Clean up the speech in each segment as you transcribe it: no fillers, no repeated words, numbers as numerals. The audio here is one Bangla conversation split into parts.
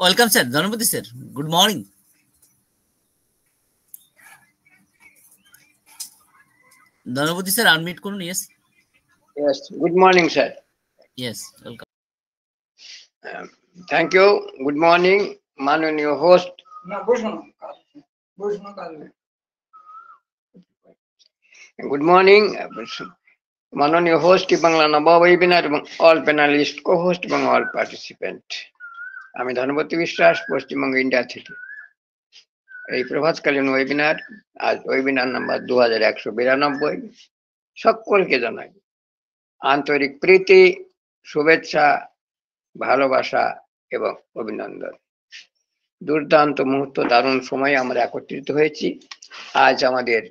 ওয়েলকাম স্যার, ধন্যবাদ স্যার। Good morning. ধন্যবাদ স্যার, আনমিউট করুন। Yes Yes, good morning, sir. Yes, welcome. Thank you. Good morning, Mananiya host. Good morning, Mananiya host Bangla Nabab webinar এবং all panelists, co-host এবং all participant. আমি ধনপতি বিশ্বাস, পশ্চিমবঙ্গ ইন্ডিয়া থেকে। এই প্রভাতকালীন ওয়েবিনার, আজ ওয়েবিনার নাম্বার 2192। সকলকে জানাই আন্তরিক প্রীতি, শুভেচ্ছা, ভালোবাসা এবং অভিনন্দন। দুর্দান্ত মুহূর্ত, দারুণ সময় আমরা একত্রিত হয়েছি। আজ আমাদের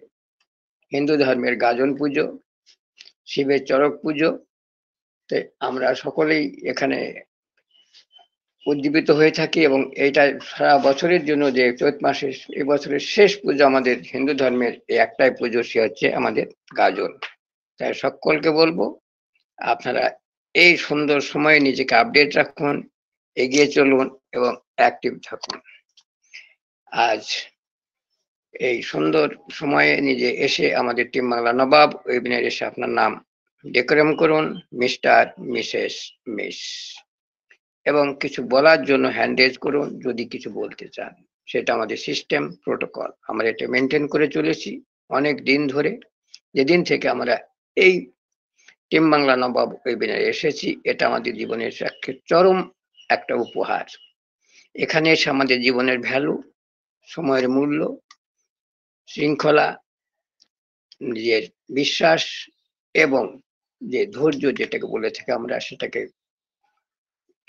হিন্দু ধর্মের গাজন পুজো, শিবের চড়ক পুজো। আমরা সকলেই এখানে উজ্জীবিত হয়ে থাকি এবং এইটা সারা বছরের জন্য যে চৈত মাসের এই বছরের শেষ পুজো আমাদের হিন্দু ধর্মের এই একটাই পুজো, সে হচ্ছে আমাদের গাজন। তাই সকলকে বলবো আপনারা এই সুন্দর সময়ে নিজেকে আপডেট রাখুন, এগিয়ে চলুন এবং অ্যাক্টিভ থাকুন। আজ এই সুন্দর সময়ে নিজে এসে আমাদের টিম বাংলা নবাব ওয়েবিনার এসে আপনার নাম ডেকোরেম করুন, মিস্টার, মিসেস, মিস, এবং কিছু বলার জন্য হ্যান্ড রেজ করুন যদি কিছু বলতে চান। সেটা আমাদের সিস্টেম প্রোটোকল, আমরা এটা মেনটেন করে চলেছি অনেক দিন ধরে। যেদিন থেকে আমরা এই টিম বাংলা নবাব ওয়েবিনারে এসেছি, এটা আমাদের জীবনের চরম একটা উপহার। এখানে এসে আমাদের জীবনের ভ্যালু, সময়ের মূল্য, শৃঙ্খলা, নিজের বিশ্বাস এবং যে ধৈর্য যেটাকে বলে থাকি আমরা, সেটাকে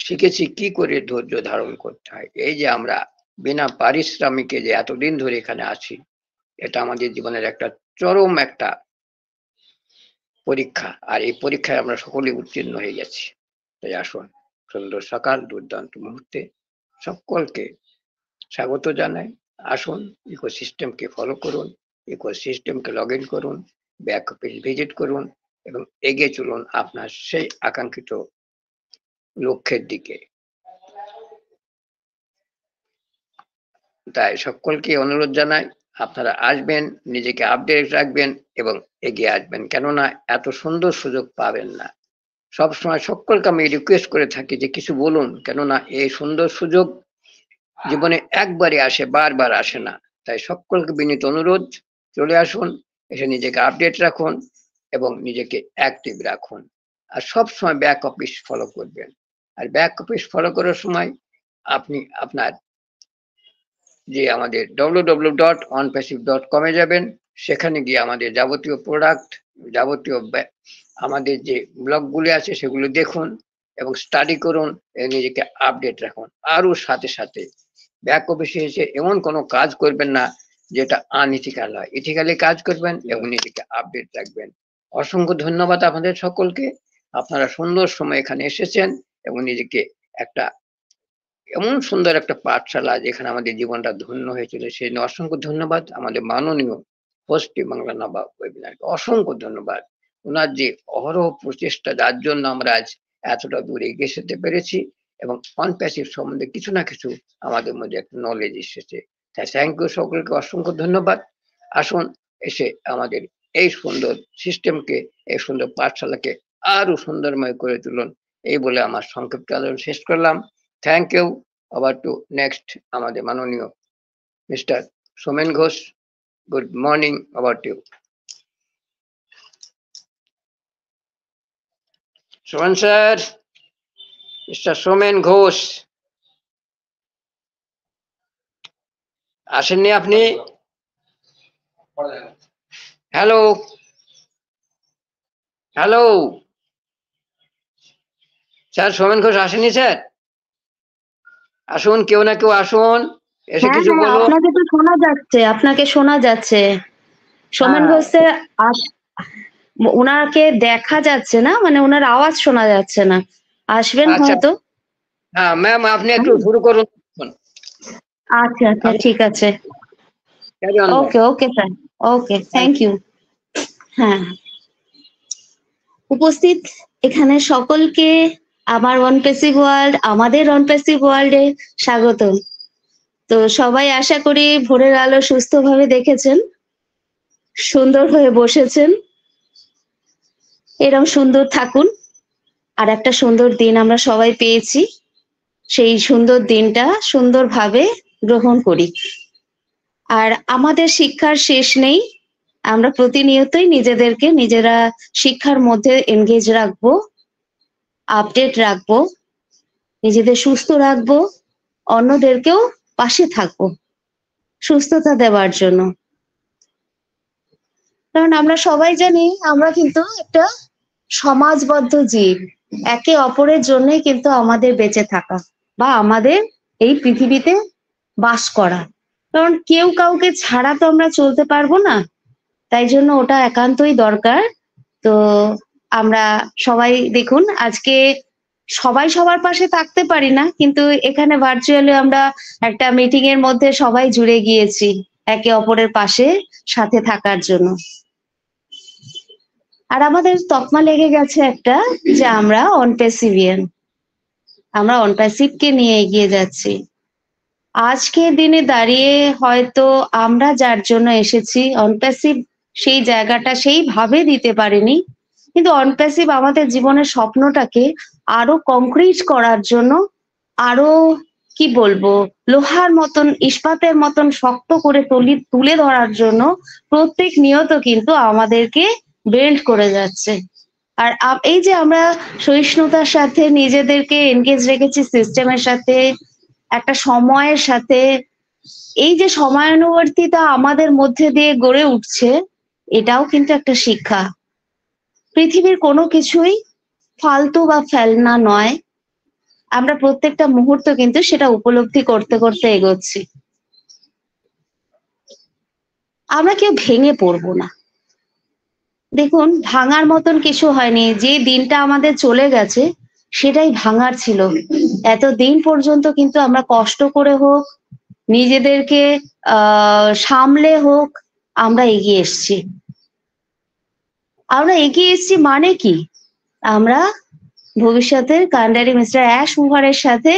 শিখেছি কি করে ধৈর্য ধারণ করতে হয়। এই যে আমরা বিনা পারিশ্রমিকে যে এতদিন ধরে এখানে আছি, এটা আমাদের জীবনের একটা চরম একটা পরীক্ষা, আর এই পরীক্ষায় আমরা সকলেই উত্তীর্ণ হয়ে গেছি। তাই আসুন, সুন্দর সকাল, দুর্দান্ত মুহূর্তে সকলকে স্বাগত জানাই। আসুন, ইকোসিস্টেমকে ফলো করুন, ইকোসিস্টেমকে লগ ইন করুন, ব্যাক অফিস ভিজিট করুন এবং এগিয়ে চলুন আপনার সেই আকাঙ্ক্ষিত লক্ষ্যের দিকে। তাই সকলকে অনুরোধ জানাই, আপনারা আসবেন, নিজেকে আপডেট রাখবেন এবং এগিয়ে আসবেন, কেননা এত সুন্দর সুযোগ পাবেন না। সবসময় সকলকে আমি রিকোয়েস্ট করে থাকি যে কিছু বলুন, কেননা এই সুন্দর সুযোগ জীবনে একবারই আসে, বারবার আসে না। তাই সকলকে বিনীত অনুরোধ, চলে আসুন, এসে নিজেকে আপডেট রাখুন এবং নিজেকে অ্যাক্টিভ রাখুন। আর সব সময় ব্যাক অফিস ফলো করবেন। আর ব্যাক অফিস ফলো করার সময় আপনি আপনার যে আমাদের www.onpassive.com এ যাবেন, সেখানে গিয়ে আমাদের যাবতীয় প্রোডাক্ট, যাবতীয় আমাদের যে ব্লগগুলি আছে সেগুলো দেখুন এবং স্টাডি করুন, নিজেকে আপডেট রাখুন। আরও সাথে সাথে ব্যাক অফিসে এসে এমন কোনো কাজ করবেন না যেটা আনইথিক্যাল হয়, ইথিক্যালি কাজ করবেন এবং নিজেকে আপডেট রাখবেন। অসংখ্য ধন্যবাদ আপনাদের সকলকে। আপনারা সুন্দর সময় এখানে এসেছেন এবং নিজেকে একটা এমন সুন্দর একটা পাঠশালা যেখানে আমাদের জীবনটা ধন্য হয়েছিল, সেই জন্য অসংখ্য ধন্যবাদ আমাদের মাননীয় হোস্ট বাংলা নবাব ওয়েবিনারকে। অসংখ্য ধন্যবাদ। ওনার যে অহরহ প্রচেষ্টা, যার জন্য আমরা আজ এতটা দূরে এগিয়ে যেতে পেরেছি এবং অনপ্যাসিভ সম্বন্ধে কিছু না কিছু আমাদের মধ্যে একটা নলেজ এসেছে। তাই থ্যাংক ইউ, সকলকে অসংখ্য ধন্যবাদ। আসুন, এসে আমাদের এই সুন্দর সিস্টেমকে, এই সুন্দর পাঠশালাকে আরো সুন্দরময় করে তুলুন। এই বলে আমার সংক্ষিপ্ত আলোচনা শেষ করলাম। Thank you. Over to next আমাদের মাননীয় mister Somen Ghosh. Good morning, over to you. Somen sir, mister Somen Ghosh, আসেননি আপনি? Hello hello sir, Somen Ghosh আসেনি স্যার? আসুন, কেউ না কেউ আসুন, এসে কিছু বলুন। আপনাকে তো শোনা যাচ্ছে, আপনাকে শোনা যাচ্ছে। সোমেন ঘোষ স্যার ওনাকে দেখা যাচ্ছে না, মানে ওনার আওয়াজ শোনা যাচ্ছে না। আসবেন হয়তো। হ্যাঁ ম্যাম, আপনি একটু শুরু করুন। আচ্ছা আচ্ছা, ঠিক আছে। Okay okay sir, okay, thank you. হ্যাঁ, উপস্থিত এখানে সকলকে আমার ওয়ান প্যাসিভ ওয়ার্ল্ড, আমাদের ওয়ান প্যাসিভ ওয়ার্ল্ডে স্বাগতম। তো সবাই আশা করি ভোরের আলো সুস্থভাবে দেখেছেন, সুন্দর হয়ে বসেছেন। এরকম সুন্দর থাকুন। আর একটা সুন্দর দিন আমরা সবাই পেয়েছি, সেই সুন্দর দিনটা সুন্দরভাবে গ্রহণ করি। আর আমাদের শিক্ষার শেষ নেই, আমরা প্রতিনিয়তই নিজেদেরকে নিজেরা শিক্ষার মধ্যে এনগেজ রাখবো, আপডেট রাখবো, নিজেদের সুস্থ রাখবো, অন্যদেরকেও পাশে থাকবো সুস্থতা দেওয়ার জন্য। কারণ আমরা সবাই জানি আমরা কিন্তু একটা সমাজবদ্ধ জীব, একে অপরের জন্যই কিন্তু আমাদের বেঁচে থাকা বা আমাদের এই পৃথিবীতে বাস করা। কারণ কেউ কাউকে ছাড়া তো আমরা চলতে পারবো না, তাই জন্য ওটা একান্তই দরকার। তো আমরা সবাই দেখুন, আজকে সবাই সবার পাশে থাকতে পারি না, কিন্তু এখানে ভার্চুয়ালি আমরা একটা মিটিং এর মধ্যে সবাই জুড়ে গিয়েছি একে অপরের পাশে সাথে থাকার জন্য। আর আমাদের তকমা লেগে গেছে একটা, যে আমরা অনপ্যাসিভিয়ান, আমরা অনপ্যাসিভকে নিয়ে এগিয়ে যাচ্ছি। আজকে দিনে দাঁড়িয়ে হয়তো আমরা যার জন্য এসেছি অনপ্যাসিভ সেই জায়গাটা সেইভাবে দিতে পারেনি, কিন্তু অনপ্যাসিভ আমাদের জীবনের স্বপ্নটাকে আরো কংক্রিট করার জন্য, আরো কি বলবো, লোহার মতন ইস্পাতের মতন শক্ত করে তুলে ধরার জন্য প্রত্যেক নিয়ত কিন্তু আমাদেরকে বেল্ট করে যাচ্ছে। আর এই যে আমরা সহিষ্ণুতার সাথে নিজেদেরকে এনগেজ রেখেছি সিস্টেমের সাথে, একটা সময়ের সাথে, এই যে সময়ানুবর্তিতা আমাদের মধ্যে দিয়ে গড়ে উঠছে, এটাও কিন্তু একটা শিক্ষা। পৃথিবীর কোনো কিছুই ফালতু বা ফেলনা নয়, আমরা প্রত্যেকটা মুহূর্ত কিন্তু সেটা উপলব্ধি করতে করতে এগোচ্ছি। আমরা কেউ ভেঙে পড়বো না। দেখুন, ভাঙার মতন কিছু হয়নি, যে দিনটা আমাদের চলে গেছে সেটাই ভাঙার ছিল। এতদিন পর্যন্ত কিন্তু আমরা কষ্ট করে হোক, নিজেদেরকে সামলে হোক, আমরা এগিয়ে এসছি। আমরা এগিয়ে এসছি মানে কি, আমরা ভবিষ্যতের কান্ডারি মিস্টার অ্যাশ মুভারের সাথে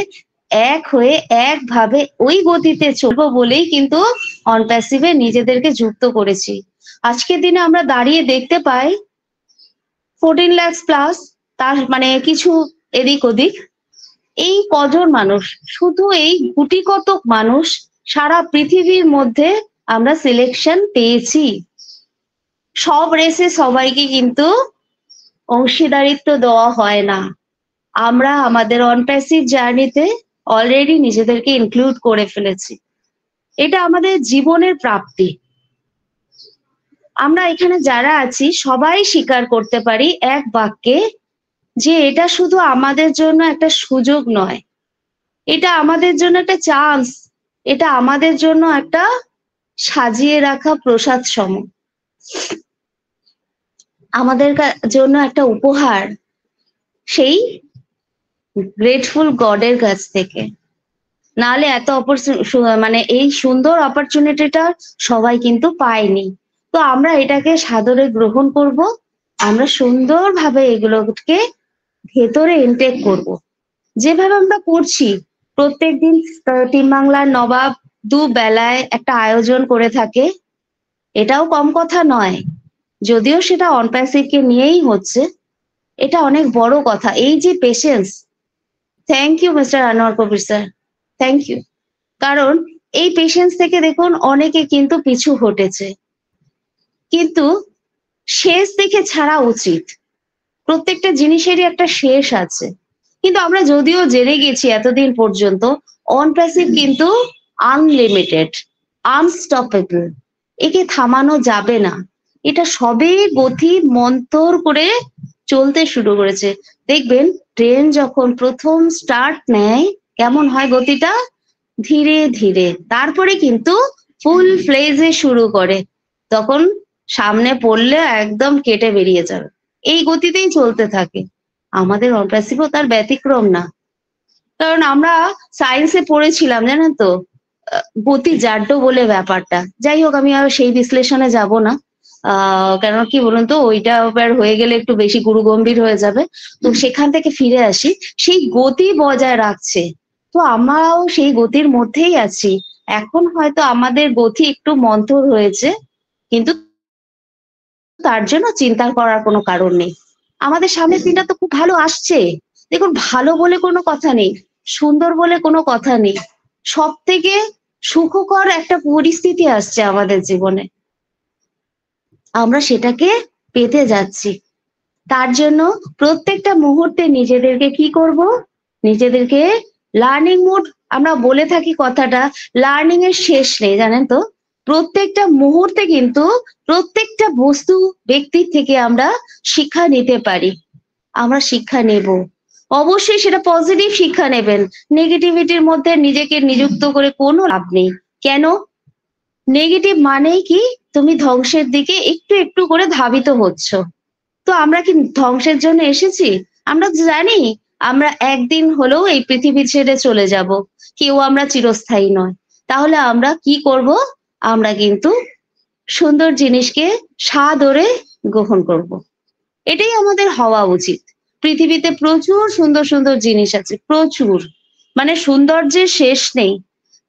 এক হয়ে একভাবে ওই গতিতে চলবো বলেই কিন্তু অনপ্যাসিভে নিজেদেরকে যুক্ত করেছি। আজকের দিনে আমরা দাঁড়িয়ে দেখতে পাই 14 লাখ প্লাস, তার মানে কিছু এদিক ওদিক, এই কজন মানুষ, শুধু এই গুটি কতক মানুষ সারা পৃথিবীর মধ্যে আমরা সিলেকশন পেয়েছি। সব রেসে সবাইকে কিন্তু অংশীদারিত্ব দেওয়া হয় না। আমরা আমাদের অনপ্যাসিভ জার্নিতে অলরেডি নিজেদেরকে ইনক্লুড করে ফেলেছি। এটা আমাদের জীবনের প্রাপ্তি। আমরা এখানে যারা আছি সবাই স্বীকার করতে পারি এক বাক্যে যে এটা শুধু আমাদের জন্য একটা সুযোগ নয়, এটা আমাদের জন্য একটা চান্স, এটা আমাদের জন্য একটা সাজিয়ে রাখা প্রসাদ সম, আমাদের জন্য একটা উপহার সেই গ্রেটফুল গডের কাছ থেকে। নাহলে এত মানে এই সুন্দর অপরচুনিটিটা সবাই কিন্তু পায়নি। তো আমরা এটাকে সাদরে গ্রহণ করব, আমরা সুন্দরভাবে এগুলোকে ভেতরে ইনটেক করব। যেভাবে আমরা করছি প্রত্যেকদিন, টিম বাংলার নবাব দুবেলায় একটা আয়োজন করে থাকে, এটাও কম কথা নয়। যদিও সেটা অনপ্যাসিভকে নিয়েই হচ্ছে, এটা অনেক বড় কথা। এই যে patience, thank you mister Anwar Kabir sir, thank you. কারণ এই পেশেন্স থেকে দেখুন অনেকে কিন্তু পিছু হটেছে, কিন্তু শেষ দেখে ছাড়া উচিত। প্রত্যেকটা জিনিসেরই একটা শেষ আছে। কিন্তু আমরা যদিও জেনে গেছি এতদিন পর্যন্ত, অনপ্যাসিভ কিন্তু আনলিমিটেড, আনস্টপেবল, একে থামানো যাবে না। এটা সবে গতি মন্তর করে চলতে শুরু করেছে। দেখবেন ট্রেন যখন প্রথম স্টার্ট নেয় কেমন হয় গতিটা, ধীরে ধীরে, তারপরে কিন্তু ফুল ফ্লেজে শুরু করে, তখন সামনে পড়লে একদম কেটে বেরিয়ে যাবে। এই গতিতেই চলতে থাকে। আমাদের অনপ্যাসিভও তার ব্যতিক্রম না। কারণ আমরা সায়েন্সে পড়েছিলাম, জানেন তো, গতি জাড্য বলে ব্যাপারটা। যাই হোক, আমি আর সেই বিশ্লেষণে যাব না। কেন কি বলুন তো, ওইটা আবার হয়ে গেলে একটু বেশি গুরু গম্ভীর হয়ে যাবে। তো সেখান থেকে ফিরে আসি, সেই গতি বজায় রাখছে। তো আমরাও সেই গতির মধ্যেই আছি। এখন হয়তো আমাদের গতি একটু মন্থর হয়েছে, কিন্তু তার জন্য চিন্তা করার কোনো কারণ নেই। আমাদের সামনের দিনটা তো খুব ভালো আসছে। দেখুন, ভালো বলে কোনো কথা নেই, সুন্দর বলে কোনো কথা নেই, সব থেকে সুখকর একটা পরিস্থিতি আসছে আমাদের জীবনে, আমরা সেটাকে পেতে যাচ্ছি। তার জন্য প্রত্যেকটা মুহূর্তে নিজেদেরকে কি করব, নিজেদেরকে লার্নিং মোড, আমরা বলে থাকি কথাটা, লার্নিং এর শেষ নেই, জানেন তো। প্রত্যেকটা মুহূর্তে কিন্তু প্রত্যেকটা বস্তু ব্যক্তির থেকে আমরা শিক্ষা নিতে পারি, আমরা শিক্ষা নেব। অবশ্যই সেটা পজিটিভ শিক্ষা নেবেন, নেগেটিভিটির মধ্যে নিজেকে নিযুক্ত করে কোনো লাভ নেই। কেন? নেগেটিভ মানেই কি, তুমি ধ্বংসের দিকে একটু একটু করে ধাবিত হচ্ছ। তো আমরা কি ধ্বংসের জন্য এসেছি? আমরা জানি আমরা একদিন হলেও এই পৃথিবী ছেড়ে চলে যাব, কেউ আমরা চিরস্থায়ী নয়। তাহলে আমরা কি করব? আমরা কিন্তু সুন্দর জিনিসকে সাদরে গ্রহণ করব। এটাই আমাদের হওয়া উচিত। পৃথিবীতে প্রচুর সুন্দর সুন্দর জিনিস আছে, প্রচুর, মানে সৌন্দর্যের শেষ নেই।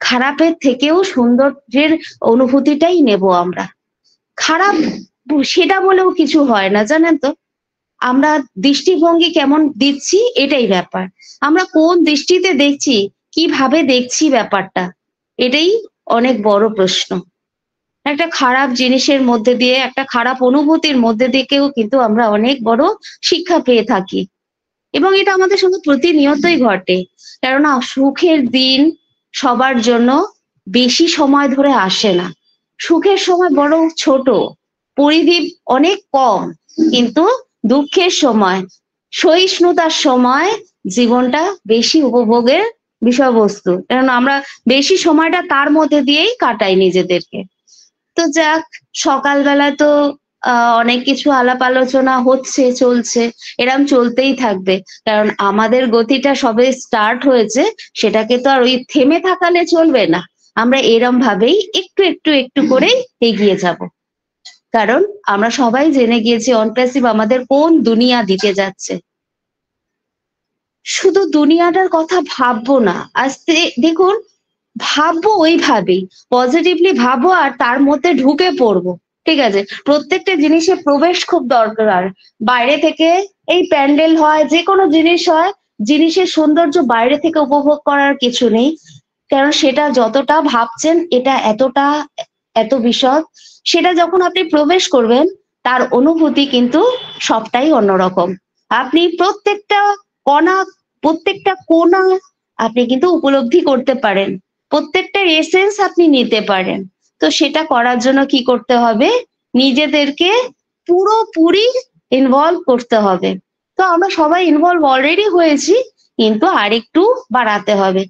খারাপের থেকেও সৌন্দর্যের অনুভূতিটাই নেব আমরা। খারাপ সেটা বলেও কিছু হয় না, জানেন তো। আমরা দৃষ্টিভঙ্গি কেমন দিচ্ছি এটাই ব্যাপার, আমরা কোন দৃষ্টিতে দেখছি, কিভাবে দেখছি ব্যাপারটা, এটাই অনেক বড় প্রশ্ন। একটা খারাপ জিনিসের মধ্যে দিয়ে, একটা খারাপ অনুভূতির মধ্যে দিয়েও কিন্তু আমরা অনেক বড় শিক্ষা পেয়ে থাকি, এবং এটা আমাদের সঙ্গে প্রতিনিয়তই ঘটে। কেননা সুখের দিন সবার জন্য বেশি সময় ধরে আসে না, সুখের সময় বড় ছোট, পরিধি অনেক কম, কিন্তু দুঃখের সময়, সহিষ্ণুতার সময় জীবনটা বেশি উপভোগের বিষয়বস্তু, কারণ আমরা বেশি সময়টা তার মধ্যে দিয়েই কাটাই নিজেদেরকে। তো যাক, সকালবেলা তো অনেক কিছু আলাপ আলোচনা হচ্ছে, চলছে, এরম চলতেই থাকবে, কারণ আমাদের গতিটা সবে স্টার্ট হয়েছে, সেটাকে তো আর ওই থেমে থাকালে চলবে না। আমরা এরম ভাবেই একটু একটু একটু করেই এগিয়ে যাব, কারণ আমরা সবাই জেনে গিয়েছি অনপ্যাসিভ আমাদের কোন দুনিয়া দিতে যাচ্ছে। শুধু দুনিয়াটার কথা ভাববো না, আস্তে দেখুন, ভাববো ওইভাবেই, পজিটিভলি ভাববো আর তার মধ্যে ঢুকে পড়বো। ঠিক আছে, প্রত্যেকটা জিনিসে প্রবেশ খুব দরকার। বাইরে থেকে এই প্যান্ডেল হয়, যে কোনো জিনিস হয়, জিনিসের সৌন্দর্য বাইরে থেকে উপভোগ করার কিছু নেই, কারণ সেটা যতটা ভাবছেন এটা এতটা এত বিশদ, সেটা যখন আপনি প্রবেশ করবেন তার অনুভূতি কিন্তু সবটাই অন্যরকম। আপনি প্রত্যেকটা কণা, প্রত্যেকটা কোণা আপনি কিন্তু উপলব্ধি করতে পারেন, প্রত্যেকটা এসেন্স আপনি নিতে পারেন। তো সেটা করার জন্য কি করতে হবে? নিজেদেরকে পুরোপুরি ইনভলভ করতে হবে। তো আমরা সবাই ইনভলভ অলরেডি হয়েছি, কিন্তু আরেকটু বাড়াতে হবে।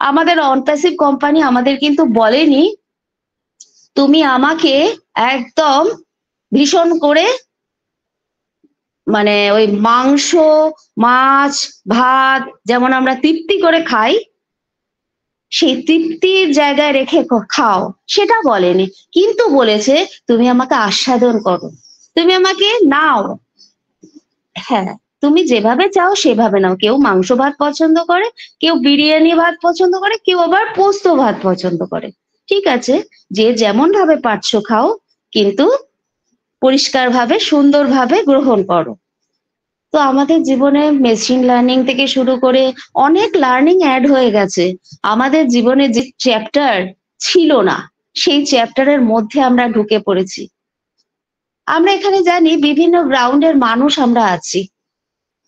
আমাদের অনপ্যাসিভ কোম্পানি আমাদের কিন্তু বলেনি তুমি আমাকে একদম ভীষণ করে, মানে ওই মাংস, মাছ, ভাত যেমন আমরা তৃপ্তি করে খাই, সেই তৃপ্তির জায়গায় রেখে খাও, সেটা বলেনি, কিন্তু বলেছে তুমি আমাকে আস্বাদন করো, তুমি আমাকে নাও। হ্যাঁ, তুমি যেভাবে চাও সেভাবে নাও। কেউ মাংস ভাত পছন্দ করে, কেউ বিরিয়ানি ভাত পছন্দ করে, কেউ আবার পোস্ত ভাত পছন্দ করে। ঠিক আছে, যে যেমন ভাবে পারছো খাও, কিন্তু পরিষ্কারভাবে, সুন্দরভাবে গ্রহণ করো। তো আমাদের জীবনে মেশিন লার্নিং থেকে শুরু করে অনেক লার্নিং অ্যাড হয়ে গেছে। আমাদের জীবনে যে চ্যাপ্টার ছিল না, সেই চ্যাপ্টারের মধ্যে আমরা ঢুকে পড়েছি। আমরা এখানে জানি বিভিন্ন গ্রাউন্ডের মানুষ আমরা আছি,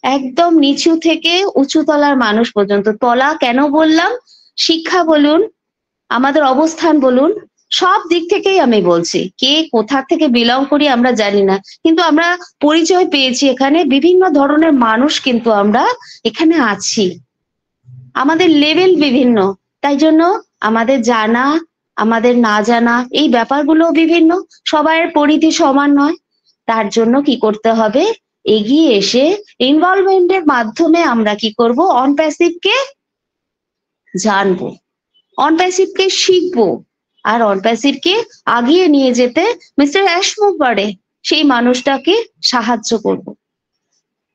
একদম নিচু থেকে উঁচু তলার মানুষ পর্যন্ত। তলা কেন বললাম? শিক্ষা বলুন, আমাদের অবস্থান বলুন, সব দিক থেকেই আমি বলছি। কে কোথা থেকে বিলং করি আমরা জানি না, কিন্তু আমরা পরিচয় পেয়েছি এখানে, বিভিন্ন ধরনের মানুষ কিন্তু আমরা এখানে আছি, আমাদের লেভেল বিভিন্ন। তাই জন্য আমাদের জানা, আমাদের না জানা, এই ব্যাপারগুলো বিভিন্ন, সবার পরিধি সমান নয়। তার জন্য কি করতে হবে? এগিয়ে এসে ইনভলভমেন্টের মাধ্যমে আমরা কি করব? অনপ্যাসিভকে জানবো, অনপ্যাসিভকে শিখবো, আর অনপ্যাসিভকে আগিয়ে নিয়ে যেতে মিস্টার অ্যাশমুভ পারে। সেই মানুষটাকে সাহায্য করব।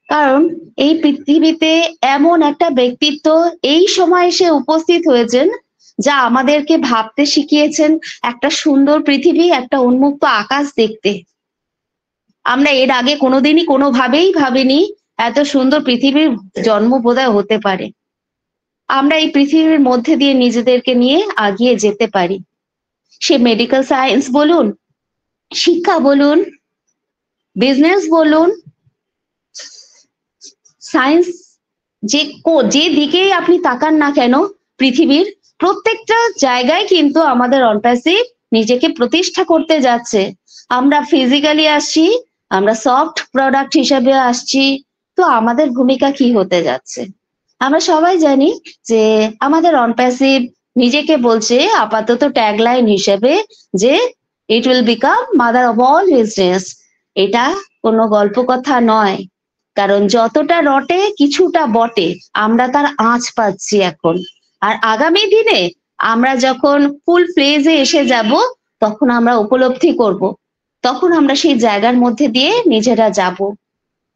কারণ এই পৃথিবীতে এমন একটা ব্যক্তিত্ব এই সময় এসে উপস্থিত হয়েছেন যা আমাদেরকে ভাবতে শিখিয়েছেন একটা সুন্দর পৃথিবী, একটা উন্মুক্ত আকাশ দেখতে। আমরা এর আগে কোনোদিনই কোনোভাবেই ভাবিনি এত সুন্দর পৃথিবীর জন্ম বোধহয় হতে পারে। আমরা এই পৃথিবীর মধ্যে দিয়ে নিজেদেরকে নিয়ে এগিয়ে যেতে পারি। সে মেডিকেল সায়েন্স বলুন, শিক্ষা বলুন, বিজনেস বলুন, সায়েন্স, যে দিকেই আপনি তাকান না কেন, পৃথিবীর প্রত্যেকটা জায়গায় কিন্তু আমাদের অনপ্যাসিভ নিজেকে প্রতিষ্ঠা করতে যাচ্ছে। আমরা ফিজিক্যালি আসছি, আমরা সফট প্রোডাক্ট হিসেবে আসছি, তো আমাদের ভূমিকা কি হতে যাচ্ছে? আমরা সবাই জানি যে আমাদের অনপ্যাসিভ নিজেকে বলছে আপাতত ট্যাগলাইন হিসেবে যে it will become mother of all business. এটা কোনো গল্প কথা নয়, কারণ যতটা রটে কিছুটা বটে, আমরা তার আঁচ পাচ্ছি এখন। আর আগামী দিনে আমরা যখন ফুল ফ্লেজে এসে যাব তখন আমরা উপলব্ধি করব, তখন আমরা সেই জায়গার মধ্যে দিয়ে নিজেরা যাব।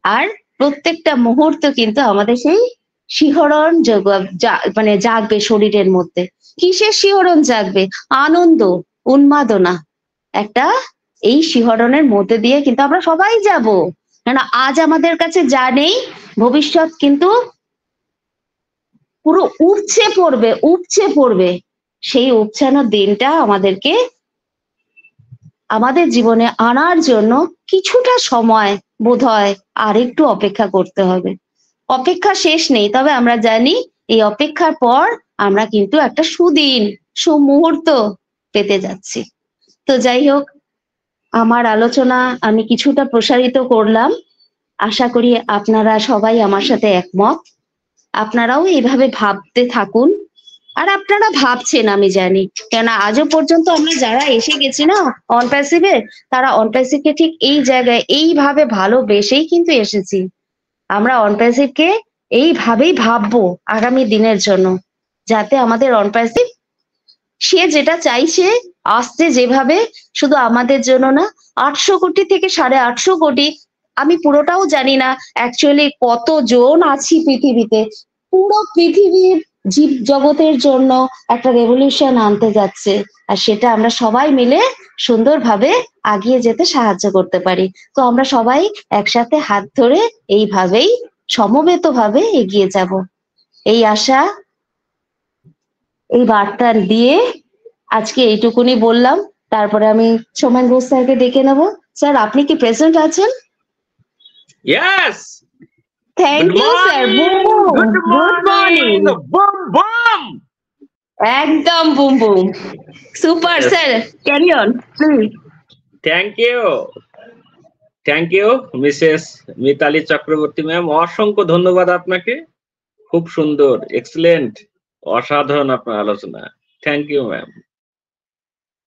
আর প্রত্যেকটা মুহূর্ত কিন্তু আমাদের সেই শিহরণ মানে জাগবে শরীরের মধ্যে। কিসের শিহরণ জাগবে? আনন্দ, উন্মাদনা, একটা এই শিহরণের মধ্যে দিয়ে কিন্তু আমরা সবাই যাব। কেন আজ আমাদের কাছে যা নেই, ভবিষ্যৎ কিন্তু পুরো উপচে পড়বে। সেই উপচানোর দিনটা আমাদেরকে আমাদের জীবনে আনার জন্য কিছুটা সময় বোধহয় আর একটু অপেক্ষা করতে হবে। অপেক্ষা শেষ নেই, তবে আমরা জানি এই অপেক্ষার পর আমরা কিন্তু একটা সুদিন, সুমুহূর্ত পেতে যাচ্ছি। তো যাই হোক, আমার আলোচনা আমি কিছুটা প্রসারিত করলাম। আশা করি আপনারা সবাই আমার সাথে একমত। আপনারাও এইভাবে ভাবতে থাকুন। আর আপনারা ভাবছেন আমি জানি, কেন আজও পর্যন্ত আমরা যারা এসে গেছি না অনপ্যাসিভে, তারা অনপ্যাসিভকে ঠিক এই জায়গায় এইভাবে ভালোবেসেই কিন্তু এসেছি। আমরা অনপ্যাসিভকে এইভাবেই ভাববো আগামী দিনের জন্য, যাতে আমাদের অনপ্যাসিভ সে যেটা চাইছে আসছে যেভাবে, শুধু আমাদের জন্য না, 800 কোটি থেকে 850 কোটি, আমি পুরোটাও জানি না অ্যাকচুয়ালি কতজন আছি পৃথিবীতে, পুরো পৃথিবীর জীব জগতের জন্য একটা রেভলিউশন আনতে যাচ্ছে। আর সেটা আমরা সবাই মিলে সুন্দরভাবে এগিয়ে যেতে সাহায্য করতে পারি। তো আমরা সবাই একসাথে হাত ধরে এইভাবেই সমবেতভাবে এগিয়ে যাব, এই আশা, এই বার্তা দিয়ে আজকে এইটুকুনি বললাম। তারপরে আমি সোমেন ঘোষ স্যারকে ডেকে নেব। স্যার, আপনি কি প্রেজেন্ট আছেন? Yes. Thank you sir. Good morning. Boom boom. একদম boom boom, super sir, carry on please. Thank you Mrs Mitali Chakraborty ma'am, অসংখ্য ধন্যবাদ আপনাকে। খুব সুন্দর, এক্সেলেন্ট, অসাধারণ আপনার আলোচনা। Thank you ma'am.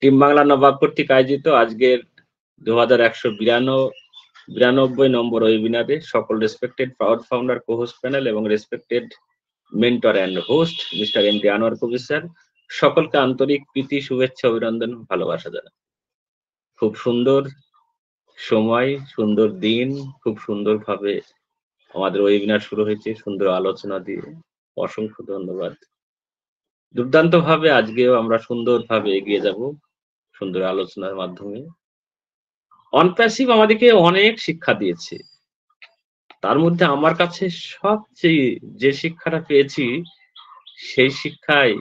Team Bangla Nawab কর্তৃক আয়োজিত আজকের 2192 নম্বর ওয়েবিনারে সকল respected proud founder, co-host panel এবং respected mentor and host mister MD. Anwar Kabir sir, সকলকে আন্তরিক প্রীতি, শুভেচ্ছা, অভিনন্দন, ভালোবাসা জানাই। খুব সুন্দর সময়, সুন্দর দিন, খুব সুন্দরভাবে আমাদের ওয়েবিনার শুরু হয়েছে, সুন্দর আলোচনা দিয়ে। অসংখ্য ধন্যবাদ। দুর্দান্ত ভাবে আজকেও আমরা সুন্দরভাবে এগিয়ে যাব সুন্দর আলোচনার মাধ্যমে। অনপ্যাসিভ আমাদেরকে অনেক শিক্ষা দিয়েছে, তার মধ্যে আমার কাছে সবচেয়ে যে শিক্ষাটা পেয়েছি সেই শিক্ষায়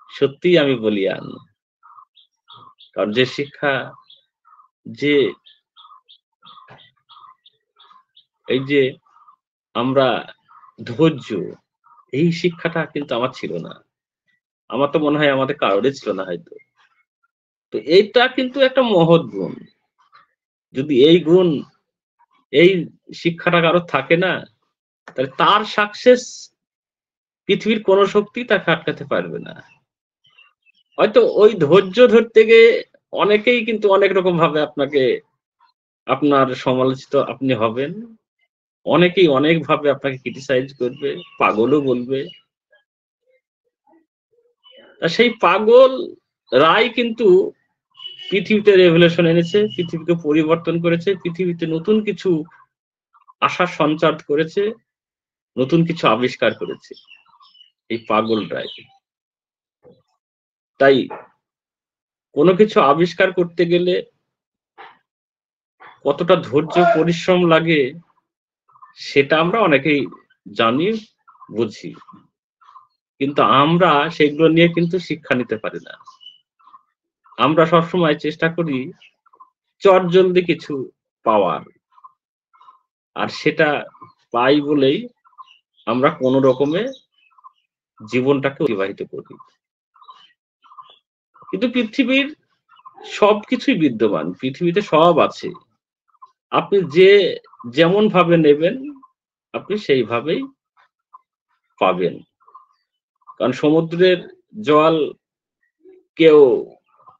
সত্যি আমি বলিয়ান। কারণ যে শিক্ষা, যে এই যে আমরা ধৈর্য, এই শিক্ষাটা কিন্তু আমার ছিল না। আমার তো মনে হয় আমাদের কারোরই ছিল না হয়তো। তো এইটা কিন্তু একটা মহৎ গুণ। যদি এই গুণ, এই শিক্ষাটা কারো থাকে না, তাহলে তার সাকসেস পৃথিবীর কোন শক্তি তাকে আটকাতে পারবে না। হয়তো ওই ধৈর্য ধরতে গিয়ে অনেকেই কিন্তু অনেক রকম ভাবে আপনাকে, আপনার সমালোচিত আপনি হবেন, অনেকেই অনেক ভাবে আপনাকে ক্রিটিসাইজ করবে, পাগলও বলবে। সেই পাগল রাই কিন্তু পৃথিবীতে রেভলিউশন এনেছে, পৃথিবীকে পরিবর্তন করেছে, পৃথিবীতে নতুন কিছু আশার সঞ্চার করেছে, নতুন কিছু আবিষ্কার করেছে এই পাগলরাই। তাই কোনো কিছু আবিষ্কার করতে গেলে কতটা ধৈর্য পরিশ্রম লাগে সেটা আমরা অনেকেই জানি, বুঝি, কিন্তু আমরা সেগুলো নিয়ে কিন্তু শিক্ষা নিতে পারি না। আমরা সবসময় চেষ্টা করি চটজলদি কিছু পাওয়ার, আর সেটা পাই বলেই আমরা কোনো রকমে জীবনটাকে অতিবাহিত করি। কিন্তু পৃথিবীর সবকিছুই বিদ্যমান, পৃথিবীতে সব আছে, আপনি যে যেমন ভাবে নেবেন আপনি সেইভাবেই পাবেন। কারণ সমুদ্রের জল কেউ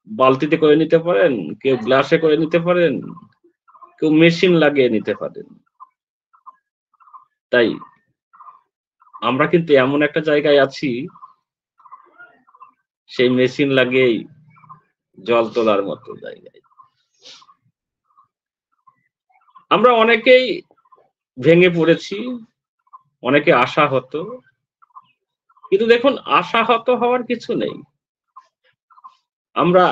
বালতিতে করে নিতে পারেন, কেউ গ্লাসে করে নিতে পারেন, কেউ মেশিন লাগিয়ে নিতে পারেন। তাই আমরা কিন্তু এমন একটা জায়গায় আছি সেই মেশিন লাগিয়েই জল তোলার মতো জায়গায়। আমরা অনেকেই ভেঙে পড়েছি, অনেকে আশাহত, কিন্তু দেখুন আশাহত হওয়ার কিছু নেই। আমরা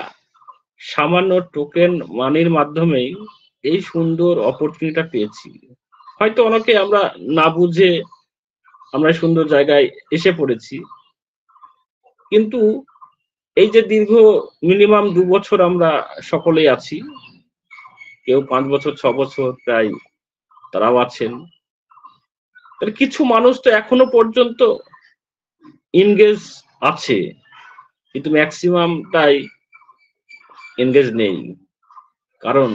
সামান্য টোকেন মানির মাধ্যমেই এই সুন্দর অপরচুনিটিটা পেয়েছি। হয়তো অনেকে আমরা না বুঝে আমরা সুন্দর জায়গায় এসে পড়েছি, কিন্তু এই যে দীর্ঘ মিনিমাম 2 বছর আমরা সকলেই আছি, কেউ 5 বছর 6 বছর প্রায় তারাও আছেন, তাহলে কিছু মানুষ তো এখনো পর্যন্ত এনগেজ আছে, কিন্তু ম্যাক্সিমামটাই এনগেজ নেই, কারণ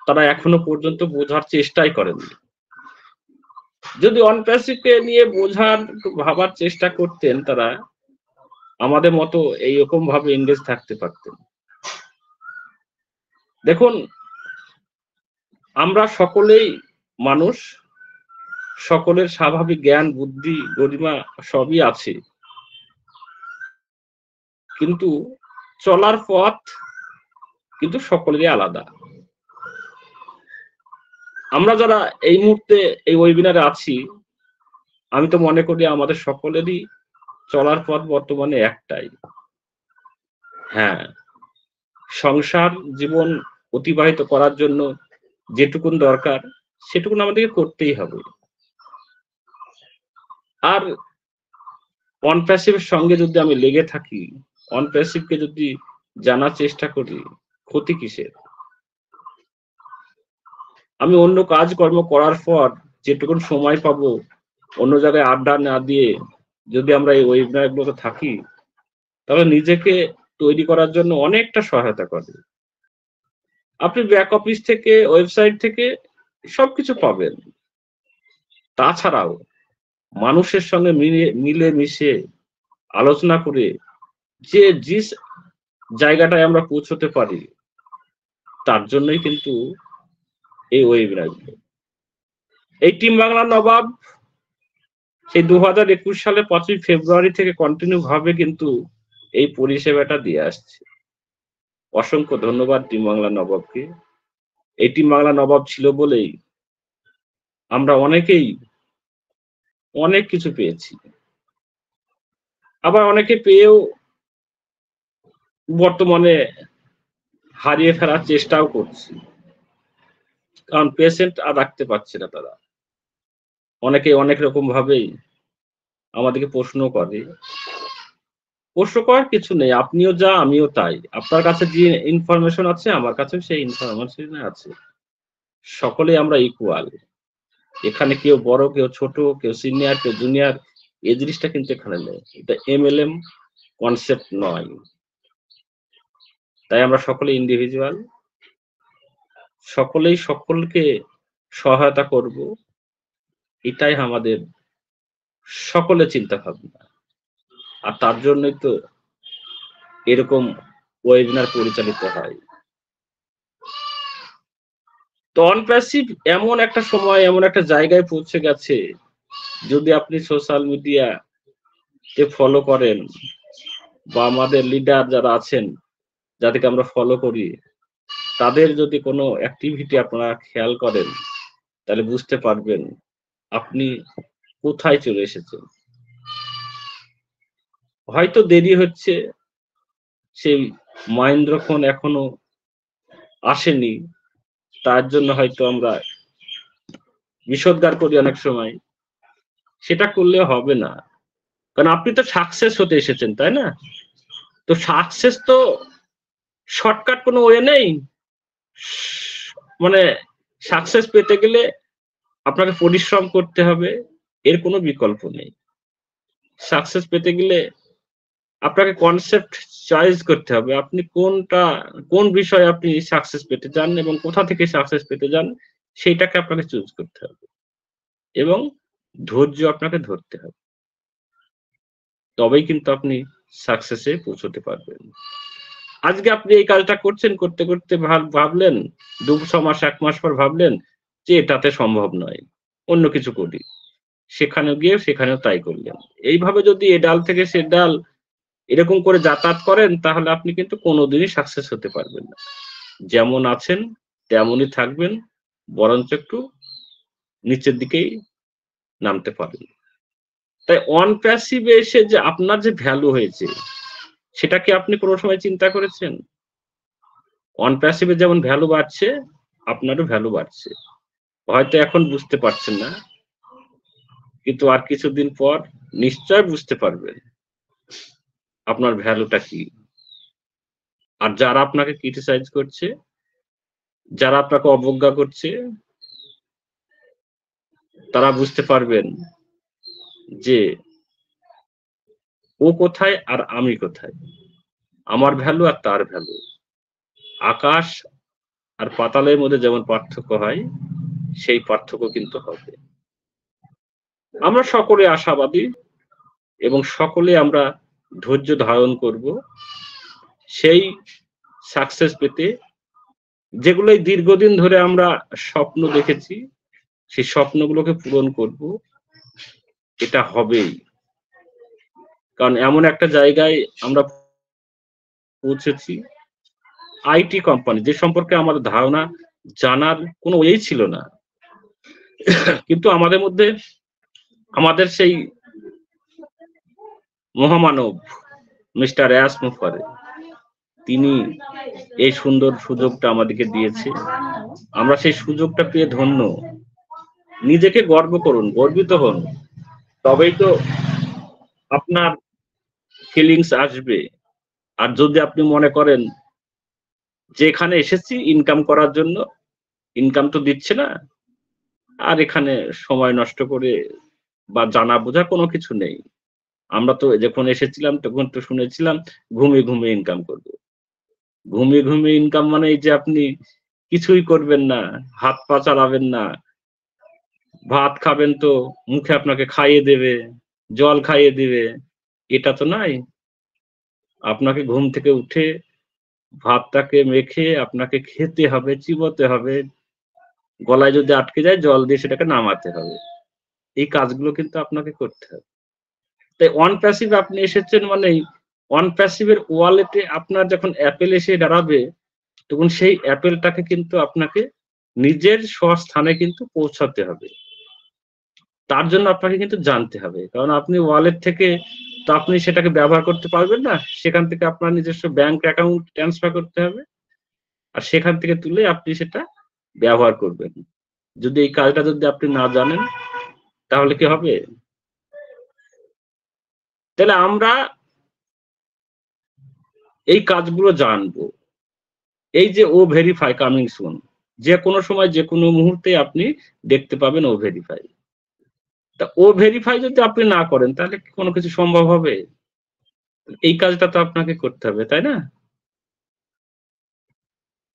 তারা এখনো পর্যন্ত বোঝার চেষ্টাই করেনি। যদি অনপ্যাসিভকে নিয়ে বোঝার ভাবার চেষ্টা করতেন তারা, আমাদের মতো এইরকম ভাবে এনগেজ থাকতে পারতেন। দেখুন আমরা সকলেই মানুষ, সকলের স্বাভাবিক জ্ঞান বুদ্ধি গরিমা সবই আছে, কিন্তু চলার পথ কিন্তু সকলেরই আলাদা। আমরা যারা এই মুহূর্তে এই ওয়েবিনারে আছি, আমি তো মনে করি আমাদের সকলেরই চলার পথ বর্তমানে একটাই। হ্যাঁ, সংসার জীবন অতিবাহিত করার জন্য যেটুকুন দরকার সেটুকুন আমাদেরকে করতেই হবে। আর অনপ্যাসিভের সঙ্গে যদি আমি লেগে থাকি, অনপ্যাসিভকে যদি জানার চেষ্টা করি, ক্ষতি কিসের? আমি অন্য কাজকর্ম করার পর যেটুকুন সময় পাবো অন্য জায়গায় আড্ডা না দিয়ে যদি আমরা এই ওয়েবিনারগুলোতে থাকি, তাহলে নিজেকে তৈরি করার জন্য অনেকটা সহায়তা করে। আপনি ব্যাক অফিস থেকে, ওয়েবসাইট থেকে সবকিছু পাবেন, তাছাড়াও মানুষের সঙ্গে মিলে মিশে আলোচনা করে যে জায়গাটায় আমরা পৌঁছতে পারি, তার জন্যই কিন্তু এই ওয়েবিনারগুলো। এই টিম বাংলা নবাব সেই 2021 সালে 5ই ফেব্রুয়ারি থেকে কন্টিনিউ ভাবে কিন্তু এই পরিষেবাটা দিয়ে আসছে। অসংখ্য ধন্যবাদ টিম বাংলা নবাবকে। এই টিম বাংলা নবাব ছিল বলেই আমরা অনেকেই অনেক কিছু পেয়েছি, আবার অনেকে পেয়েও বর্তমানে হারিয়ে ফেলার চেষ্টাও করছি, কারণ পেশেন্ট আর রাখতে পারছে না তারা। অনেকে অনেক রকম ভাবেই আমাদেরকে প্রশ্ন করে, প্রশ্ন করার কিছু নেই, আপনিও যা আমিও তাই। আপনার কাছে যে ইনফরমেশন আছে আমার কাছেও সেই ইনফরমেশন আছে, সকলেই আমরা ইকুয়াল। এখানে কেউ বড়, কেউ ছোট, কেউ সিনিয়র, কেউ জুনিয়র, এই জিনিসটা কিন্তু এখানে নেই। এটা MLM কনসেপ্ট নয়। তাই আমরা সকলে ইন্ডিভিজুয়াল, সকলেই সকলকে সহায়তা করব, এটাই আমাদের সকলে চিন্তা ভাবনা। আর তার জন্যই তো এরকম ওয়েবিনার পরিচালিত হয়। তো অনপ্যাসিভ এমন একটা সময়, এমন একটা জায়গায় পৌঁছে গেছে, যদি আপনি সোশ্যাল মিডিয়াতে ফলো করেন বা আমাদের লিডার যারা আছেন যাদেরকে আমরা ফলো করি, তাদের যদি কোনো অ্যাক্টিভিটি আপনারা খেয়াল করেন তাহলে বুঝতে পারবেন আপনি কোথায় চলে এসেছেন। হয়তো দেরি হচ্ছে, সেই মহেন্দ্রক্ষণ এখনো আসেনি, তার জন্য হয়তো আমরা বিষোদ্গার করি অনেক সময়। সেটা করলে হবে না, কারণ আপনি তো সাকসেস হতে এসেছেন, তাই না? তো সাকসেস তো শর্টকাট কোনো ওয়ে নেই। মানে সাকসেস পেতে গেলে আপনাকে পরিশ্রম করতে হবে, এর কোনো বিকল্প নেই। সাকসেস পেতে গেলে আপনাকে কনসেপ্ট চয়েস করতে হবে, আপনি কোন বিষয়ে আপনি সাকসেস পেতে চান এবং কোথা থেকে সাকসেস পেতে চান সেইটাকে আপনাকে চুজ করতে হবে এবং ধৈর্য আপনাকে ধরতে হবে, তবেই কিন্তু আপনি সাকসেসে পৌঁছতে পারবেন। আজকে আপনি এই কাজটা করছেন, করতে করতে ভাবলেন 2 মাস 1 মাস পর ভাবলেন যে এটাতে সম্ভব নয়, অন্য কিছু করি, সেখানে গিয়ে সেখানেও তাই করলেন। এইভাবে যদি এ ডাল থেকে সে ডাল এরকম করে যাতায়াত করেন তাহলে আপনি কিন্তু কোনোদিনই সাকসেস হতে পারবেন না। যেমন আছেন তেমনই থাকবেন, বরঞ্চ একটু নিচের দিকেই নামতে পারেন। তাই অন প্যাসিভে এসে যে আপনার যে ভ্যালু হয়েছে সেটা কি আপনি কোনো সময় চিন্তা করেছেন? অন প্যাসিভে যেমন ভ্যালু বাড়ছে, আপনারও ভ্যালু বাড়ছে। হয়তো এখন বুঝতে পারছেন না, কিন্তু আর কিছুদিন পর নিশ্চয় বুঝতে পারবেন আপনার ভ্যালুটা কি। আর যারা আপনাকে ক্রিটিসাইজ করছে, যারা আপনাকে অবজ্ঞা করছে, তারা বুঝতে পারবেন যে ও কোথায় আর আমি কোথায়, আমার ভ্যালু আর তার ভ্যালু। আকাশ আর পাতালের মধ্যে যেমন পার্থক্য হয়, সেই পার্থক্য কিন্তু হবে। আমরা সকলে আশাবাদী এবং সকলে আমরা ধৈর্য ধারণ করব সেই সাকসেস পেতে, যেগুলোই দীর্ঘদিন ধরে আমরা স্বপ্ন দেখেছি সেই স্বপ্নগুলোকে পূরণ করব। এটা হবেই, কারণ এমন একটা জায়গায় আমরা পৌঁছেছি, আইটি কোম্পানি, যে সম্পর্কে আমাদের ধারণা জানার কোনো ওয়েই ছিল না, কিন্তু আমাদের মধ্যে আমাদের সেই মহামানব মিস্টার অ্যাস মুফারে, তিনি এই সুন্দর সুযোগটা আমাদেরকে দিয়েছে। আমরা সেই সুযোগটা পেয়ে ধন্য। নিজেকে গর্ব করুন, গর্বিত হন, তবেই তো আপনার ফিলিংস আসবে। আর যদি আপনি মনে করেন যে এখানে এসেছি ইনকাম করার জন্য, ইনকাম তো দিচ্ছে না, আর এখানে সময় নষ্ট করে বা জানা বোঝা কোনো কিছু নেই, আমরা তো যখন এসেছিলাম তখন তো শুনেছিলাম ঘুমিয়ে ঘুমিয়ে ইনকাম করবো। ঘুমিয়ে ঘুমিয়ে ইনকাম মানে এই যে আপনি কিছুই করবেন না, হাত পা চালাবেন না, ভাত খাবেন তো মুখে আপনাকে খাইয়ে দেবে, জল খাইয়ে দিবে, এটা তো নাই। আপনাকে ঘুম থেকে উঠে ভাতটাকে মেখে আপনাকে খেতে হবে, চিবোতে হবে, গলায় যদি আটকে যায় জল দিয়ে সেটাকে নামাতে হবে। এই কাজগুলো কিন্তু আপনাকে করতে হবে। তাই অন প্যাসিভ আপনি এসেছেন মানেই অন প্যাসিভের ওয়ালেটে আপনার যখন অ্যাপেল এসে দাঁড়াবে, তখন সেই অ্যাপেলটাকে কিন্তু আপনাকে নিজের স্বস্থানে কিন্তু পৌঁছাতে হবে। তার জন্য আপনাকে কিন্তু জানতে হবে, কারণ আপনি ওয়ালেট থেকে তো আপনি সেটাকে ব্যবহার করতে পারবেন না, সেখান থেকে আপনার নিজস্ব ব্যাংক অ্যাকাউন্ট ট্রান্সফার করতে হবে, আর সেখান থেকে তুলে আপনি সেটা ব্যবহার করবেন। যদি এই কাজটা যদি আপনি না জানেন তাহলে কি হবে? তাহলে আমরা এই কাজগুলো জানবো। এই যে ও ভেরিফাই কামিং সুন, যে কোনো সময় যে কোনো মুহূর্তে আপনি দেখতে পাবেন ও ভেরিফাই। তা ও ভেরিফাই যদি আপনি না করেন তাহলে কি কোনো কিছু সম্ভব হবে? এই কাজটা তো আপনাকে করতে হবে, তাই না?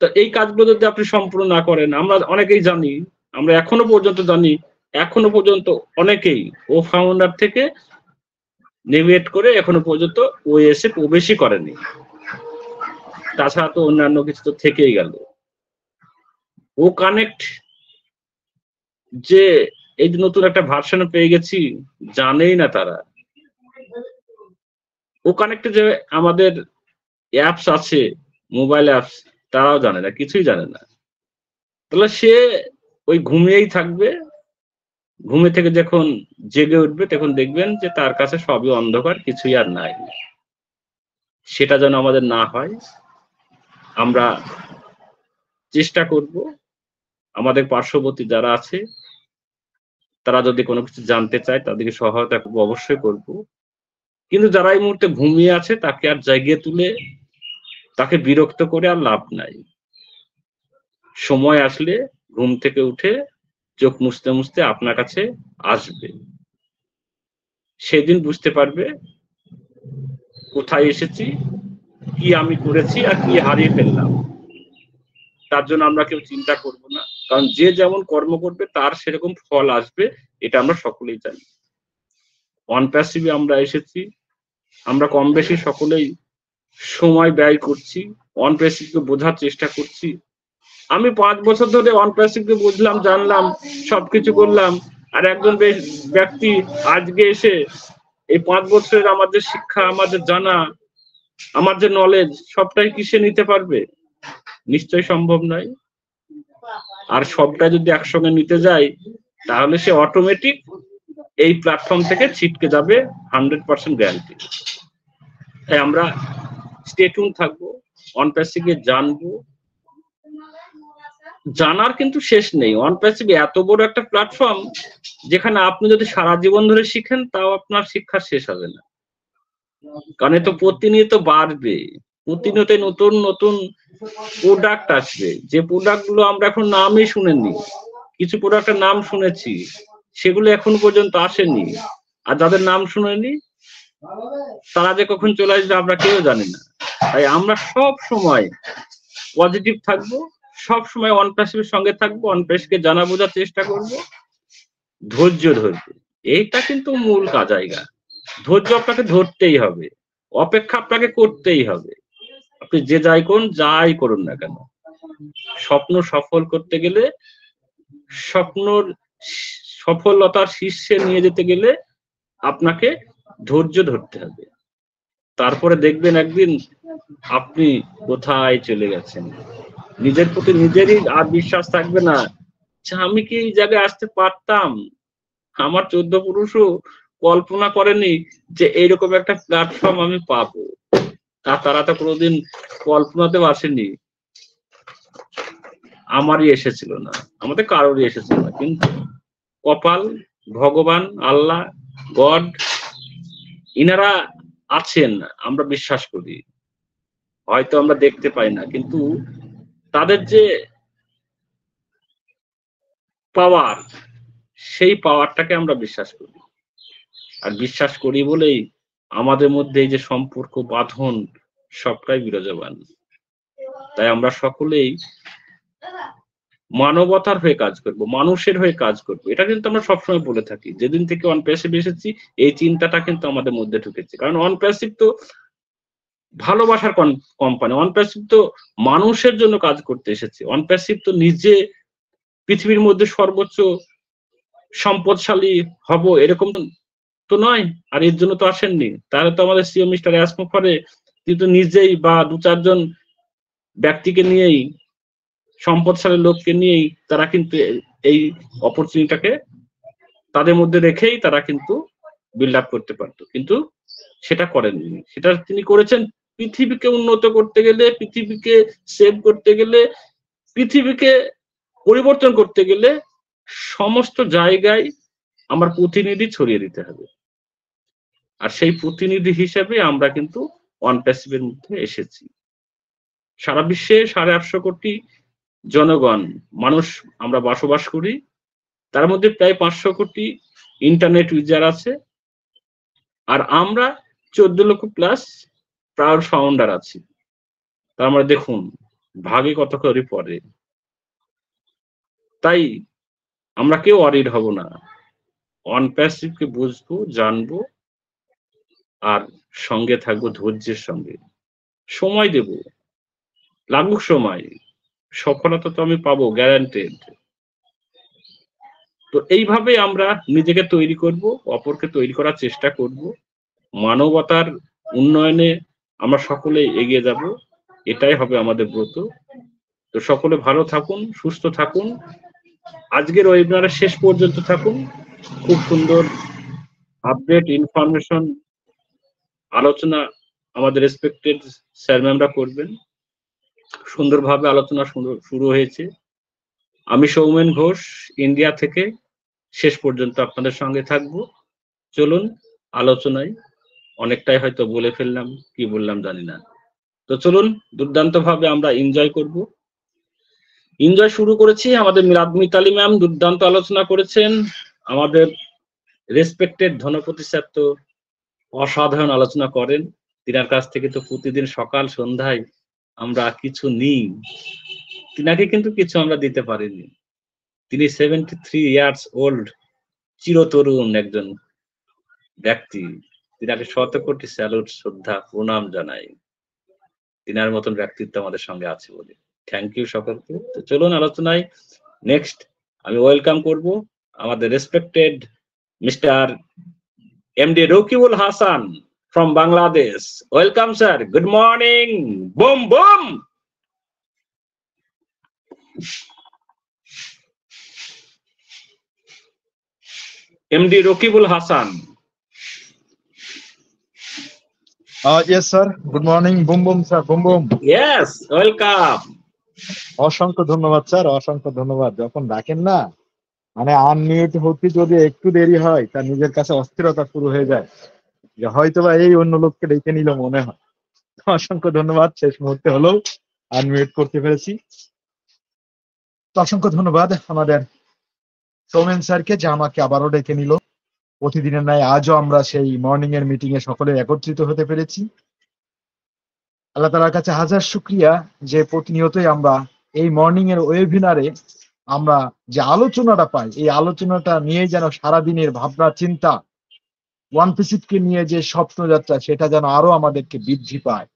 তো এই কাজগুলো যদি আপনি সম্পূর্ণ না করেন, আমরা অনেকেই জানি, আমরা এখনো পর্যন্ত জানি, এখনো পর্যন্ত অনেকেই ও ফাউন্ডার থেকে নেভিগেট করে এখনো পর্যন্ত ও এসে প্রবেশই করেনি। তাছাড়া তো অন্যান্য কিছু তো থেকেই গেল। ও কানেক্ট যে এই যে নতুন একটা ভার্সন পেয়ে গেছি জানেই না তারা। ও কানেক্টে যে আমাদের অ্যাপস আছে, মোবাইল অ্যাপস, তারাও জানে না, কিছুই জানে না। তাহলে সে ওই ঘুমিয়েই থাকবে। ঘুমে থেকে যখন জেগে উঠবে তখন দেখবেন যে তার কাছে সবই অন্ধকার, কিছুই আর নাই। সেটা যেন আমাদের না হয়, আমরা চেষ্টা করব আমাদের পার্শ্ববর্তী যারা আছে তারা যদি কোনো কিছু জানতে চায় তাদেরকে সহায়তা করবো, অবশ্যই করব। কিন্তু যারা এই মুহূর্তে ঘুমিয়ে আছে তাকে আর জাগিয়ে তুলে তাকে বিরক্ত করে আর লাভ নাই। সময় আসলে ঘুম থেকে উঠে চোখ মুছতে মুছতে আপনার কাছে আসবে, সেদিন বুঝতে পারবে কোথায় এসেছি, কি আমি করেছি আর কি হারিয়ে ফেললাম। তার জন্য আমরা কেউ চিন্তা করব না, কারণ যে যেমন কর্ম করবে তার সেরকম ফল আসবে, এটা আমরা সকলেই জানি। অন প্যাসিভে আমরা এসেছি, আমরা কম বেশি সকলেই সময় ব্যয় করছি, অন প্যাসিভকে বোঝার চেষ্টা করছি। আমি 5 বছর ধরে অন প্যাসিভকে বুঝলাম, জানলাম, সবকিছু করলাম, আর একজন ব্যক্তি আজকে এসে এই 5 বছরের আমাদের শিক্ষা, আমাদের জানা, আমার যে নলেজ, সবটাই কি সে নিতে পারবে? নিশ্চয়ই সম্ভব নয়। আর সবটা যদি একসঙ্গে নিতে যায় তাহলে সে অটোমেটিক এই প্ল্যাটফর্ম থেকে ছিটকে যাবে, 100% গ্যারান্টি। তাই আমরা স্টে টিউন থাকবো, অন প্যাসিভে জানবো। জানার কিন্তু শেষ নেই। অন প্যাসিভ এত বড় একটা প্ল্যাটফর্ম যেখানে আপনি যদি সারা জীবন ধরে শিখেন তাও আপনার শিক্ষা শেষ হবে না, কারণ তো প্রতিনিয়ত বাড়বে, প্রতিনিয়ত নতুন নতুন প্রোডাক্ট আসবে। যে প্রোডাক্ট গুলো আমরা এখন নামই শুনিনি, কিছু প্রোডাক্টের নাম শুনেছি, সেগুলো এখন পর্যন্ত আসেনি। আর যাদের নাম শুনেনি তারা যে কখন চলে আসবে আমরা কেউ জানি না। তাই আমরা সব সময় পজিটিভ থাকবো, সব সময় অন প্যাসিভের সঙ্গে থাকবো, অন প্যাসিভকে জানা বোঝার চেষ্টা করব, ধৈর্য ধরবো। এইটা কিন্তু মূল জায়গা। ধৈর্য আপনাকে ধরতেই হবে, অপেক্ষা আপনাকে করতেই হবে। আপনি যে যাই করুন না কেন, স্বপ্ন সফল করতে গেলে, স্বপ্নর সফলতার শীর্ষে নিয়ে যেতে গেলে আপনাকে ধৈর্য ধরতে হবে। তারপরে দেখবেন একদিন আপনি কোথায় চলে গেছেন। নিজের প্রতি নিজেরই আর বিশ্বাস থাকবে না যে আমি কি এই জায়গায় আসতে পারতাম। আমার 14 পুরুষও কল্পনা করেনি যে এইরকম একটা প্ল্যাটফর্ম আমি পাবো, আর তারা তো কোনোদিন কল্পনাতেও আসেনি। আমারই এসেছিল না, আমাদের কারোরই এসেছিল না, কিন্তু কপাল, ভগবান, আল্লাহ, গড, ইনারা আছেন, আমরা বিশ্বাস করি। হয়তো আমরা দেখতে পাই না, কিন্তু তাদের যে পাওয়ার, সেই পাওয়ারটাকে আমরা বিশ্বাস করি। আর বিশ্বাস করি বলেই আমাদের মধ্যে এই যে সম্পর্ক বাঁধন সবটাই বিরাজমান। তাই আমরা সকলেই মানবতার হয়ে কাজ করব, মানুষের হয়ে কাজ করব। এটা কিন্তু আমরা সবসময় বলে থাকি। যেদিন থেকে অন প্যাসিভ এসেছি এই চিন্তাটা কিন্তু আমাদের মধ্যে ঢুকেছে। কারণ অন প্যাসিভ তো ভালোবাসার কোম্পানি, অন প্যাসিভ তো মানুষের জন্য কাজ করতে এসেছে। অন প্যাসিভ তো নিজে পৃথিবীর মধ্যে সর্বোচ্চ সম্পদশালী হব এরকম তো নয়, আর এর জন্য তো আসেননি। তাহলে তো আমাদের সিও মিস্টার অ্যাসমোফারে কিন্তু নিজেই বা 2-4 জন ব্যক্তিকে নিয়েই, সম্পদশালী লোককে নিয়েই তারা কিন্তু এই অপরচুনিটিটাকে তাদের মধ্যে রেখেই তারা কিন্তু বিল্ড আপ করতে পারতো, কিন্তু সেটা করেননি। সেটা তিনি করেছেন পৃথিবীকে উন্নত করতে গেলে, পৃথিবীকে সেভ করতে গেলে, পৃথিবীকে পরিবর্তন করতে গেলে সমস্ত জায়গায় আমার প্রতিনিধি ছড়িয়ে দিতে হবে। আর সেই প্রতিনিধি হিসেবে আমরা কিন্তু অন প্যাসিভের মধ্যে এসেছি। সারা বিশ্বে 850 কোটি জনগণ মানুষ আমরা বসবাস করি, তার মধ্যে প্রায় 500 কোটি ইন্টারনেট ইউজার আছে, আর আমরা 14 লক্ষ প্লাস প্রাউড ফাউন্ডার আছি। তার মানে দেখুন ভাগে কত করে পড়ে। তাই আমরা কেউ অরিড হব না, অন প্যাসিভকে বুঝবো, জানবো, আর সঙ্গে থাকবো ধৈর্যের সঙ্গে। সময় দেব, লাগুক সময়, সফলতা তো আমি পাবো গ্যারান্টেড। তো এইভাবে আমরা নিজেকে তৈরি করব, অপরকে তৈরি করার চেষ্টা করব, মানবতার উন্নয়নে আমরা সকলেই এগিয়ে যাব। এটাই হবে আমাদের ব্রত। তো সকলে ভালো থাকুন, সুস্থ থাকুন, আজকের ওয়েবিনারের শেষ পর্যন্ত থাকুন। খুব সুন্দর আপডেট, ইনফরমেশন, আলোচনা আমাদের রেসপেক্টেড স্যার ম্যামরা করবেন। সুন্দরভাবে আলোচনা শুরু হয়েছে। আমি সৌমেন ঘোষ, ইন্ডিয়া থেকে শেষ পর্যন্ত আপনাদের সঙ্গে থাকবো। চলুন আলোচনায়, অনেকটাই হয়তো বলে ফেললাম, কি বললাম জানি না। তো চলুন দুর্দান্ত ভাবে আমরা এনজয় করব। এনজয় শুরু করেছি। আমাদের মিতালি ম্যাম দুর্দান্ত আলোচনা করেছেন। আমাদের রেসপেক্টেড ধনপতি স্যার তো অসাধারণ আলোচনা করেন। তিনার কাছ থেকে তো প্রতিদিন সকাল সন্ধ্যায় আমরা কিছু নিই, তিনাকে কিন্তু কিছু আমরা দিতে পারিনি। তিনি 73 ইয়ার্স ওল্ড, চিরতরুণ একজন ব্যক্তি। তিনাকে শত কোটি স্যালুট, শ্রদ্ধা, প্রণাম জানাই। তিনার মতন ব্যক্তিত্ব আমাদের সঙ্গে আছে বলে থ্যাংক ইউ সকলকে। তো চলুন আলোচনায় নেক্সট আমি ওয়েলকাম করব আমাদের respected mister MD Rakibul Hasan from Bangladesh. Welcome sir, good morning. Boom boom. MD Rokibul Hasan. Yes sir, good morning. Boom boom sir, boom boom. Yes, welcome. অসংখ্য ধন্যবাদ স্যার, অসংখ্য ধন্যবাদ। যখন ডাকেন না, মানে আনমিউট হতে যদি একটু দেরি হয় তার নিজের কাছে অস্থিরতা শুরু হয়ে যায় যে হয়তো বা এই অন্য লোককে ডেকে নিল মনে হয়। অসংখ্য ধন্যবাদ, শেষ মুহূর্তে হলেও আনমিউট করতে পেরেছি। তো অসংখ্য ধন্যবাদ আমাদের সৌমেন স্যারকে যে আমাকে আবারও ডেকে নিল। প্রতিদিনের ন্যায় আজও আমরা সেই মর্নিং এর মিটিং এ সকলে একত্রিত হতে পেরেছি। আল্লাহ তাআলার কাছে হাজার শুকরিয়া যে প্রতিনিয়তই আমরা এই মর্নিং এর ওয়েবিনারে আমরা যে আলোচনাটা পাই, এই আলোচনাটা নিয়ে যেন সারাদিনের ভাবনা চিন্তা, ওয়ান পিসিকে নিয়ে যে স্বপ্নযাত্রা, সেটা যেন আরো আমাদেরকে বৃদ্ধি পায়।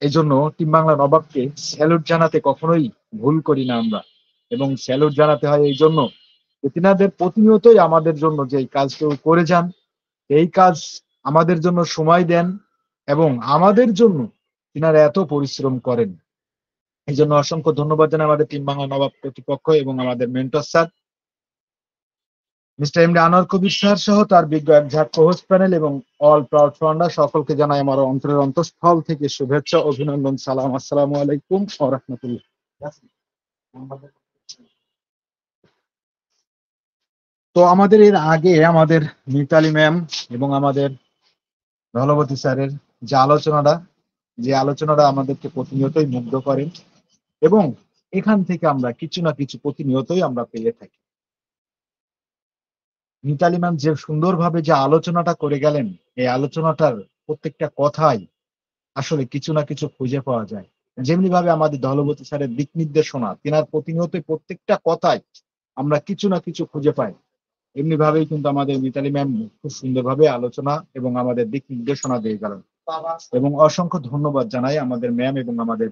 এই জন্য টিম বাংলা নবাবকে স্যালুট জানাতে কখনোই ভুল করি না আমরা, এবং স্যালুট জানাতে হয় এই জন্য যে তিনাদের প্রতিনিয়তই আমাদের জন্য যে কাজটা করে যান, এই কাজ আমাদের জন্য সময় দেন এবং আমাদের জন্য তিনারা এত পরিশ্রম করেন। এই জন্য অসংখ্য ধন্যবাদ জানাই আমাদের টিম বাংলা নবাব কর্তৃপক্ষ এবং আমাদের mentor sir mister MD Anwar Kabir sir সহ তার বিজ্ঞ একঝাঁক কোহোস্ট প্যানেল এবং অল প্রাউড ফাউন্ডার সকলকে জানাই আমার অন্তরের অন্তঃস্থল থেকে শুভেচ্ছা, অভিনন্দন, সালাম, আসসালামু আলাইকুম ওয়া রাহমাতুল্লাহ। তো আমাদের এর আগে আমাদের মিতালি ম্যাম এবং আমাদের ধলপতি স্যারের যে আলোচনাটা আমাদেরকে প্রতিনিয়তই মুগ্ধ করেন এবং এখান থেকে আমরা কিছু না কিছু প্রতিনিয়তই আমরা পেয়ে থাকি। মিতালি ম্যাম যে সুন্দরভাবে যে আলোচনাটা করে গেলেন, এই আলোচনাটার প্রত্যেকটা কথাই আসলে কিছু না কিছু খুঁজে পাওয়া যায়। যেমনি ভাবে আমাদের ধলপতি স্যারের দিক নির্দেশনা, তিনার প্রতিনিয়ত প্রত্যেকটা কথাই আমরা কিছু না কিছু খুঁজে পাই, এমনি ভাবেই কিন্তু আমাদের মিতালি ম্যাম খুব সুন্দরভাবে আলোচনা এবং আমাদের দিক নির্দেশনা দিয়ে গেলেন। এবং অসংখ্য ধন্যবাদ জানাই আমাদের ম্যাম এবং আমাদের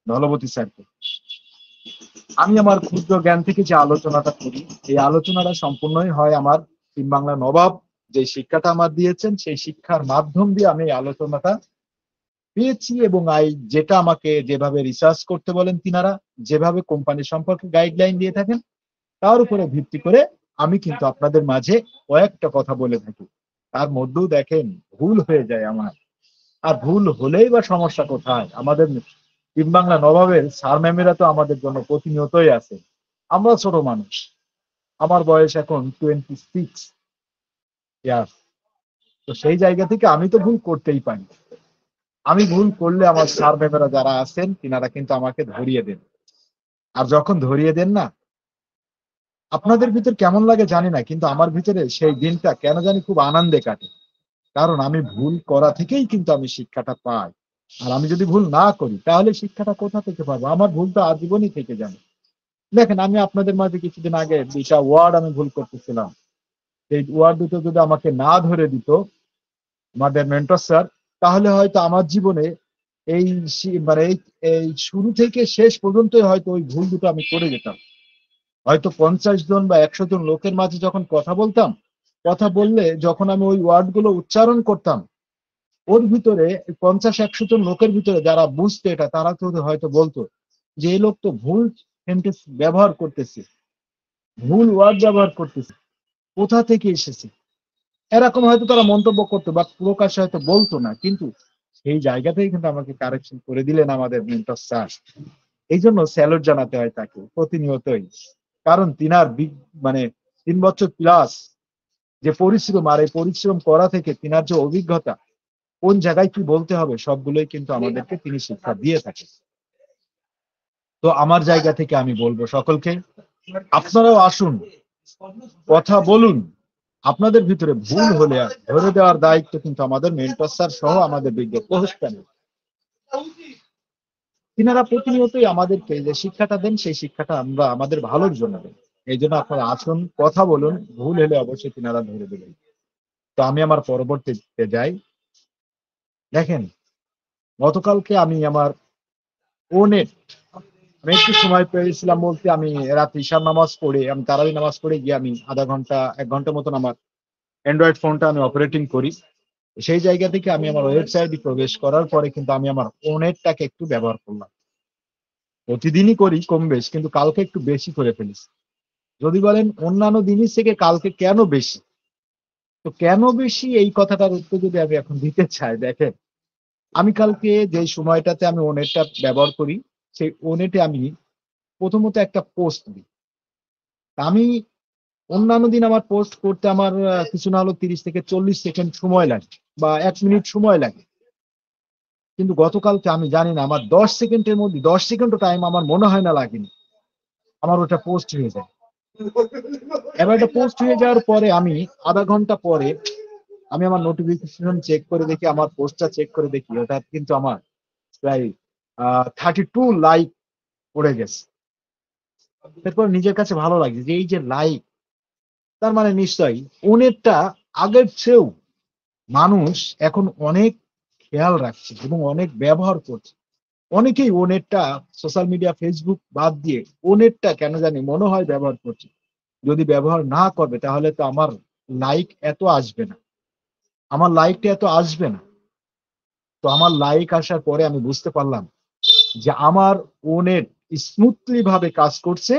ধলপতি স্যারকে। আমি আমার ক্ষুদ্র জ্ঞান থেকে যে আলোচনাটা করি, এই আলোচনাটা সম্পূর্ণই হয় আমার টিম বাংলা নবাব যে শিক্ষাটা আমার দিয়েছেন, সেই শিক্ষার মাধ্যম দিয়ে আমি এই আলোচনাটা পেয়েছি এবং যেটা আমাকে যেভাবে রিসার্চ করতে বলেন তিনারা, যেভাবে কোম্পানি সম্পর্কে গাইডলাইন দিয়ে থাকেন, তার উপরে ভিত্তি করে আমি কিন্তু আপনাদের মাঝে কয়েকটা কথা বলে থাকি। তার মধ্যেও দেখেন ভুল হয়ে যায় আমার, আর ভুল হলেই বা সমস্যা কোথায়? আমাদের টিম বাংলা নবাবের স্যার ম্যামেরা তো আমাদের জন্য প্রতিনিয়তই আছে। আমরা ছোট মানুষ, আমার বয়স এখন 26 ইয়ার্স। তো সেই জায়গা থেকে আমি তো ভুল করতেই পারি। আমি ভুল করলে আমার স্যার ম্যামেরা যারা আছেন তিনারা কিন্তু আমাকে ধরিয়ে দেন, আর যখন ধরিয়ে দেন না, আপনাদের ভিতর কেমন লাগে জানি না, কিন্তু আমার ভিতরে সেই দিনটা কেন জানি খুব আনন্দে কাটে। কারণ আমি ভুল করা থেকেই কিন্তু আমি শিক্ষাটা পাই, আর আমি যদি ভুল না করি তাহলে শিক্ষাটা কোথা থেকে পাবো? আমার ভুল তো আজীবনই থেকে যাবে। দেখেন, আমি আপনাদের মাঝে কিছুদিন আগে 2টা ওয়ার্ড আমি ভুল করতেছিলাম, সেই ওয়ার্ড দুটো যদি আমাকে না ধরে দিত আমাদের মেন্টর স্যার, তাহলে হয়তো আমার জীবনে এই এই শুরু থেকে শেষ পর্যন্তই হয়তো ওই ভুল দুটো আমি করে যেতাম। হয়তো 50 জন বা 100 জন লোকের মাঝে যখন কথা বলতাম, কথা বললে যখন আমি ওই ওয়ার্ড গুলো উচ্চারণ করতাম, ওর ভিতরে 50-100 জন লোকের ভিতরে যারা বুঝতো এটা, তারা তো হয়তো বলতো যে এই লোক তো ভুল সেন্টেন্স ব্যবহার করতেছে, ভুল ওয়ার্ড ব্যবহার করতেছে, কোথা থেকে এসেছে, এরকম হয়তো তারা মন্তব্য করতো, বা প্রকাশ্যে হয়তো বলতো না, কিন্তু সেই জায়গাতেই কিন্তু আমাকে কারেকশন করে দিলেন আমাদের মেন্টর স্যার। এই জন্য স্যালুট জানাতে হয় তাকে প্রতিনিয়তই, কারণ তিনার মানে 3 বছর প্লাস যে পরিশ্রম, আর এই পরিশ্রম করা থেকে তিনার যে অভিজ্ঞতা, কোন জায়গায় কি বলতে হবে সবগুলোই কিন্তু আমাদেরকে তিনি শিক্ষা দিয়ে থাকেন। তো আমার জায়গা থেকে আমি বলবো সকলকে, আপনারাও আসুন, কথা বলুন, আপনাদের ভিতরে ভুল হলে ধরে দেওয়ার দায়িত্ব কিন্তু আমাদের মেন্টর স্যার সহ আমাদের বিজ্ঞ কোচ প্যানেল, তিনারা প্রতিনিয়তই আমাদেরকে যে শিক্ষাটা দেন সেই শিক্ষাটা আমরা আমাদের ভালোর জন্য দেন। এই জন্য আপনারা আসুন, কথা বলুন, ভুল হলে অবশ্যই তিনারা ধরে দেবেন। তো আমি আমার পরবর্তীতে যাই। দেখেন, গতকালকে আমি আমার ওনেট আমি একটু সময় পেয়েছিলাম বলতে, আমি রাত ঈশার নামাজ পড়ে, আমি তারাবি নামাজ পড়ে গিয়ে আমি আধা ঘন্টা 1 ঘন্টা মতন আমার অ্যান্ড্রয়েড ফোনটা আমি অপারেটিং করি। সেই জায়গা থেকে আমি আমার ওয়েবসাইটে প্রবেশ করার পরে কিন্তু আমি আমার ওনেটটাকে একটু ব্যবহার করলাম। প্রতিদিনই করি কম বেশ, কিন্তু কালকে একটু বেশি করে ফেলেছি। যদি বলেন অন্যান্য দিনের থেকে কালকে কেন বেশি, তো কেন বেশি এই কথাটার উত্তর যদি আমি এখন দিতে চাই, দেখেন আমি কালকে যে সময়টাতে আমি ওনেটটা ব্যবহার করি, সেই ওনেটে আমি প্রথমত একটা পোস্ট দিই। আমি অন্যান্য দিন আমার পোস্ট করতে আমার কিছু না হলো 30 থেকে 40 সেকেন্ড সময় লাগে, বা 1 মিনিট সময় লাগে, কিন্তু গতকালকে আমি জানি না আমার 10 সেকেন্ডের মধ্যে 10 সেকেন্ডও টাইম আমার মনে হয় না লাগেনি, আমার ওটা পোস্ট হয়ে যায়। এবার এটা পোস্ট হয়ে যাওয়ার পরে আমি আধা ঘন্টা পরে আমি আমার নোটিফিকেশন চেক করে দেখি, আমার পোস্টটা চেক করে দেখি, ওটা কিন্তু আমার প্রায় 32 লাইক পড়ে গেছে। এরপর নিজের কাছে ভালো লাগে যে এই যে লাইক, তার মানে নিশ্চয়ই ওনেটটা আগের চেয়েও মানুষ এখন অনেক খেয়াল রাখছে এবং অনেক ব্যবহার করছে। অনেকেই ওনেটটা সোশ্যাল মিডিয়া ফেসবুক বাদ দিয়ে ওনেটটা কেন জানি মনে হয় ব্যবহার করছে। যদি ব্যবহার না করবে তাহলে তো আমার লাইক এত আসবে না, আমার লাইকটা এত আসবে না। তো আমার লাইক আসার পরে আমি বুঝতে পারলাম যে আমার ওনেট স্মুথলি ভাবে কাজ করছে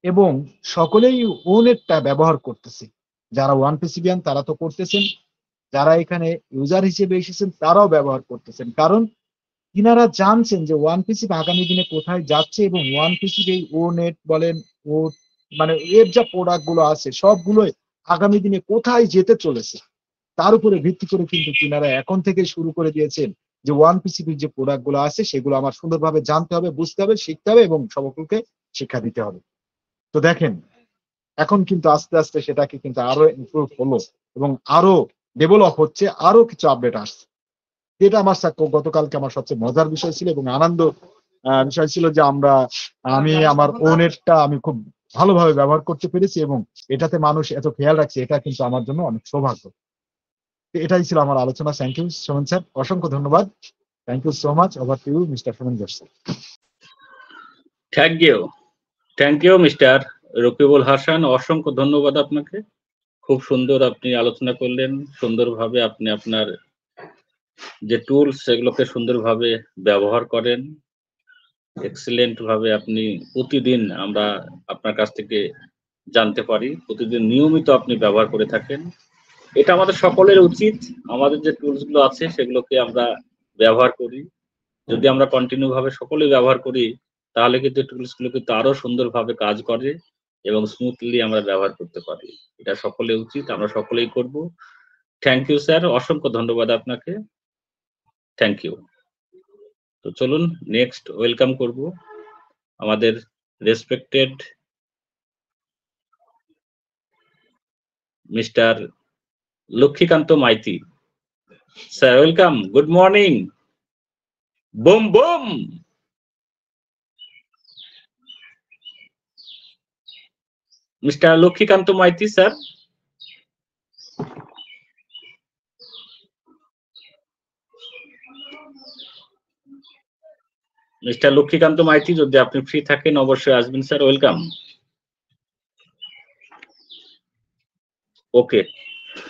এবং সকলেই ওনেটটা ব্যবহার করতেছে। যারা ওয়ান পিসিবিয়ান তারা তো করতেছেন, যারা এখানে ইউজার হিসেবে এসেছেন তারাও ব্যবহার করতেছেন, কারণ তিনারা জানছেন যে ওয়ান পিসি আগামী দিনে কোথায় যাচ্ছে, এবং ওয়ান পিসি এই ও নেট বলেন, ও মানে এর যা প্রোডাক্ট গুলো আছে সবগুলোই আগামী দিনে কোথায় যেতে চলেছে তার উপরে ভিত্তি করে কিন্তু তিনারা এখন থেকে শুরু করে দিয়েছেন যে ওয়ান পিসিবির যে প্রোডাক্ট গুলো আছে সেগুলো আমার সুন্দরভাবে জানতে হবে, বুঝতে হবে, শিখতে হবে এবং সকলকে শিক্ষা দিতে হবে। তো দেখেন এখন কিন্তু আস্তে আস্তে সেটাকে কিন্তু আরো ইমপ্রুভ হলো এবং আরো ডেভেলপ হচ্ছে, আরো কিছু আপডেট আসছে। এটা আমার গতকালকে আমার সবচেয়ে মজার বিষয় ছিল এবং আনন্দ বিষয় ছিল যে আমি আমার ওনেটটা আমি খুব ভালোভাবে ব্যবহার করতে পেরেছি এবং এটাতে মানুষ এত খেয়াল রাখছে, এটা কিন্তু আমার জন্য অনেক সৌভাগ্য। এটাই ছিল আমার আলোচনা। থ্যাংক ইউ সোমেন স্যার, অসংখ্য ধন্যবাদ। Thank you so much. Over to you mister Somen Ghosh sir. Thank you mister Rakibul Hasan, অসংখ্য ধন্যবাদ আপনাকে। খুব সুন্দর আপনি আলোচনা করলেন, সুন্দরভাবে আপনি আপনার যে টুলস সেগুলোকে সুন্দরভাবে ব্যবহার করেন, এক্সিলেন্ট ভাবে আপনি প্রতিদিন আমরা আপনার কাছ থেকে জানতে পারি, প্রতিদিন নিয়মিত আপনি ব্যবহার করে থাকেন। এটা আমাদের সকলের উচিত, আমাদের যে টুলস গুলো আছে সেগুলোকে আমরা ব্যবহার করি। যদি আমরা কন্টিনিউ ভাবে সকলে ব্যবহার করি তাহলে কিন্তু টুলস গুলো কিন্তু আরো সুন্দরভাবে কাজ করে এবং স্মুথলি আমরা ব্যবহার করতে পারি। এটা সকলে উচিত, আমরা সকলেই করব। থ্যাংক ইউ স্যার, অসংখ্য ধন্যবাদ আপনাকে। Thank you. তো চলুন নেক্সট ওয়েলকাম করব আমাদের respected mister Lakshmikanta Maiti sir. Welcome, good morning. Boom boom. Mister Lakshmikanta Maiti sir. Mister Lakshmikanta Maiti যদি আপনি ফ্রি থাকেন অবশ্যই আসবেন sir. Welcome. Okay.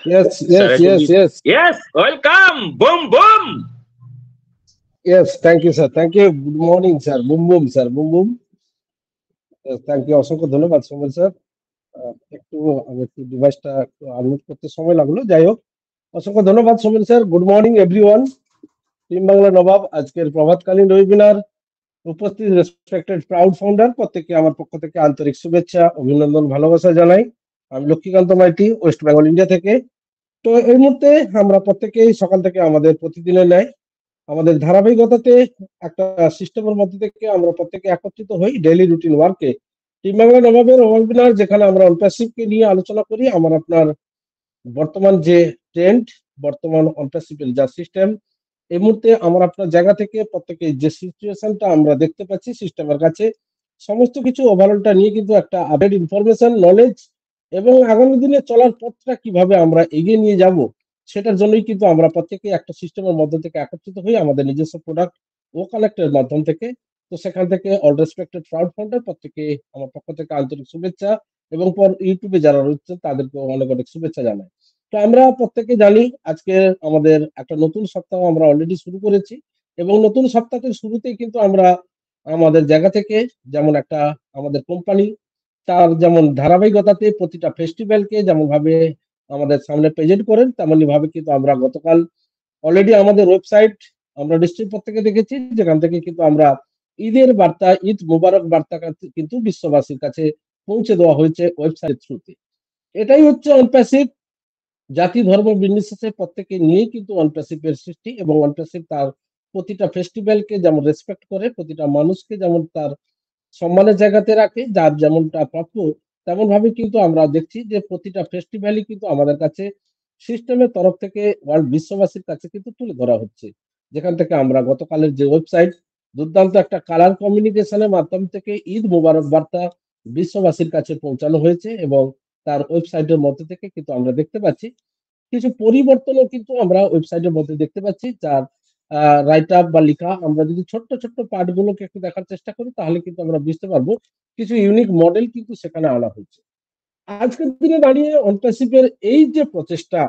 Yes, Sir, yes, welcome. Boom, boom. yes. Thank you, sir. Thank you. Good morning, sir. Boom, boom, sir. Boom, boom. Thank you. অসংখ্য ধন্যবাদ সোমেন স্যার। একটু ডিভাইসটা আনমিউট করতে সময় লাগলো, যাই হোক অসংখ্য ধন্যবাদ Somen sir. Good morning everyone. Team Bangla Nawab আজকের প্রভাতকালীন ওয়েবিনার উপস্থিত রেসপেক্টেড প্রাউড ফাউন্ডার প্রত্যেককে আমার পক্ষ থেকে আন্তরিক শুভেচ্ছা, অভিনন্দন, ভালোবাসা জানাই। আমি লক্ষ্মীকান্ত মাইতি, ওয়েস্ট বেঙ্গল ইন্ডিয়া থেকে। তো এই মুহূর্তে আমরা প্রত্যেকেই সকাল থেকে আমাদের প্রতিদিনের ন্যায় আমাদের ধারাবাহিকতাতে একটা সিস্টেমের মধ্যে থেকে আমরা প্রত্যেকে একত্রিত হই ডেইলি রুটিন ওয়ার্কে। টিম বাংলা নবাবের ওয়েবিনার যেখানে আমরা অনপ্যাসিভকে নিয়ে আলোচনা করি। আপনার বর্তমান যে ট্রেন্ড, বর্তমান অনপ্যাসিভের যা সিস্টেম, এই মুহূর্তে আপনার জায়গা থেকে প্রত্যেকে যে সিচুয়েশনটা আমরা দেখতে পাচ্ছি সিস্টেমের কাছে, সমস্ত কিছু ওভারঅলটা নিয়ে কিন্তু একটা আপডেট ইনফরমেশন, নলেজ এবং আগামী দিনে চলার পথটা কিভাবে আমরা এগিয়ে নিয়ে যাব, সেটার জন্যই কিন্তু আমরা প্রত্যেকে একটা সিস্টেমের মধ্যে থেকে একত্রিত হই আমাদের নিজস্ব প্রোডাক্ট ও কালেক্টের মাধ্যম থেকে। তো সেখান থেকে অল রেসপেক্টেড ক্রাউড ফান্ডার প্রত্যেকে আমার পক্ষ থেকে আন্তরিক শুভেচ্ছা এবং ইউটিউবে যারা রয়েছে তাদেরকে অনেক অনেক শুভেচ্ছা জানাই। তো আমরা প্রত্যেকে জানি আজকে আমাদের একটা নতুন সপ্তাহ আমরা অলরেডি শুরু করেছি এবং নতুন সপ্তাহের শুরুতেই কিন্তু আমরা আমাদের জায়গা থেকে যেমন একটা আমাদের কোম্পানি তার যেমন ধারাবাহিকতাতে প্রতিটা ফেস্টিভ্যালকে যেমন ভাবে আমাদের সামনে প্রেজেন্ট করেন, তেমনি ভাবে কিন্তু আমরা গতকাল অলরেডি আমাদের ওয়েবসাইট আমরা নিশ্চয়ই প্রত্যেকে দেখেছি, যেখান থেকে কিন্তু আমরা ঈদের বার্তা, ঈদ মোবারক বার্তা কিন্তু বিশ্ববাসীর কাছে পৌঁছে দেওয়া হয়েছে ওয়েবসাইট থ্রুতে। এটাই হচ্ছে অনপ্যাসিভ। জাতি ধর্ম বিনির্বিশেষে প্রত্যেকে নিয়েই কিন্তু অনপ্যাসিভের সৃষ্টি এবং অনপ্যাসিভ তার প্রতিটা ফেস্টিভ্যালকে যেমন রেসপেক্ট করে, প্রতিটা মানুষকে যেমন তার সম্মানের জায়গাতে রাখে, যার যেমনটা প্রাপ্য, তেমন ভাবে কিন্তু আমরা দেখছি যে প্রতিটা ফেস্টিভ্যালই কিন্তু আমাদের কাছে সিস্টেমের তরফ থেকে ওয়ার্ল্ড বিশ্ববাসীর কাছে কিন্তু তুলে ধরা হচ্ছে। যেখান থেকে আমরা গতকালের যে ওয়েবসাইট দুর্দান্ত একটা কালার কমিউনিকেশনের মাধ্যম থেকে ঈদ মোবারক বার্তা বিশ্ববাসীর কাছে পৌঁছানো হয়েছে এবং তার ওয়েবসাইটের মধ্যে থেকে কিন্তু আমরা দেখতে পাচ্ছি কিছু পরিবর্তনও কিন্তু আমরা ওয়েবসাইটের মধ্যে দেখতে পাচ্ছি, যার রাইট আপ বা লেখা আমরা যদি ছোট্ট ছোট্ট পার্ট গুলোকে একটু দেখার চেষ্টা করি তাহলে কিন্তু আমরা বুঝতে পারবো কিছু ইউনিক মডেল কিন্তু সেখানে আনা হয়েছে। আজকের দিনে দাঁড়িয়ে অনপ্যাসিভের এই যে প্রচেষ্টা,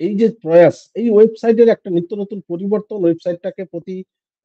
এই যে প্রয়াস, এই ওয়েবসাইটের একটা নিত্য নতুন পরিবর্তন, ওয়েবসাইটটাকে প্রতি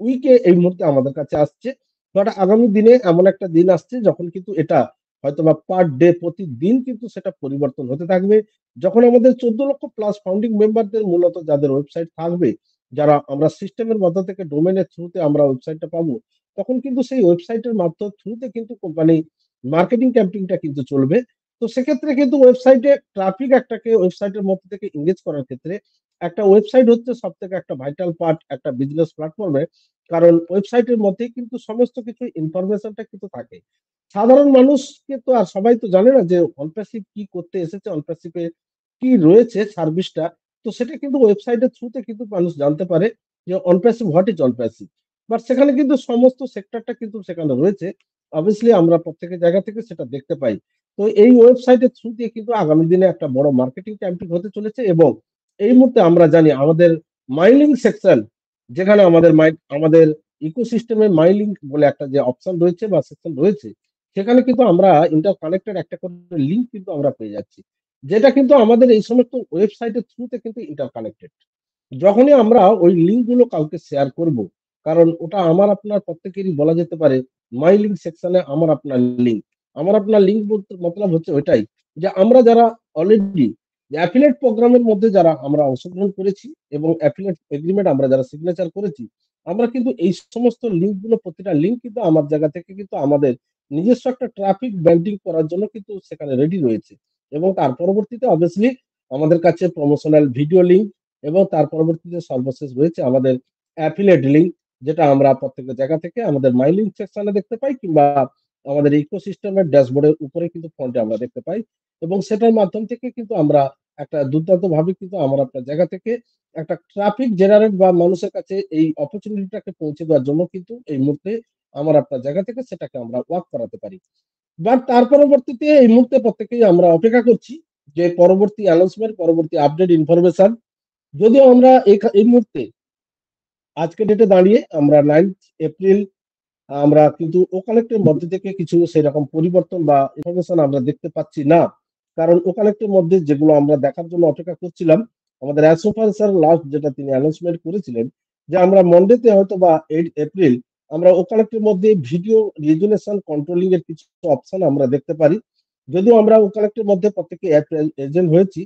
উইকে এই মুহূর্তে আমাদের কাছে আসছে। বাট আগামী দিনে এমন একটা দিন আসছে যখন কিন্তু এটা হয়তো বা পার ডে প্রতিদিন কিন্তু সেটা পরিবর্তন হতে থাকবে, যখন আমাদের 14 লক্ষ প্লাস ফাউন্ডিং মেম্বারদের মূলত যাদের ওয়েবসাইট থাকবে, যারা আমরা সিস্টেমের মধ্য থেকে ডোমেনের থ্রুতে আমরা ওয়েবসাইটটা পাবো, তখন কিন্তু সেই ওয়েবসাইটের মাধ্যম থ্রুতে কিন্তু কোম্পানি মার্কেটিং ক্যাম্পেইনটা কিন্তু চলবে। তো সেক্ষেত্রে কিন্তু ওয়েবসাইটে ট্রাফিক একটাকে ওয়েবসাইটের মধ্যে থেকে এঙ্গেজ করার ক্ষেত্রে একটা ওয়েবসাইট হচ্ছে সব থেকে একটা ভাইটাল পার্ট একটা বিজনেস প্ল্যাটফর্মে, কারণ ওয়েবসাইটের মধ্যেই কিন্তু সমস্ত কিছু ইনফরমেশনটা কিন্তু থাকে। সাধারণ মানুষকে তো আর সবাই তো জানে না যে অনপ্যাসিভ কি করতে এসেছে, অনপ্যাসিভে কি রয়েছে সার্ভিসটা। তো সেটা কিন্তু ওয়েবসাইটের থ্রুতে কিন্তু মানুষ জানতে পারে যে অনপ্যাসিভ, হোয়াট ইজ অনপ্যাসিভ। বাট সেখানে কিন্তু সমস্ত সেক্টরটা কিন্তু সেখানে রয়েছে, অবভিয়াসলি আমরা প্রত্যেকের জায়গা থেকে সেটা দেখতে পাই। তো এই ওয়েবসাইটের থ্রু দিয়ে কিন্তু আগামী দিনে একটা বড় মার্কেটিং ক্যাম্পেইন হতে চলেছে এবং এই মুহূর্তে আমরা জানি আমাদের মাইলিং সেকশন, যেখানে আমাদের ইকোসিস্টেমে মাইলিং বলে একটা যে অপশন রয়েছে বা সেকশন রয়েছে, সেখানে কিন্তু আমরা ইন্টার কানেক্টেড একটা করে লিঙ্ক কিন্তু আমরা পেয়ে যাচ্ছি, যেটা কিন্তু আমাদের এই সমস্ত ওয়েবসাইটের থ্রুতে কিন্তু ইন্টার কানেক্টেড। যখনই আমরা ওই লিঙ্ক গুলো কাউকে শেয়ার করব, কারণ ওটা আমার আপনার প্রত্যেকেরই বলা যেতে পারে মাই লিঙ্ক সেকশনে আমার আপনার লিঙ্ক। আমার আপনার লিঙ্ক বলতে মতলব হচ্ছে ওইটাই যে আমরা যারা অলরেডি অ্যাফিলিয়েট প্রোগ্রামের মধ্যে যারা আমরা অংশগ্রহণ করেছি এবং অ্যাফিলিয়েট এগ্রিমেন্ট আমরা যারা সিগনেচার করেছি, আমরা কিন্তু এই সমস্ত লিঙ্ক গুলো প্রতিটা লিঙ্ক কিন্তু আমার জায়গা থেকে কিন্তু আমাদের নিজস্ব একটা ট্রাফিক ব্যান্ডিং করার জন্য কিন্তু সেখানে রেডি রয়েছে এবং তার পরবর্তীতে অবভিয়াসলি আমাদের কাছে প্রমোশনাল ভিডিও লিঙ্ক এবং তার পরবর্তীতে সর্বশেষ রয়েছে আমাদের অ্যাফিলিয়েট লিঙ্ক, যেটা আমরা প্রত্যেকটা জায়গা থেকে আমাদের মাই লিঙ্ক সেকশনে দেখতে পাই কিংবা আমাদের ইকোসিস্টেমের ড্যাশবোর্ডের উপরে কিন্তু ফন্টে আমরা দেখতে পাই এবং সেটার মাধ্যম থেকে কিন্তু আমরা একটা দুর্দান্ত ভাবে কিন্তু আমরা আপনার জায়গা থেকে একটা ট্রাফিক জেনারেট বা মানুষের কাছে এই অপরচুনিটিটাকে পৌঁছে দেওয়ার জন্য কিন্তু এই মুহূর্তে আমার আপনার জায়গা থেকে সেটাকে আমরা ওয়ার্ক করাতে পারি। বাট তার পরবর্তীতে এই মুহূর্তে প্রত্যেকেই আমরা অপেক্ষা করছি যে পরবর্তী অ্যানাউন্সমেন্ট, পরবর্তী আপডেট ইনফরমেশন। যদিও আমরা এই মুহূর্তে আজকে ডেটে দাঁড়িয়ে আমরা 9 এপ্রিল আমরা কিন্তু ও কালেক্টের মধ্যে থেকে কিছু সেরকম পরিবর্তন বা ইনফরমেশন আমরা দেখতে পাচ্ছি না। কারণ ও কানেক্টের মধ্যে যেগুলো আমরা দেখার জন্য অপেক্ষা করছিলাম, আমাদের অ্যাসোফার স্যার লাস্ট যেটা তিনি অ্যানাউন্সমেন্ট করেছিলেন যে আমরা মন্ডেতে হয়তো বা 8 এপ্রিল আমরা ও কানেক্টের মধ্যে ভিডিও রেজুলেশন কন্ট্রোলিং এর কিছু অপশন আমরা দেখতে পারি। যদিও আমরা ও কানেক্টের মধ্যে প্রত্যেকে এজেন্ট হয়েছি,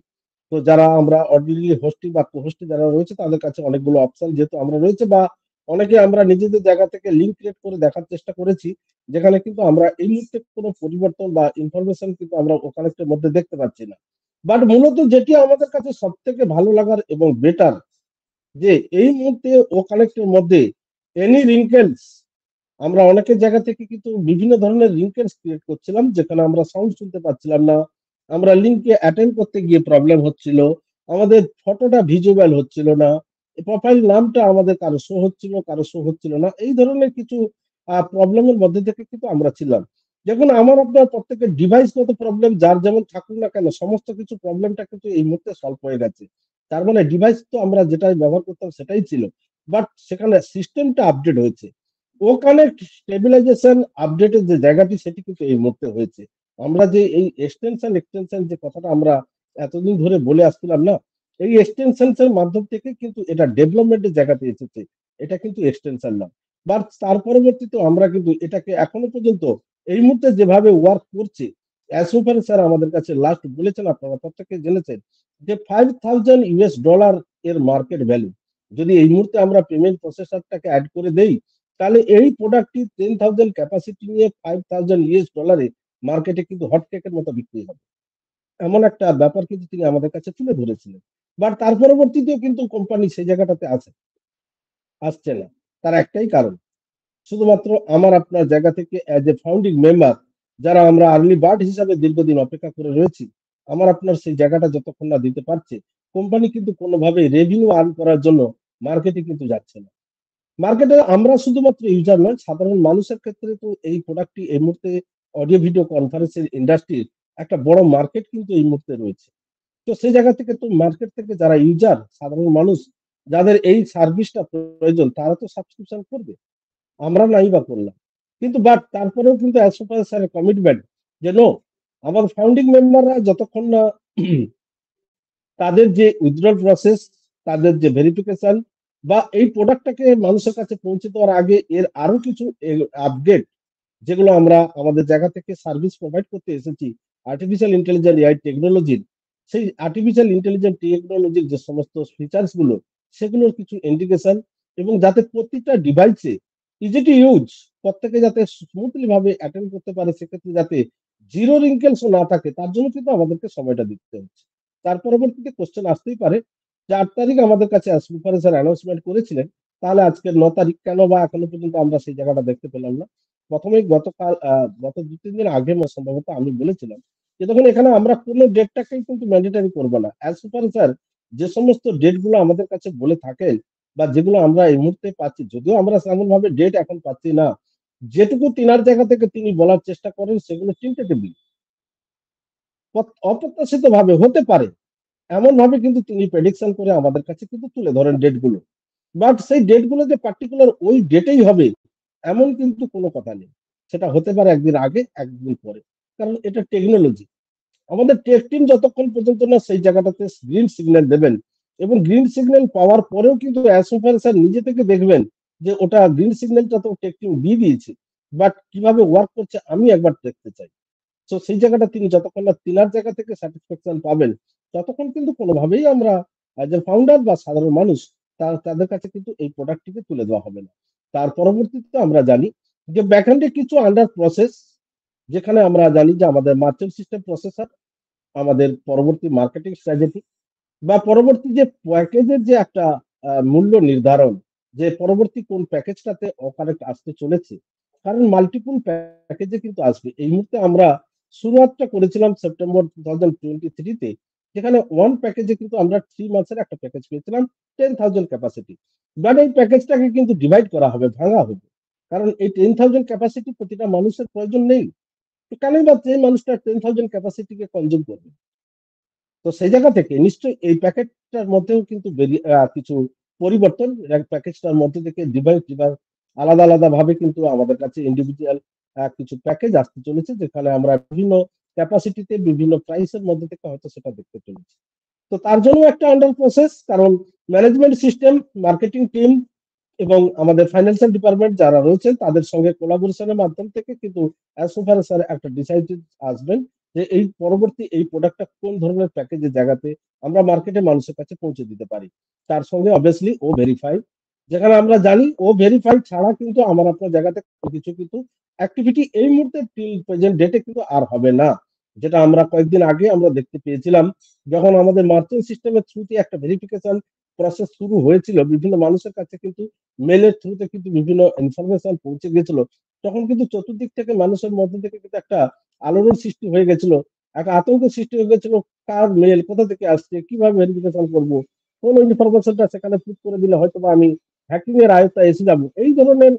তো যারা আমরা অর্ডিনারি হোস্টিং বা কোহোস্টি যারা রয়েছে তাদের কাছে অনেকগুলো অপশন যেহেতু আমরা রয়েছে, বা অনেকে আমরা নিজেদের জায়গা থেকে লিঙ্ক ক্রিয়েট করে দেখার চেষ্টা করেছি, যেখানে কিন্তু আমরা এই মুহূর্তে কোনো পরিবর্তন বা ইনফরমেশন কিন্তু আমরা ও কানেক্টের মধ্যে দেখতে পাচ্ছি না। বাট মূলত যেটি আমাদের কাছে সব থেকে ভালো লাগার এবং বেটার, যে এই মুহূর্তে ও কানেক্টের মধ্যে এনি রিঙ্কেলস, আমরা অনেকের জায়গা থেকে কিন্তু বিভিন্ন ধরনের রিঙ্কেলস ক্রিয়েট করছিলাম, যেখানে আমরা সাউন্ড শুনতে পাচ্ছিলাম না, আমরা লিঙ্কে অ্যাটেন্ড করতে গিয়ে প্রবলেম হচ্ছিল, আমাদের ফটোটা ভিজুয়াল হচ্ছিল না, প্রোফাইল নামটা আমাদের কারো শো হচ্ছিল, কারো শো হচ্ছিল না, এই ধরনের কিছু প্রবলেমের মধ্যে থেকে কিন্তু আমরা ছিলাম। যখন আমার আপনার প্রত্যেকের ডিভাইসগত প্রবলেম যার যেমন থাকুক না কেন, সমস্ত কিছু প্রবলেমটা কিন্তু এই মুহূর্তে সলভ হয়ে গেছে। তার মানে ডিভাইস তো আমরা যেটাই ব্যবহার করতাম সেটাই ছিল, বাট সেখানে সিস্টেমটা আপডেট হয়েছে। ও কানেক্ট স্টেবিলাইজেশন আপডেটের যে জায়গাটি সেটি কিন্তু এই মুহূর্তে হয়েছে। আমরা যে এই এক্সটেনশন যে কথাটা আমরা এতদিন ধরে বলে আসছিলাম না, এই এক্সটেনশন এর মাধ্যম থেকে কিন্তু এটা ডেভেলপমেন্টের জায়গাতে এসেছে, এটা কিন্তু এক্সটেনশন না। বাট তার পরবর্তীতে আমরা কিন্তু এটাকে এখনো পর্যন্ত এই মুহূর্তে যেভাবে ওয়ার্ক করছে, অ্যাসোফার স্যার আমাদের কাছে লাস্ট বলেছেন, আপনারা প্রত্যেকে জেনেছেন যে $5,000 এর মার্কেট ভ্যালু যদি এই মুহূর্তে আমরা পেমেন্ট প্রসেসরটাকে অ্যাড করে দেই, তাহলে এই প্রোডাক্টটি 10,000 ক্যাপাসিটি নিয়ে $5,000 মার্কেটে কিন্তু হটকেকের মতো বিক্রি হবে, এমন একটা ব্যাপার কিন্তু তিনি আমাদের কাছে তুলে ধরেছিলেন। বাট তার পরবর্তীতেও কিন্তু কোম্পানি সেই জায়গাটাতে আসছে না। তার একটাই কারণ, শুধুমাত্র আমার আপনার জায়গা থেকে অ্যাজ এ ফাউন্ডিং মেম্বার যারা আমরা আর্লি বার্ড হিসাবে দীর্ঘদিন অপেক্ষা করে রয়েছি, আমার আপনার সেই জায়গাটা যতক্ষণ না দিতে পারছে, কোম্পানি কিন্তু কোনোভাবে রেভিনিউ আর্ন করার জন্য মার্কেটে কিন্তু যাচ্ছে না। মার্কেটে আমরা শুধুমাত্র ইউজার নয়, সাধারণ মানুষের ক্ষেত্রে তো এই প্রোডাক্টটি এই মুহূর্তে অডিও ভিডিও কনফারেন্সের ইন্ডাস্ট্রির একটা বড় মার্কেট কিন্তু এই মুহূর্তে রয়েছে। তো সেই জায়গা থেকে তো মার্কেট থেকে যারা ইউজার, সাধারণ মানুষ যাদের এই সার্ভিসটা প্রয়োজন, তারা তো সাবস্ক্রিপশন করবে, আমরা নাই বা করলাম। কিন্তু বাট তারপরেও কিন্তু অ্যাসোফার স্যারের কমিটমেন্ট যে নো, আমার ফাউন্ডিং মেম্বাররা যতক্ষণ না তাদের যে উইথড্রল প্রসেস, তাদের যে ভেরিফিকেশন বা এই প্রোডাক্টটাকে মানুষের কাছে পৌঁছে দেওয়ার আগে এর আরো কিছু আপডেট যেগুলো আমরা আমাদের জায়গা থেকে সার্ভিস প্রোভাইড করতে এসেছি আর্টিফিশিয়াল ইন্টেলিজেন্স এআই টেকনোলজির, সেই আর্টিফিশিয়াল ইন্টেলিজেন্স টেকনোলজির যে সমস্ত ফিচার্স গুলো, সেগুলোর কিছু ইন্ডিকেশন, এবং যাতে প্রত্যেকটা ডিভাইসে ইজি টু ইউজ, প্রত্যেকে যাতে স্মুথলি ভাবে অ্যাটেন্ড করতে পারে, সেক্ষেত্রে যাতে জিরো রিঙ্কেলস না থাকে, তার জন্য কিন্তু আমাদেরকে সময়টা দিতে হচ্ছে। তার পরবর্তীতে কোশ্চেন আসতেই পারে যে 8 তারিখ আমাদের কাছে সুপারভাইজার অ্যানাউন্সমেন্ট করেছিলেন, তাহলে আজকে 9 তারিখ কেন বা এখনো পর্যন্ত আমরা সেই জায়গাটা দেখতে পেলাম না। প্রথমেই গত 2-3 দিন আগে সম্ভবত আমি বলেছিলাম যে দেখুন, এখানে আমরা কোনো ডেটটাকেই কিন্তু ম্যান্ডেটারি করবো না। অ্যাজ সুপারভাইজার যে সমস্ত ডেট গুলো আমাদের কাছে বলে থাকেন বা যেগুলো আমরা এই মুহূর্তে পাচ্ছি, যদিও আমরা তেমন ভাবে ডেট এখন পাচ্ছি না, যেটুকু তিনার জায়গা থেকে তিনি বলার চেষ্টা করেন সেগুলো টেন্টেটিভলি, অপ্রত্যাশিত ভাবে হতে পারে এমন ভাবে কিন্তু তিনি প্রেডিকশন করে আমাদের কাছে কিন্তু তুলে ধরেন ডেটগুলো। বাট সেই ডেটগুলো যে পার্টিকুলার ওই ডেটেই হবে এমন কিন্তু কোনো কথা নেই, সেটা হতে পারে একদিন আগে একদিন পরে, কারণ এটা টেকনোলজি। আমাদের টেক টিম যতক্ষণ পর্যন্ত না সেই জায়গাটাতে গ্রিন সিগন্যাল দেবেন, এবং গ্রিন সিগন্যাল পাওয়ার পরেও কিন্তু অ্যাসোফার স্যার নিজে থেকে দেখবেন যে ওটা গ্রিন সিগন্যালটা তো টেক টিম দিয়ে দিয়েছে, বাট কিভাবে ওয়ার্ক করছে আমি একবার দেখতে চাই। তো সেই জায়গাটা তিনি যতক্ষণ না তিনার জায়গা থেকে স্যাটিসফ্যাকশন পাবেন, ততক্ষণ কিন্তু কোনোভাবেই আমরা যে ফাউন্ডার বা সাধারণ মানুষ তাদের কাছে কিন্তু এই প্রোডাক্টটিকে তুলে দেওয়া হবে না। তার পরবর্তীতে আমরা জানি যে ব্যাকএন্ডে কিছু আন্ডার প্রসেস, যেখানে আমরা জানি যে আমাদের মার্চেন্ট সিস্টেম প্রসেসর, আমাদের পরবর্তী মার্কেটিং স্ট্র্যাটেজি বা পরবর্তী যে প্যাকেজের যে একটা মূল্য নির্ধারণ, যে পরবর্তী কোন প্যাকেজটাতে অকারেক্ট আসতে চলেছে, কারণ মাল্টিপুল প্যাকেজে কিন্তু আসবে। এই মুহূর্তে আমরা শুরুয়াতটা করেছিলাম সেপ্টেম্বর 2023-তে, যেখানে ওয়ান প্যাকেজে কিন্তু আমরা 3 মাসের একটা প্যাকেজ পেয়েছিলাম 10,000 ক্যাপাসিটি। বাট এই প্যাকেজটাকে কিন্তু ডিভাইড করা হবে, ভাঙা হবে, কারণ এই 10,000 ক্যাপাসিটি প্রতিটা মানুষের প্রয়োজন নেই। তো কেনই বা সেই মানুষটা 10,000 ক্যাপাসিটিকে কনজিউম করবে? তো সেই জায়গা থেকে নিশ্চয়ই এই প্যাকেজটার মধ্যেও কিন্তু কিছু পরিবর্তন, প্যাকেজটার মধ্যে থেকে ডিভাইস আলাদা ভাবে কিন্তু আমাদের কাছে ইন্ডিভিজুয়াল কিছু প্যাকেজ আসতে চলেছে, যেখানে আমরা বিভিন্ন ক্যাপাসিটিতে বিভিন্ন প্রাইসের মধ্যে থেকে হয়তো সেটা দেখতে চলেছি। তো তার জন্য একটা আন্ডার প্রসেস, কারণ ম্যানেজমেন্ট সিস্টেম, মার্কেটিং টিম এবং আমাদের ফাইন্যান্সিয়াল ডিপার্টমেন্ট যারা রয়েছেন তাদের সঙ্গে কোলাবোরেশনের মাধ্যম থেকে কিন্তু অ্যাজ সুপার স্যার একটা ডিসাইডেড আসবেন যে এই পরবর্তী এই প্রোডাক্টটা কোন ধরনের প্যাকেজের জায়গাতে আমরা মার্কেটে মানুষের কাছে পৌঁছে দিতে পারি। তার সঙ্গে অবভিয়াসলি ও ভেরিফাই, যেখানে আমরা জানি ও ভেরিফাই ছাড়া কিন্তু আমার আপনার জায়গাতে কিছু কিন্তু অ্যাক্টিভিটি এই মুহূর্তে টিল প্রেজেন্ট ডেটে কিন্তু আর হবে না, যেটা আমরা কয়েকদিন আগে আমরা দেখতে পেয়েছিলাম যখন আমাদের মার্চেন্ট সিস্টেমের থ্রুতে একটা ভেরিফিকেশন প্রসেস শুরু হয়েছিল, বিভিন্ন মানুষের কাছে কিন্তু মেলের থ্রুতে কিন্তু বিভিন্ন ইনফরমেশন পৌঁছে গেছিল, তখন কিন্তু চতুর্দিক থেকে মানুষের মধ্যে থেকে কিন্তু একটা আলোড়ন সৃষ্টি হয়ে গেছিল, একটা আতঙ্ক সৃষ্টি হয়ে গেছিল, কার মেল কোথা থেকে আসছে, কিভাবে ভেরিফিকেশন করবো, কোন ইনফরমেশনটা সেখানে পুট করে দিলে হয়তো বা আমি হ্যাকিং এর আয়ত্তায় এসে যাবো, এই ধরনের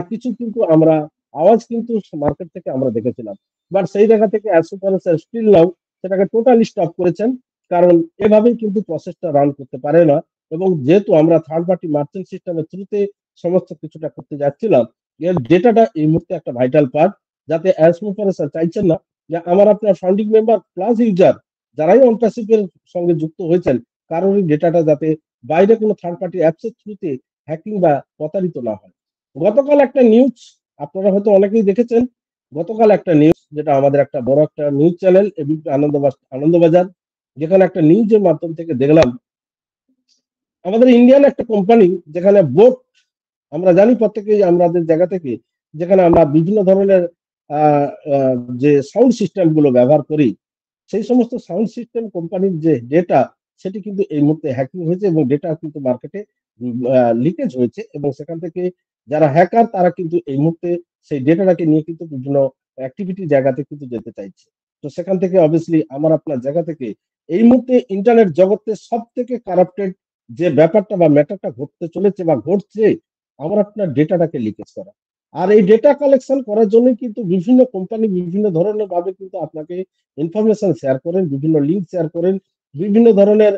কিছু কিন্তু আমরা আওয়াজ কিন্তু মার্কেট থেকে আমরা দেখেছিলাম। বাট সেই জায়গা থেকে অ্যাজ সুপার স্টিল নাও সেটাকে টোটালি স্টপ করেছেন, কারণ এভাবেই কিন্তু প্রসেসটা রান করতে পারে না। এবং যেহেতু আমরা থার্ড পার্টি মার্চেন্ট সিস্টেমের থ্রুতে সমস্ত কিছুটা করতে যাচ্ছিলাম, এর ডেটাটা এই মুহূর্তে একটা ভাইটাল পার্ট, যাতে অ্যাজ সুপার চাইছেন না যে আমার আপনার ফান্ডিং মেম্বার প্লাস ইউজার যারাই অন প্যাসিভের সঙ্গে যুক্ত হয়েছেন কারোরই ডেটাটা যাতে বাইরে কোনো থার্ড পার্টি অ্যাপসের থ্রুতে হ্যাকিং বা প্রতারিত না হয়। গতকাল একটা নিউজ আপনারা হয়তো অনেকেই দেখেছেন, গতকাল একটা নিউজ যেটা আমাদের একটা বড় একটা নিউজ চ্যানেল এবিপি আনন্দবাজার, যেখানে একটা নিউজের মাধ্যম থেকে দেখলাম আমাদের ইন্ডিয়ান একটা কোম্পানি যেখানে বোট, আমরা জানি প্রত্যেকেই আমাদের জায়গা থেকে যেখানে আমরা বিভিন্ন ধরনের যে সাউন্ড সিস্টেম গুলো ব্যবহার করি, সেই সমস্ত সাউন্ড সিস্টেম কোম্পানির যে ডেটা সেটি কিন্তু এই মুহূর্তে হ্যাকিং হয়েছে এবং ডেটা কিন্তু মার্কেটে লিকেজ হয়েছে, এবং সেখান থেকে যারা হ্যাকার তারা কিন্তু এই মুহূর্তে সেই ডেটাটাকে নিয়ে কিন্তু বিভিন্ন অ্যাক্টিভিটি জায়গাতে কিন্তু যেতে চাইছে। তো সেখান থেকে অবভিয়াসলি আমার আপনার জায়গা থেকে এই মুহূর্তে ইন্টারনেট জগতে সব থেকে কারাপ্টেড যে ব্যাপারটা বা ম্যাটারটা ঘটতে চলেছে বা ঘটছে, আমার আপনার ডেটাটাকে লিকেজ করা। আর এই ডেটা কালেকশন করার জন্য কিন্তু বিভিন্ন কোম্পানি বিভিন্ন ধরনের ভাবে কিন্তু আপনাকে ইনফরমেশন শেয়ার করেন, বিভিন্ন লিঙ্ক শেয়ার করেন, বিভিন্ন ধরনের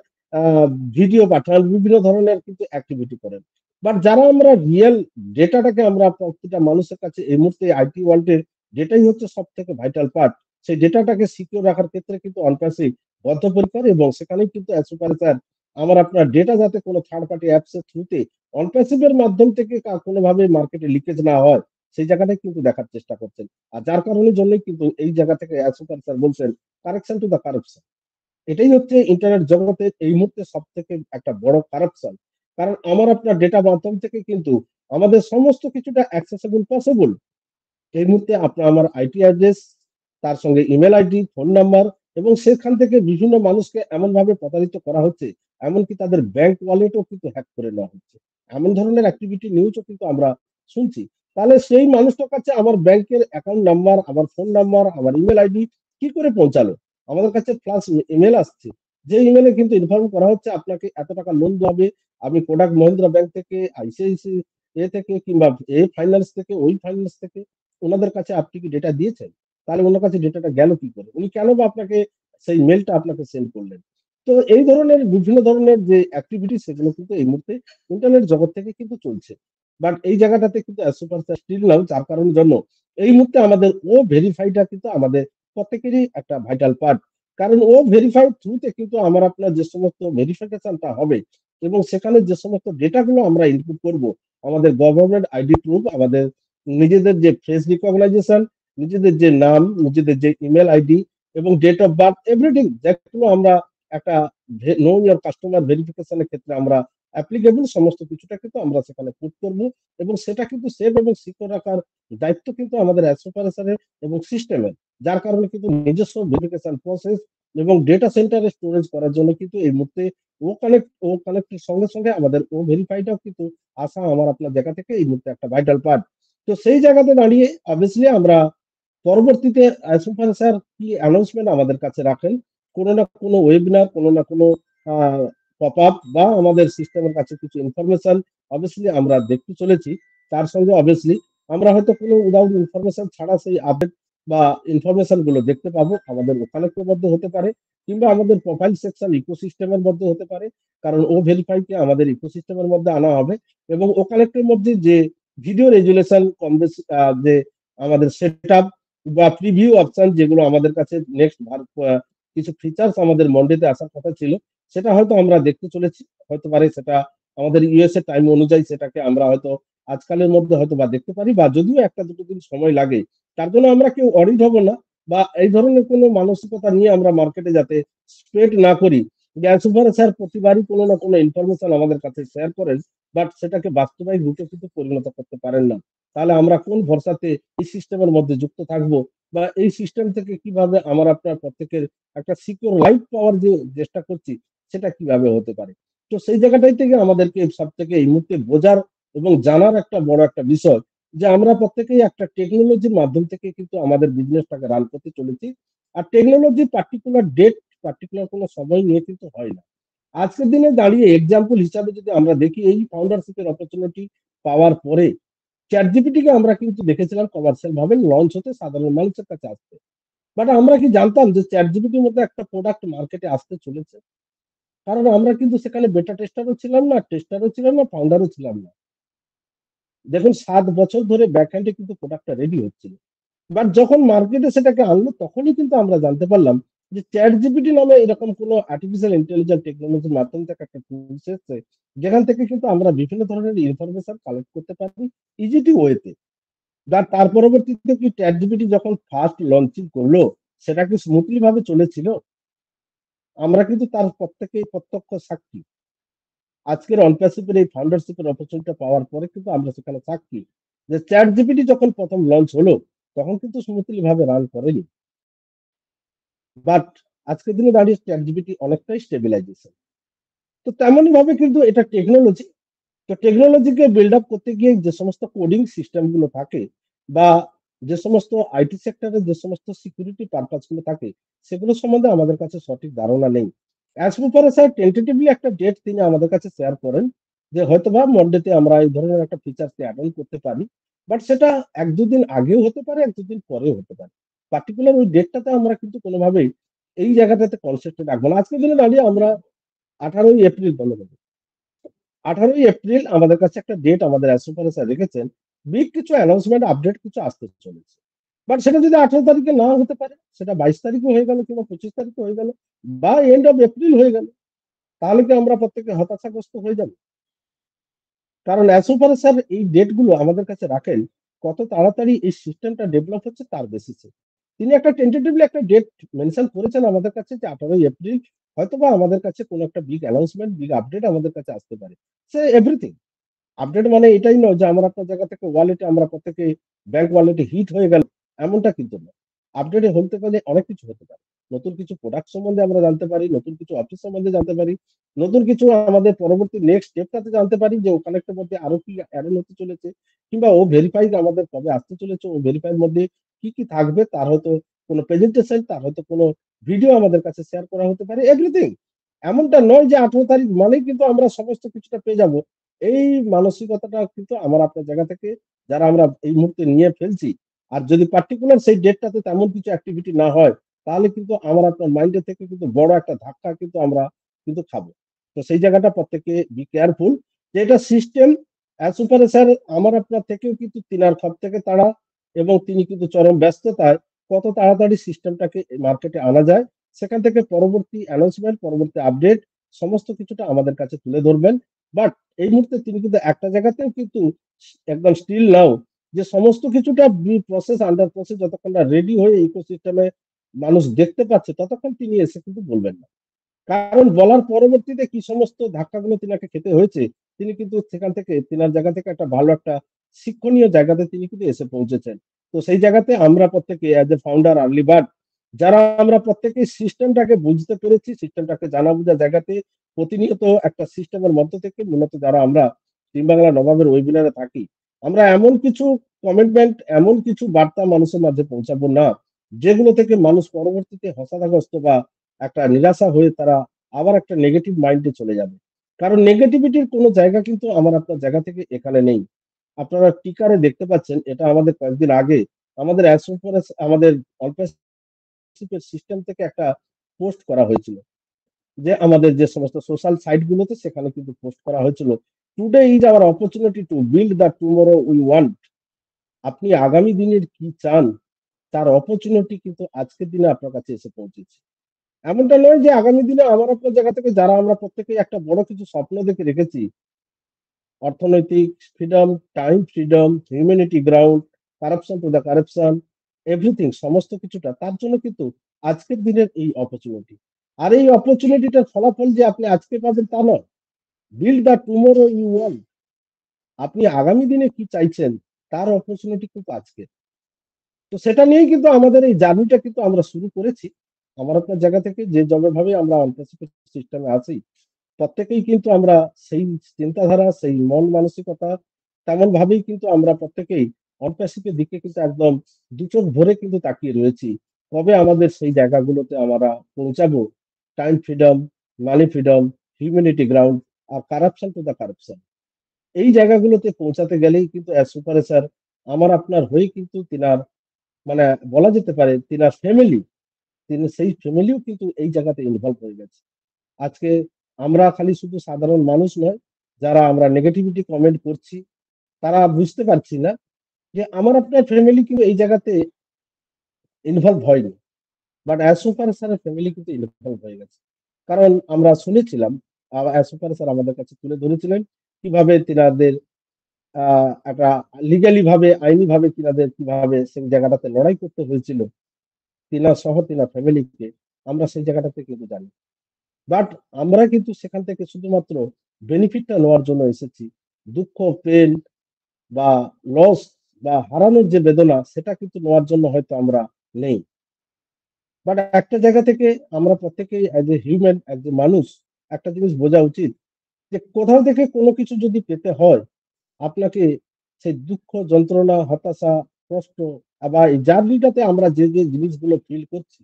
ভিডিও পাঠান, বিভিন্ন ধরনের কিন্তু অ্যাক্টিভিটি করেন। বাট যারা আমরা রিয়েল ডেটাটাকে আমরা প্রত্যেকটা মানুষের কাছে এই মুহূর্তে আইটি ওয়ার্ল্ডের ডেটাই হচ্ছে সব থেকে ভাইটাল পার্ট, সেই ডেটাটাকে সিকিউর রাখার ক্ষেত্রে কিন্তু অনপ্যাসিভ বদ্ধপরিকর, এবং সেখানেই কিন্তু অ্যাজ আমার আপনার ডেটা যাতে কোনো থার্ড পার্টি অ্যাপস এর থ্রুতে অনপ্যাসিভের মাধ্যম থেকে কোনোভাবে মার্কেটে লিকেজ না হয় সেই জায়গাটাই কিন্তু দেখার চেষ্টা করছেন। আর যার কারণে জন্যই কিন্তু এই জায়গা থেকে অ্যাজ স্যার বলছেন কারেকশন টু দ্য কারাপশন। এটাই হচ্ছে ইন্টারনেট জগতে এই মুহূর্তে সব থেকে একটা বড় কারাপশন, কারণ আমার আপনার ডেটা মাধ্যম থেকে কিন্তু আমাদের সমস্ত কিছুটা অ্যাক্সেসেবল পসিবল। এই মুহূর্তে আপনার আমার আইটি অ্যাড্রেস, তার সঙ্গে ইমেল আইডি, ফোন নাম্বার, এবং সেখান থেকে বিভিন্ন মানুষকে এমন ভাবে প্রতারিত করা হচ্ছে, এমনকি তাদের ব্যাংক ওয়ালেটও কিন্তু হ্যাক করে নেওয়া হচ্ছে, এমন ধরনের অ্যাক্টিভিটি নিউজও কিন্তু আমরা শুনছি। তাহলে সেই মানুষটার কাছে আমার ব্যাংকের অ্যাকাউন্ট নাম্বার, আমার ফোন নাম্বার, আমার ইমেল আইডি কি করে পৌঁছালো? আমাদের কাছে প্লাস ইমেল আসছে, যে ইমেলে কিন্তু ইনফর্ম করা হচ্ছে আপনাকে এত টাকা লোন দেওয়া হবে, আমি কোটাক মহিন্দ্রা ব্যাংক থেকে, আইসিআইসি এ থেকে, কিংবা এ ফাইন্যান্স থেকে, ওই ফাইন্যান্স থেকে ওনাদের কাছে আপনি কি ডেটা দিয়েছেন? তাহলে ওনার কাছে ডেটাটা গেল কি করে? উনি কেন বা আপনাকে সেই মেলটা আপনাকে সেন্ড করলেন? তো এই ধরনের বিভিন্ন ধরনের যে অ্যাক্টিভিটি সেগুলো কিন্তু এই মুহূর্তে ইন্টারনেট জগৎ থেকে কিন্তু চলছে। বাট এই জায়গাটাতে কিন্তু সুপারস্টার স্টিল নাও, যার কারণের জন্য এই মুহূর্তে আমাদের ও ভেরিফাইটা কিন্তু আমাদের প্রত্যেকেরই একটা ভাইটাল পার্ট। কারণ ও ভেরিফাই থ্রুতে কিন্তু আমার আপনার যে সমস্ত ভেরিফিকেশনটা হবে এবং সেখানে যে সমস্ত ডেটাগুলো আমরা ইনপুট করব, আমাদের গভর্নমেন্ট আইডি প্রুফ, আমাদের নিজেদের যে ফেস রিকগনাইজেশন, নিজেদের যে নাম, নিজেদের যে ইমেল আইডি এবং ডেট অফ বার্থ, এভরিথিং যেগুলো আমরা একটা নো ইওর কাস্টমার ভেরিফিকেশনের ক্ষেত্রে আমরা অ্যাপ্লিকেবল সমস্ত কিছুটা কিন্তু আমরা সেখানে পুট করব, এবং সেটা কিন্তু সেভ এবং সিকিউর রাখার দায়িত্ব কিন্তু আমাদের অ্যাসোপারেশনের এবং সিস্টেমের। যার কারণে কিন্তু নিজস্ব ভেরিফিকেশন প্রসেস এবং ডেটা সেন্টারে স্টোরেজ করার জন্য কিন্তু এই মুহূর্তে ও কানেক্টের সঙ্গে সঙ্গে আমাদের ও ভেরিফাইটাও কিন্তু আসা আমার আপনার জায়গা থেকে এই মুহূর্তে একটা ভাইটাল পার্ট। তো সেই জায়গাতে দাঁড়িয়ে অবভিয়াসলি আমরা পরবর্তীতে সুপার স্যার কি অ্যানাউন্সমেন্ট আমাদের কাছে রাখেন, কোনো না কোনো ওয়েবিনার, কোনো না কোনো পপ আপ বা আমাদের সিস্টেমের কাছে কিছু ইনফরমেশন অবভিয়াসলি আমরা দেখতে চলেছি। তার সঙ্গে অবভিয়াসলি আমরা হয়তো কোনো উইদাউট ইনফরমেশন ছাড়া সেই আপডেট বা ইনফরমেশন গুলো দেখতে পাবো, আমাদের ওখানের মধ্যে হতে পারে কিংবা আমাদের প্রোফাইল সেকশন ইকোসিস্টেমের মধ্যে হতে পারে, কারণ ও ভেরিফাইকে আমাদের ইকোসিস্টেমের মধ্যে আনা হবে এবং ও কানেক্টের মধ্যে যে ভিডিও রেজুলেশন কম বেশি যে আমাদের সেটআপ বা প্রিভিউ অপশন যেগুলো আমাদের কাছে নেক্সট কিছু ফিচার্স আমাদের মন্ডেতে আসার কথা ছিল, সেটা হয়তো আমরা দেখতে চলেছি। হয়তো পারে সেটা আমাদের ইউএসএ টাইম অনুযায়ী সেটাকে আমরা হয়তো আজকালের মধ্যে হয়তো বা দেখতে পারি, বা যদিও একটা দুটো দিন সময় লাগে, তার জন্য আমরা কেউ অরিড হব না, বা এই ধরনের কোনো মানসিকতা নিয়ে আমরা মার্কেটে যাতে স্প্রেড না করি। সুপার স্যার প্রতিবারই কোনো না কোনো ইনফরমেশন আমাদের কাছে শেয়ার করেন, বাট সেটাকে বাস্তবায়িত রূপে কিন্তু পরিণত করতে পারেন না। তাহলে আমরা কোন ভরসাতে এই সিস্টেমের মধ্যে যুক্ত থাকবো, বা এই সিস্টেম থেকে কিভাবে আমরা আপনার প্রত্যেকের একটা সিকিউর লাইফ পাওয়ার যে চেষ্টা করছি সেটা কিভাবে হতে পারে। তো সেই জায়গাটাই থেকে আমাদেরকে সব থেকে এই মুহূর্তে বোঝার এবং জানার একটা বড় একটা বিষয় যে আমরা প্রত্যেকেই একটা টেকনোলজির মাধ্যম থেকে কিন্তু আমাদের বিজনেসটাকে রান করতে চলেছি। আর টেকনোলজি পার্টিকুলার ডেট, পার্টিকুলার কোনো সময় নিয়ে কিন্তু হয় না। আজকের দিনে দাঁড়িয়ে এক্সাম্পল হিসাবে যদি আমরা দেখি, এই ফাউন্ডারশিপের অপরচুনিটি পাওয়ার পরে চ্যাট জিপিটিকে আমরা কিন্তু দেখেছিলাম কমার্শিয়াল ভাবে লঞ্চ হতে, সাধারণ মানুষের কাছে আসতে। বাট আমরা কি জানতাম যে চ্যাট জিপিটির মধ্যে একটা প্রোডাক্ট মার্কেটে আসতে চলেছে? কারণ আমরা কিন্তু সেখানে বেটা টেস্টারও ছিলাম না, ফাউন্ডারও ছিলাম না। দেখুন 7 বছর ধরে ব্যাকহ্যান্ডে কিন্তু প্রোডাক্টটা রেডি হচ্ছিল। বাট যখন মার্কেটে সেটাকে আনলো তখনই কিন্তু আমরা জানতে পারলাম যে চ্যাট জিপিটি নামে এরকম কোনো আর্টিফিশিয়াল ইন্টেলিজেন্স টেকনোলজির মাধ্যম থেকে একটা টুলস এসেছে, যেখান থেকে কিন্তু আমরা বিভিন্ন ধরনের ইনফরমেশন কালেক্ট করতে পারি ইজিটি ওয়েতে। তার পরবর্তীতে কি চ্যাট জিপিটি যখন ফার্স্ট লঞ্চিং করলো, সেটা কি স্মুথলি ভাবে চলেছিল? আমরা কিন্তু তার প্রত্যেকেই প্রত্যক্ষ সাক্ষী। আজকের অনপ্যাসিভের এই ফাউন্ডারশিপের অপরচুনিটি পাওয়ার পরে কিন্তু আমরা সেখানে সাক্ষী যে চ্যাট জিপিটি যখন প্রথম লঞ্চ হলো তখন কিন্তু স্মুথলি ভাবে রান করেনি। বাট আজকের দিনে দাঁড়িয়ে চ্যাট জিপিটি অনেকটাই স্টেবিলাইজেশন। তো তেমনই ভাবে কিন্তু এটা টেকনোলজি। তো টেকনোলজিকে বিল্ড আপ করতে গিয়ে যে সমস্ত কোডিং সিস্টেম গুলো থাকে, বা যে সমস্ত আইটি সেক্টরে যে সমস্ত সিকিউরিটি পারপাস গুলো থাকে, সেগুলো সম্বন্ধে আমাদের কাছে সঠিক ধারণা নেই। অ্যাজ সুপার স্যার টেন্টেটিভলি একটা ডেট তিনি আমাদের কাছে শেয়ার করেন যে হয়তো বা মন্ডেতে আমরা এই ধরনের একটা ফিচার্স অ্যাড অন করতে পারি। বাট সেটা 1-2 দিন আগেও হতে পারে, 1-2 দিন পরেও হতে পারে। পার্টিকুলার ওই ডেটটাতে আমরা কিন্তু কোনোভাবেই এই জায়গাটাতে কনসেপ্টে রাখবো না। আজকের দিনে দাঁড়িয়ে আমরা 18ই এপ্রিল বলে দেবো। 18ই এপ্রিল আমাদের কাছে একটা ডেট আমাদের অ্যাসোসিয়েশন রেখেছেন। বিগ কিছু অ্যানাউন্সমেন্ট আপডেট কিছু আসতে চলেছে। বাট সেটা যদি 18 তারিখে না হতে পারে, সেটা 22 তারিখে হয়ে গেল কিংবা 25 তারিখে হয়ে গেল, বা এন্ড অফ এপ্রিল হয়ে গেল, তাহলে কি আমরা প্রত্যেকে হতাশাগ্রস্ত হয়ে যাব? কারণ অ্যাসোসিয়েশন এই ডেটগুলো আমাদের কাছে রাখেন কত তাড়াতাড়ি এই সিস্টেমটা ডেভেলপ হচ্ছে তার বেসিসে। তিনি একটা টেন্টেটিভলি একটা ডেট মেনশন করেছেন আমাদের কাছে যে 18ই এপ্রিল হয়তোবা আমাদের কাছে কোনো একটা বিগ অ্যানাউন্সমেন্ট, বিগ আপডেট আমাদের কাছে আসতে পারে। সে এভরিথিং আপডেট মানে এটাই নয় যে আমার আপনার জায়গা থেকে ওয়ালেটে আমরা প্রত্যেকে ব্যাংক ওয়ালেটে হিট হয়ে গেল, এমনটা কিন্তু না। আপডেটে হতে পারে অনেক কিছু হতে পারে। নতুন কিছু প্রোডাক্ট সম্বন্ধে আমরা জানতে পারি, নতুন কিছু অফিস সম্বন্ধে জানতে পারি, নতুন কিছু আমাদের পরবর্তী নেক্সট স্টেপটাতে জানতে পারি যে ও কানেক্টের মধ্যে আরো কি অ্যাড হতে চলেছে, কিংবা ও ভেরিফাই আমাদের কবে আসতে চলেছে, ও ভেরিফাইয়ের মধ্যে কি কি থাকবে, তার হয়তো কোনো প্রেজেন্টেশন, তার হয়তো কোনো ভিডিও আমাদের কাছে শেয়ার করা হতে পারে, এভরিথিং। এমনটা নয় যে 18 তারিখ মানেই কিন্তু আমরা সমস্ত কিছুটা পেয়ে যাব। এই মানসিকতাটা কিন্তু আমার আপনার জায়গা থেকে যারা আমরা এই মুহূর্তে নিয়ে ফেলছি, আর যদি পার্টিকুলার সেই ডেটটাতে তেমন কিছু অ্যাক্টিভিটি না হয়, তাহলে কিন্তু আমার আপনার মাইন্ডে থেকে কিন্তু বড় একটা ধাক্কা কিন্তু আমরা কিন্তু খাবো। তো সেই জায়গাটা প্রত্যেকে বি কেয়ারফুল যে এটা সিস্টেম। অ্যাজ সুপার স্যার আমার আপনার থেকেও কিন্তু তিনার সব থেকে তাড়া, এবং তিনি কিন্তু চরম ব্যস্ততায় কত তাড়াতাড়ি সিস্টেমটাকে মার্কেটে আনা যায়, সেখান থেকে পরবর্তী অ্যানাউন্সমেন্ট, পরবর্তী আপডেট সমস্ত কিছুটা আমাদের কাছে তুলে ধরবেন। বাট এই মুহূর্তে তিনি কিন্তু একটা জায়গাতেও কিন্তু একদম স্টিল নাও যে সমস্ত কিছুটা প্রসেস, আন্ডার প্রসেস, যতক্ষণ না রেডি হয়ে ইকোসিস্টেমে মানুষ দেখতে পাচ্ছে ততক্ষণ তিনি এসে কিন্তু বলবেন না। কারণ বলার পরবর্তীতে কি সমস্ত ধাক্কাগুলো তিনাকে খেতে হয়েছে, তিনি কিন্তু সেখান থেকে তিনার জায়গা থেকে একটা ভালো একটা শিক্ষণীয় জায়গাতে তিনি কিন্তু এসে পৌঁছেছেন। তো সেই জায়গাতে আমরা প্রত্যেকে as a founder early bird যারা আমরা প্রত্যেকে সিস্টেমটাকে বুঝতে পেরেছি, সিস্টেমটাকে জানা বোঝা জায়গাতে প্রতিনিয়ত একটা সিস্টেমের মধ্য থেকে মূলত যারা আমরা টিম বাংলা নবাবের ওয়েবিনারে থাকি, আমরা এমন কিছু কমিটমেন্ট, এমন কিছু বার্তা মানুষের মাঝে পৌঁছাবো না যেগুলো থেকে মানুষ পরবর্তীতে হতাশাগ্রস্ত বা একটা নিরাশা হয়ে তারা আবার একটা নেগেটিভ মাইন্ডে চলে যাবে। কারণ নেগেটিভিটির কোনো জায়গা কিন্তু আমার আপনার জায়গা থেকে এখানে নেই। আপনারা টিকারে দেখতে পাচ্ছেন, এটা আমাদের কয়েকদিন আগে আমাদের আমাদের সিস্টেম থেকে একটা পোস্ট করা হয়েছিল, যে আমাদের যে সমস্ত সোশ্যাল সাইট গুলোতে সেখানে কিন্তু পোস্ট করা হয়েছিল, today is our opportunity to build the tomorrow we want. আপনি আগামী দিনের কি চান তার অপরচুনিটি কিন্তু আজকের দিনে আপনার কাছে এসে পৌঁছেছে। এমনটা নয় যে আগামী দিনে আমার আপনার জায়গা থেকে যারা আমরা প্রত্যেকেই একটা বড় কিছু স্বপ্ন দেখে রেখেছি, অর্থনৈতিক freedom, time freedom, humanity ground, corruption to the corruption, everything, সমস্ত কিছুটা তার জন্য কিন্তু আজকের দিনের এই অপরচুনিটি। আর এই অপরচুনিটিটার ফলাফল যে আপনি আজকে পাবেন তা নয়। Build the tomorrow you want, আপনি আগামী দিনে কি চাইছেন তার অপরচুনিটি কিন্তু আজকে। তো সেটা নিয়েই কিন্তু আমাদের এই জার্নিটা কিন্তু আমরা শুরু করেছি আমার আপনার জায়গা থেকে, যে ভাবে আমরা অ্যান্টিসিপেট সিস্টেমে আছি প্রত্যেকেই কিন্তু আমরা সেই চিন্তাধারা, সেই মন মানসিকতা, তেমন ভাবেই কিন্তু আমরা প্রত্যেকেই অনপ্যাসিভের দিকে কিন্তু একদম দু চোখ ভরে কিন্তু তাকিয়ে রয়েছি। কবে আমাদের সেই জায়গাগুলোতে আমরা পৌঁছাবো, time freedom, money freedom, humanity ground, আর কারাপশন টু দ্য কারাপশন, এই জায়গাগুলোতে পৌঁছাতে গেলেই কিন্তু অ্যাজ সুপার স্যার আমার আপনার হয়ে কিন্তু তিনার মানে বলা যেতে পারে তিনার ফ্যামিলি, তিনি সেই ফ্যামিলিও কিন্তু এই জায়গাতে ইনভলভ হয়ে গেছে। আজকে আমরা খালি শুধু সাধারণ মানুষ নয়, যারা আমরা নেগেটিভিটি কমেন্ট করছি তারা বুঝতে পারছি না যে আমার আপনার ফ্যামিলি কিন্তু এই জায়গাতে ইনভলভ হয়নি, বাট অ্যাজ সুপার স্যারের ফ্যামিলি কিন্তু ইনভলভ হয়ে গেছে। কারণ আমরা শুনেছিলাম অ্যাজ সুপার স্যার আমাদের কাছে তুলে ধরেছিলেন কিভাবে তিনাদের একটা লিগালি ভাবে, আইনি ভাবে তিনাদের কিভাবে সেই জায়গাটাতে লড়াই করতে হয়েছিল তিনার সহ তিনার ফ্যামিলিকে, আমরা সেই জায়গাটাতে কিন্তু জানি। বাট আমরা কিন্তু সেখান থেকে শুধুমাত্র বেনিফিটটা নেওয়ার জন্য এসেছি, দুঃখ, পেন বা লস বা হারানোর যে বেদনা সেটা কিন্তু নেওয়ার জন্য হয়তো আমরা নেই। বাট একটা জায়গা থেকে আমরা প্রত্যেকেই as a human, as a মানুষ, একটা জিনিস বোঝা উচিত যে কোথাও থেকে কোনো কিছু যদি পেতে হয় আপনাকে সেই দুঃখ, যন্ত্রণা, হতাশা, কষ্ট, আবার এই জার্নিটাতে আমরা যে যে জিনিসগুলো ফিল করছি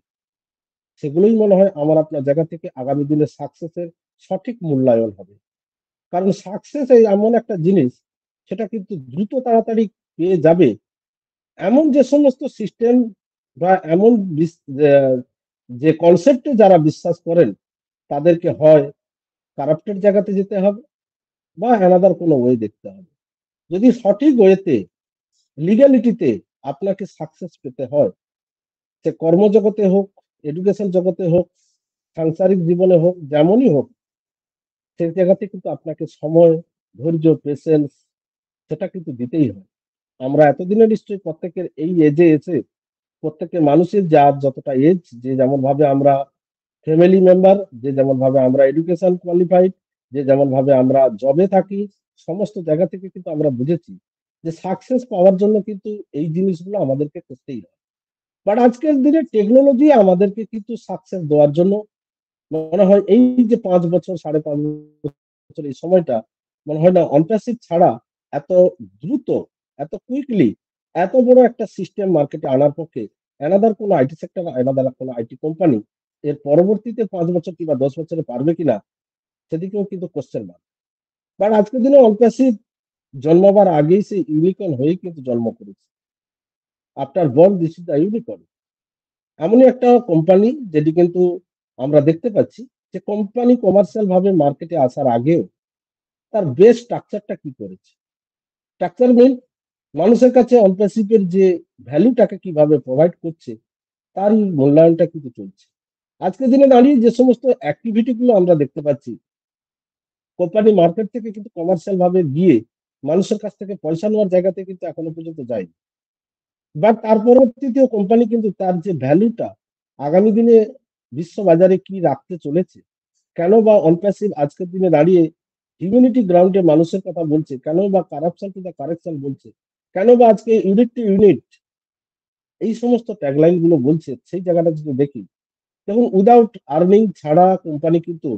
সেগুলোই মনে হয় আমার আপনার জায়গা থেকে আগামী দিনে সাকসেসের সঠিক মূল্যায়ন হবে। কারণ সাকসেস এই এমন একটা জিনিস, সেটা কিন্তু দ্রুত তাড়াতাড়ি পেয়ে যাবে এমন যে সমস্ত সিস্টেম বা এমন যে কনসেপ্টে যারা বিশ্বাস করেন তাদেরকে হয় কারাপ্টেড জায়গাতে যেতে হবে বা অ্যানাদার কোনো ওয়ে দেখতে হবে। যদি সঠিক ওয়েতে, লিগ্যালিটিতে আপনাকে সাকসেস পেতে হয়, সে কর্মজগতে হোক, এডুকেশন জগতে হোক, সাংসারিক জীবনে হোক, যেমনই হোক, সেই জায়গাতে কিন্তু আপনাকে সময়, ধৈর্য, পেশেন্স সেটা কিন্তু দিতেই হয়। আমরা এতদিনে নিশ্চয়ই প্রত্যেকের এই এজে এসে প্রত্যেকের মানুষের যার যতটা এজ, যে যেমন ভাবে আমরা ফ্যামিলি মেম্বার, যে যেমন ভাবে আমরা এডুকেশন কোয়ালিফাইড, যে যেমন ভাবে আমরা জবে থাকি, সমস্ত জায়গা থেকে কিন্তু আমরা বুঝেছি যে সাকসেস পাওয়ার জন্য কিন্তু এই জিনিসগুলো আমাদেরকে করতেই হয়। বাট আজকের দিনে টেকনোলজি আমাদেরকে কিন্তু সাকসেস দেওয়ার জন্য মনে হয় এই যে 5 বছর, 5.5 বছর এই সময়টা মনে হয় না অনপ্যাসিভ ছাড়া এত দ্রুত, এত কুইকলি এত বড় একটা সিস্টেম মার্কেটে আনার পক্ষে অ্যানাদার কোনো আইটি সেক্টর, অ্যানাদার কোনো আইটি কোম্পানি এর পরবর্তীতে 5 বছর কিংবা 10 বছরে পারবে কিনা সেদিকেও কিন্তু কোশ্চেন মার্ক। বাট আজকের দিনে অনপ্যাসিভ জন্মাবার আগেই সেই ইউনিকর্ন হয়েই কিন্তু জন্ম করেছে। After born this is the unicorn. এমনই একটা কোম্পানি যেটি কিন্তু আমরা দেখতে পাচ্ছি যে কোম্পানি কমার্শিয়াল ভাবে মার্কেটে আসার আগেও তার বেস স্ট্রাকচারটা কি করেছে। স্ট্রাকচার মিন মানুষের কাছে অনপ্যাসিভের যে ভ্যালুটাকে কিভাবে প্রোভাইড করছে তার মূল্যায়নটা কিন্তু চলছে। আজকের দিনে দাঁড়িয়ে যে সমস্ত অ্যাক্টিভিটি গুলো আমরা দেখতে পাচ্ছি, কোম্পানি মার্কেট থেকে কিন্তু কমার্শিয়াল ভাবে গিয়ে মানুষের কাছ থেকে পয়সা নেওয়ার জায়গাতে কিন্তু এখনো পর্যন্ত যায়নি। বাট তার পরবর্তীতেও কোম্পানি কিন্তু তার যে ভ্যালুটা আগামী দিনে বিশ্ব বাজারে কি রাখতে চলেছে, কেন বা অনপ্যাসিভ আজকের দিনে দাঁড়িয়ে হিউম্যানিটি গ্রাউন্ডে মানুষের কথা বলছে, কেন বা কারাপশন টু দ্য কারেকশন বলছে, কেন বা আজকে ইউনিট টু ইউনিট এই সমস্ত ট্যাগলাইন গুলো বলছে, সেই জায়গাটা যদি দেখি, দেখুন উইদাউট আর্নিং ছাড়া কোম্পানি কিন্তু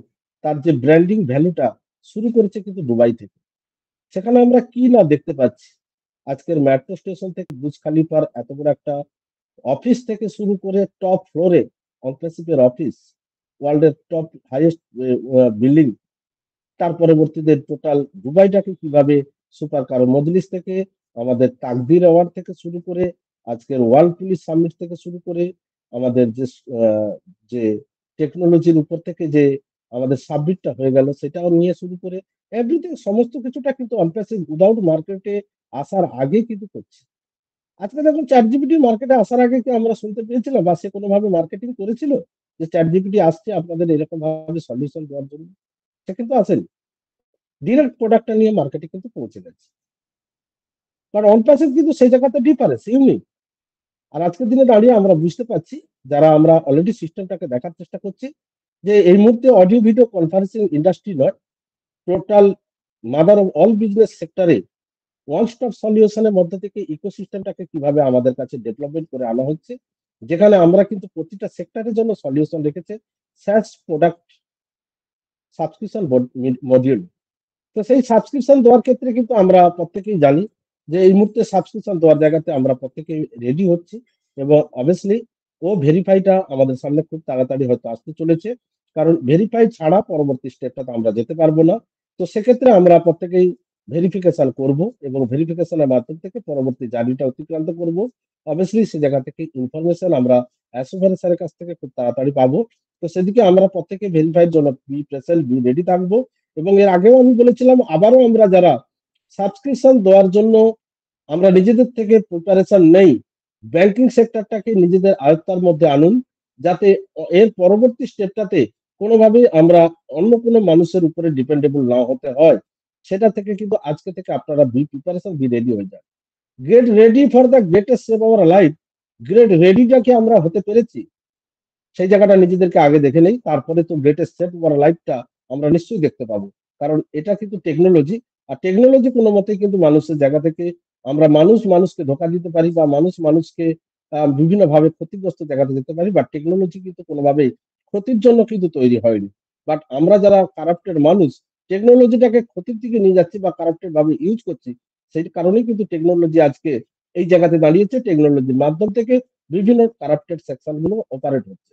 তার যে ব্র্যান্ডিং ভ্যালুটা শুরু করেছে কিন্তু দুবাই থেকে। সেখানে আমরা কি না দেখতে পাচ্ছি, আজকের মেট্রো স্টেশন থেকে বুর্জ খালিফার এত বড় একটা অফিস থেকে শুরু করে টপ ফ্লোরে অনপ্যাসিভের অফিস, ওয়ার্ল্ডের টপ হাইয়েস্ট বিল্ডিং, তার পরবর্তীতে টোটাল দুবাইটাকে কিভাবে সুপার কার মজলিস থেকে আমাদের তাকদির অ্যাওয়ার্ড থেকে শুরু করে আজকের ওয়ার্ল্ড পুলিশ সামিট থেকে শুরু করে আমাদের যে টেকনোলজির উপর থেকে যে আমাদের সাবমিটটা হয়ে গেল সেটাও নিয়ে শুরু করে এভরিথিং, সমস্ত কিছুটা কিন্তু অনপ্যাসিভ উইদাউট মার্কেটে আসার আগে কিন্তু করছে। আজকে দেখুন চ্যাট জিপিটি মার্কেটে আসার আগে কি আমরা শুনতে পেয়েছিলাম বা সে কোনোভাবে মার্কেটিং করেছিল যে চ্যাট জিপিটি আসছে আপনাদের এরকম ভাবে সলিউশন দেওয়ার জন্য? সে কিন্তু আসেনি, ডিরেক্ট প্রোডাক্টটা নিয়ে মার্কেটে কিন্তু পৌঁছে গেছে। কারণ অনপ্যাসিভ কিন্তু সেই জায়গাতে ডিফারেন্স ইউনিক। আর আজকের দিনে দাঁড়িয়ে আমরা বুঝতে পারছি, যারা আমরা অলরেডি সিস্টেমটাকে দেখার চেষ্টা করছি, যে এই মুহূর্তে অডিও ভিডিও কনফারেন্সিং ইন্ডাস্ট্রি নয়, total mother of all business সেক্টরে ওয়ান স্টপ সলিউশনের মধ্যে থেকে ইকোসিস্টেমটাকে কিভাবে আমাদের কাছে ডেভেলপমেন্ট করে আনা হচ্ছে, যেখানে আমরা কিন্তু প্রতিটা সেক্টরের জন্য সলিউশন রেখেছে স্যাস প্রোডাক্ট সাবস্ক্রিপশন মডিউল। তো সেই সাবস্ক্রিপশন দেওয়ার ক্ষেত্রে কিন্তু আমরা প্রত্যেকেই জানি যে এই মুহূর্তে সাবস্ক্রিপশন দেওয়ার জায়গাতে আমরা প্রত্যেকেই রেডি হচ্ছি, এবং অবভিয়াসলি ও ভেরিফাইটা আমাদের সামনে খুব তাড়াতাড়ি হয়তো আসতে চলেছে, কারণ ভেরিফাই ছাড়া পরবর্তী স্টেপটাতে আমরা যেতে পারবো না। তো সেক্ষেত্রে আমরা প্রত্যেকেই ভেরিফিকেশন করব এবং ভেরিফিকেশনের মাধ্যম থেকে পরবর্তী জার্নিটা অতিক্রান্ত করব। অবভিয়াসলি সে জায়গা থেকে ইনফরমেশন আমরা অ্যাসোভার স্যারের কাছ থেকে খুব তাড়াতাড়ি পাবো। তো সেদিকে আমরা প্রত্যেকে ভেরিফাইয়ের জন্য বি প্রেসেন্ট বি রেডি থাকবো। এবং এর আগেও আমি বলেছিলাম, আবারও আমরা যারা সাবস্ক্রিপশন দেওয়ার জন্য আমরা নিজেদের থেকে প্রিপারেশন নেই, ব্যাংকিং সেক্টরটাকে নিজেদের আয়ত্তার মধ্যে আনুন, যাতে এর পরবর্তী স্টেপটাতে কোনোভাবেই আমরা অন্য কোনো মানুষের উপরে ডিপেন্ডেবল না হতে হয়। সেটা থেকে কিন্তু আজকে থেকে আপনারা বি প্রিপারেশন বি রেডি হয়ে যান। Get ready for the greatest save our life. Great রেডিটা কি আমরা হতে পেরেছি? সেই জায়গাটা নিজেদেরকে আগে দেখে নেই, তারপরে তো গ্রেটেস্ট সেভ আওয়ার লাইফটা আমরা নিশ্চয়ই দেখতে পাবো। কারণ এটা কিন্তু টেকনোলজি, আর টেকনোলজি কোনো মতেই কিন্তু মানুষের জায়গা থেকে আমরা মানুষকে ধোকা দিতে পারি বা মানুষকে বিভিন্ন ভাবে ক্ষতিগ্রস্ত জায়গাতে যেতে পারি, বাট টেকনোলজি কিন্তু কোনোভাবেই ক্ষতির জন্য কিন্তু তৈরি হয়নি। বাট আমরা যারা কারাপ্টেড মানুষ টেকনোলজিটাকে ক্ষতির দিকে নিয়ে যাচ্ছি বা কারাপ্টেড ভাবে ইউজ করছি, সেই কারণেই কিন্তু টেকনোলজি আজকে এই জায়গাতে দাঁড়িয়েছে। টেকনোলজির মাধ্যম থেকে বিভিন্ন কারাপ্টেড সেকশন গুলো অপারেট হচ্ছে।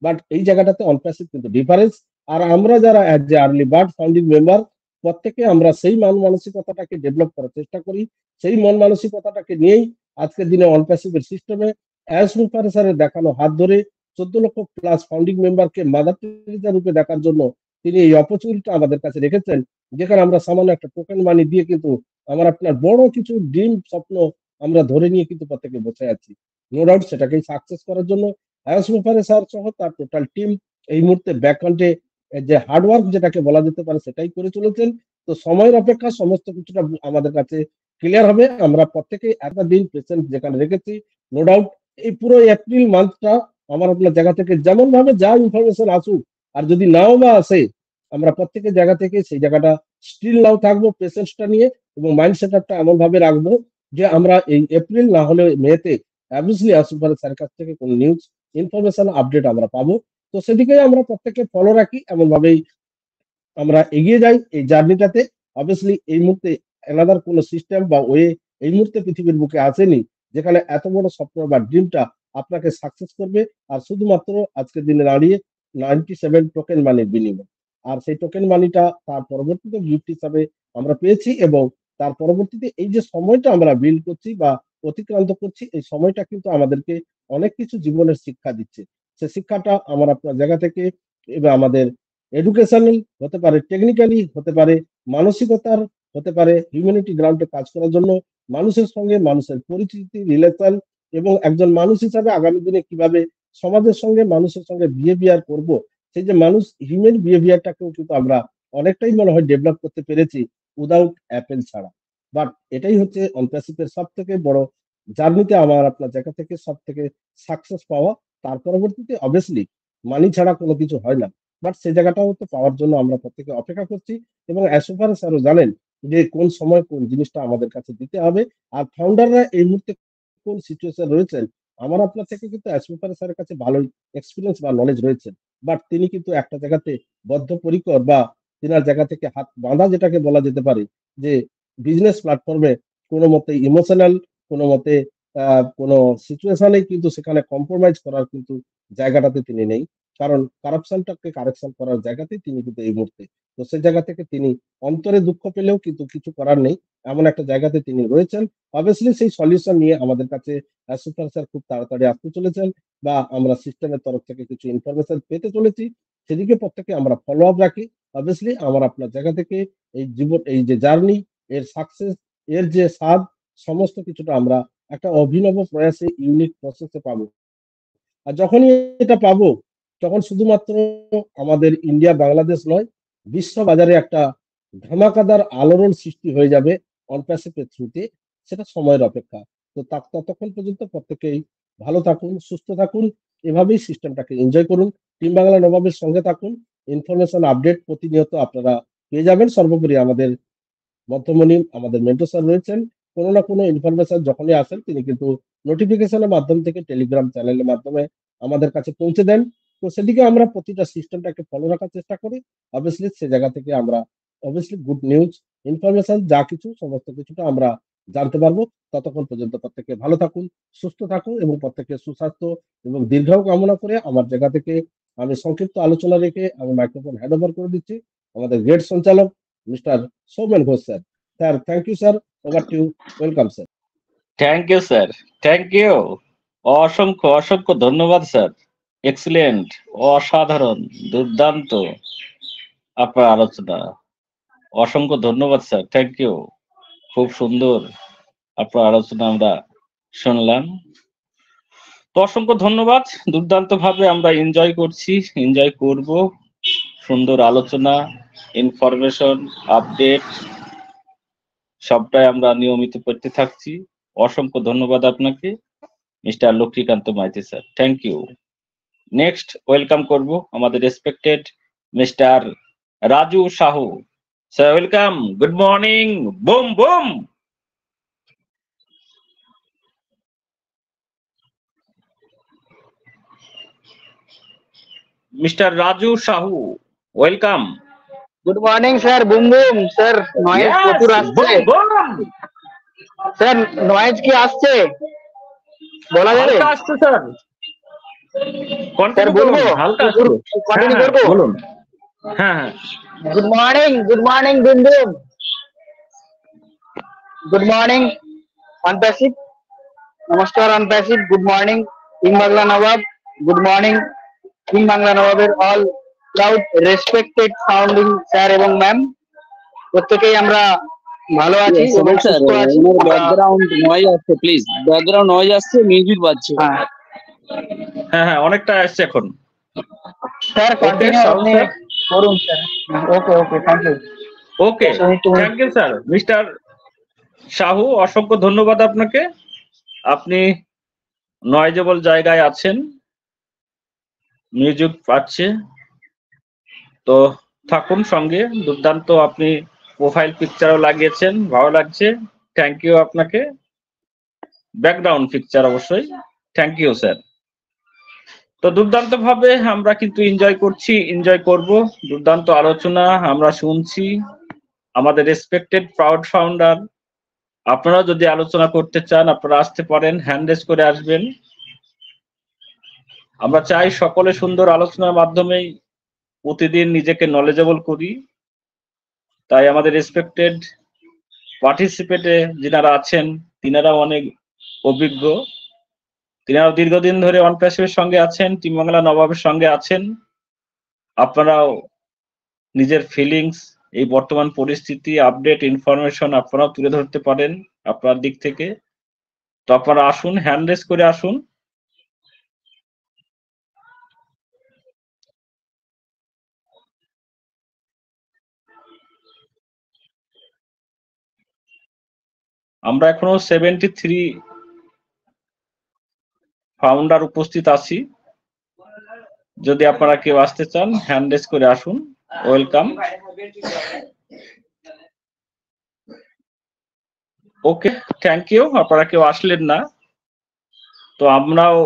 বাট এই জায়গাটাতে অনপ্যাসিভ কিন্তু ডিফারেন্স। আর আমরা যারা as a early bird founding member, প্রত্যেকে আমরা সেই মন মানসিকতাটাকে ডেভেলপ করার চেষ্টা করি। সেই মন মানসিকতাটাকে নিয়েই আজকের দিনে অনপ্যাসিভের সিস্টেমে অ্যাজ স্যারের দেখানো হাত ধরে 14 লক্ষ প্লাস ফাউন্ডিং মেম্বারকে মাদার টেরেসা রূপে দেখার জন্য তিনি এই অপরচুনিটিটা আমাদের কাছে রেখেছেন, যেখানে আমরা সামান্য একটা টোকেন মানি দিয়ে কিন্তু আমার আপনার বড় কিছু ড্রিম স্বপ্ন আমরা ধরে নিয়ে কিন্তু প্রত্যেকে বসে আছি। নো ডাউট সেটাকেই সাকসেস করার জন্য স্যার সহ তার টোটাল টিম এই মুহূর্তে ব্যাকগ্রাউন্ডে যে হার্ডওয়ার্ক যেটাকে বলা যেতে পারে সেটাই করে চলেছেন। তো সময়ের অপেক্ষা সমস্ত কিছুটা আমাদের কাছে ক্লিয়ার হবে। আমরা প্রত্যেকে একটা দিন প্রেসেন্ট যেখানে রেখেছি, নো ডাউট এই পুরো এপ্রিল মান্থটা আমার আপনার জায়গা থেকে যেমন ভাবে যা ইনফরমেশন আসুক, আর যদি নাও বা আসে, আমরা প্রত্যেকের জায়গা থেকে সেই জায়গাটা স্টিল নাও থাকবো পেশেন্সটা নিয়ে, এবং মাইন্ড সেটআপটা এমন ভাবে রাখবো যে আমরা এই এপ্রিল না হলে মেতে অবভিয়াসলি আসুফার স্যারের কাছ থেকে কোনো নিউজ ইনফরমেশন আপডেট আমরা পাবো। তো সেদিকে আমরা প্রত্যেকে ফলো রাখি, এমন ভাবেই আমরা এগিয়ে যাই এই জার্নিটাতে। অবভিয়াসলি এই মুহূর্তে অ্যানাদার কোনো সিস্টেম বা ওয়ে এই মুহূর্তে পৃথিবীর বুকে আসেনি যেখানে এত বড় স্বপ্ন বা ড্রিমটা আপনাকে সাকসেস করবে, আর শুধুমাত্র আজকের দিনে দাঁড়িয়ে 97 টোকেন মানির বিনিময়। আর সেই টোকেন মানিটা তার পরবর্তীতে গিফট হিসাবে আমরা পেয়েছি, এবং তার পরবর্তীতে এই যে সময়টা আমরা বিল্ড করছি বা অতিক্রান্ত করছি, এই সময়টা কিন্তু আমাদেরকে অনেক কিছু জীবনের শিক্ষা দিচ্ছে। সে শিক্ষাটা আমার আপনার জায়গা থেকে এবার আমাদের এডুকেশনাল হতে পারে, টেকনিক্যালি হতে পারে, মানসিকতার হতে পারে, হিউম্যানিটি গ্রাউন্ডে কাজ করার জন্য মানুষের সঙ্গে মানুষের পরিচিতি রিলেশন, এবং একজন মানুষ হিসাবে আগামী দিনে কিভাবে সমাজের সঙ্গে মানুষের সঙ্গে বিহেভিয়ার করব, সেই যে মানুষ হিউম্যান বিহেভিয়ারটাকেও কিন্তু আমরা অনেকটাই মনে হয় ডেভেলপ করতে পেরেছি উইদাউট অ্যাপেল ছাড়া। বাট এটাই হচ্ছে অনপ্যাসিভের সব থেকে বড় জার্নিতে আমার আপনার জায়গা থেকে সব থেকে সাকসেস পাওয়া। তার পরবর্তীতে অবভিয়াসলি মানি ছাড়া কোনো কিছু হয় না, বাট সেই জায়গাটাও তো পাওয়ার জন্য আমরা প্রত্যেকে অপেক্ষা করছি। এবং অ্যাসোফার স্যারও জানেন যে কোন সময় কোন জিনিসটা আমাদের কাছে দিতে হবে। আর ফাউন্ডাররা এই মুহূর্তে কোন সিচুয়েশন রয়েছেন, আমার আপনার থেকে কিন্তু অ্যাসোফার স্যারের কাছে ভালোই এক্সপিরিয়েন্স বা নলেজ রয়েছে, বাট তিনি কিন্তু একটা জায়গাতে বদ্ধপরিকর বা তিনার জায়গা থেকে হাত বাঁধা যেটাকে বলা যেতে পারে, যে বিজনেস প্ল্যাটফর্মে কোনো মতে ইমোশনাল, কোনো মতে কোনো সিচুয়েশনে কিন্তু সেখানে কম্প্রোমাইজ করার কিন্তু জায়গাটাতে তিনি নেই। কারণ কারাপশনটাকে কারেকশন করার জায়গাতেই তিনি কিন্তু এই মুহূর্তে। তো সেই জায়গা থেকে তিনি অন্তরে দুঃখ পেলেও কিন্তু কিছু করার নেই, এমন একটা জায়গাতে তিনি রয়েছেন। অবভিয়াসলি সেই সলিউশন নিয়ে আমাদের কাছে সুপার স্যার খুব তাড়াতাড়ি আসতে চলেছেন, বা আমরা সিস্টেমের তরফ থেকে কিছু ইনফরমেশন পেতে চলেছি, সেদিকে প্রত্যেকে আমরা ফলো আপ রাখি। অবভিয়াসলি আমার আপনার জায়গা থেকে এই জীবন, এই যে জার্নি, এর সাকসেস, এর যে স্বাদ, সমস্ত কিছুটা আমরা একটা অভিনব প্রয়াসে ইউনিক প্রসেসে পাবো। আর যখনই এটা পাবো তখন শুধুমাত্র আমাদের ইন্ডিয়া বাংলাদেশ নয়, বিশ্ব বাজারে একটা ধামাকাদার আলোড়ন সৃষ্টি হয়ে যাবে অনপ্যাসিভের থ্রুতে। সেটা সময়ের অপেক্ষা। তো ততক্ষণ পর্যন্ত প্রত্যেকেই ভালো থাকুন, সুস্থ থাকুন, এভাবেই সিস্টেমটাকে এনজয় করুন। টিম বাংলা নবাবের সঙ্গে থাকুন, ইনফরমেশন আপডেট প্রতিনিয়ত আপনারা পেয়ে যাবেন। সর্বোপরি আমাদের মধ্যমণি আমাদের মেন্টর স্যার রয়েছেন, কোনো না কোনো ইনফরমেশন যখনই আসেন তিনি কিন্তু নোটিফিকেশনের মাধ্যম থেকে টেলিগ্রাম চ্যানেলের মাধ্যমে আমাদের কাছে পৌঁছে দেন। তো সেদিকে আমরা প্রতিটা সিস্টেমটাকে ফলো রাখার চেষ্টা করি। অবভিয়াসলি সে জায়গা থেকে আমরা অবভিয়াসলি গুড নিউজ ইনফরমেশন যা কিছু সমস্ত কিছুটা আমরা জানতে পারবো। ততক্ষণ পর্যন্ত প্রত্যেকে ভালো থাকুন, সুস্থ থাকুন এবং প্রত্যেকে সুস্বাস্থ্য এবং দীর্ঘায়ু কামনা করে আমার জায়গা থেকে আমি সংক্ষিপ্ত আলোচনা রেখে আমি মাইক্রোফোন হ্যান্ড ওভার করে দিচ্ছি আমাদের গ্রেড সঞ্চালক mister Soumen Ghosh sir. Sir, thank you sir, over to you, welcome sir. Thank you sir, thank you. অসংখ্য অসংখ্য ধন্যবাদ স্যার। এক্সিলেন্ট, অসাধারণ, দুর্দান্ত আপনার আলোচনা। অসংখ্য ধন্যবাদ স্যার, থ্যাংক ইউ। খুব সুন্দর আপনার আলোচনা আমরা শুনলাম। তো অসংখ্য ধন্যবাদ। দুর্দান্ত ভাবে আমরা এনজয় করছি, এনজয় করব। সুন্দর আলোচনা, ইনফরমেশন, আপডেট সবটাই আমরা নিয়মিত করতে থাকছি। অসংখ্য ধন্যবাদ আপনাকে mister Lakshmikanta Maiti sir, thank you. Next welcome করব আমাদের respected mister Raju Sahu sir, welcome, good morning, boom boom. Mister Raju Sahu, welcome. Good morning sir, boom boom sir. Noise প্রচুর আসছে স্যার, নয়েজ কি আসছে বলা যাবে? আসছে স্যার, স্যার বলবো, হালকা কন্টিনিউ করবো? বলুন। হ্যাঁ হ্যাঁ, good morning boom boom. Good morning OnPassive, নমস্কার OnPassive, good morning team Bangla Nawab, good morning team Bangla নবাবের all crowd respected founding sir এবং ম্যাম, প্রত্যেকেই আমরা ভালো আছি এবং সুস্থ আছি। ব্যাকগ্রাউন্ড নয়েজ আসছে, প্লিজ ব্যাকগ্রাউন্ড নয়েজ আসছে, মিউজিক বাজছে। হ্যাঁ হ্যাঁ, অনেকটা আসছে এখন। স্যার কন্টিনিউ আপনি করুন sir. Okay okay, thank you. Okay, thank you sir. Mister Sahu, অসংখ্য ধন্যবাদ আপনাকে। আপনি নয়েজেবল জায়গায় আছেন, মিউজিক পাচ্ছে, তো থাকুন সঙ্গে। দুর্দান্ত, আপনি প্রোফাইল পিকচারও লাগিয়েছেন, ভালো লাগছে, থ্যাংক ইউ আপনাকে। ব্যাকগ্রাউন্ড পিকচার অবশ্যই, থ্যাংক ইউ স্যার। তো দুর্দান্ত ভাবে আমরা কিন্তু এনজয় করছি, এনজয় করব। দুর্দান্ত আলোচনা আমরা শুনছি। আমাদের রেসপেক্টেড প্রাউড ফাউন্ডার, আপনারা যদি আলোচনা করতে চান আপনারা আসতে পারেন, হ্যান্ড রেজ করে আসবেন। আমরা চাই সকলে সুন্দর আলোচনার মাধ্যমেই প্রতিদিন নিজেকে নলেজেবল করি। তাই আমাদের রেসপেক্টেড পার্টিসিপেটে যিনারা আছেন তিনারা অনেক অভিজ্ঞ, তিনারা দীর্ঘদিন ধরে অনপ্যাসিভের সঙ্গে আছেন, টিম বাংলা নবাবের সঙ্গে আছেন। আপনারাও নিজের ফিলিংস, এই বর্তমান পরিস্থিতি, আপডেট ইনফরমেশন আপনারাও তুলে ধরতে পারেন আপনার দিক থেকে। তো আপনারা আসুন, হ্যান্ড রেজ করে আসুন। আমরা এখনো 73 ফাউন্ডার উপস্থিত আছি। যদি আপনারা কেউ আসতে চান হ্যান্ড রেজ করে আসুন, ওয়েলকাম। Okay, thank you. আপনারা কেউ আসলেন না, তো আমরাও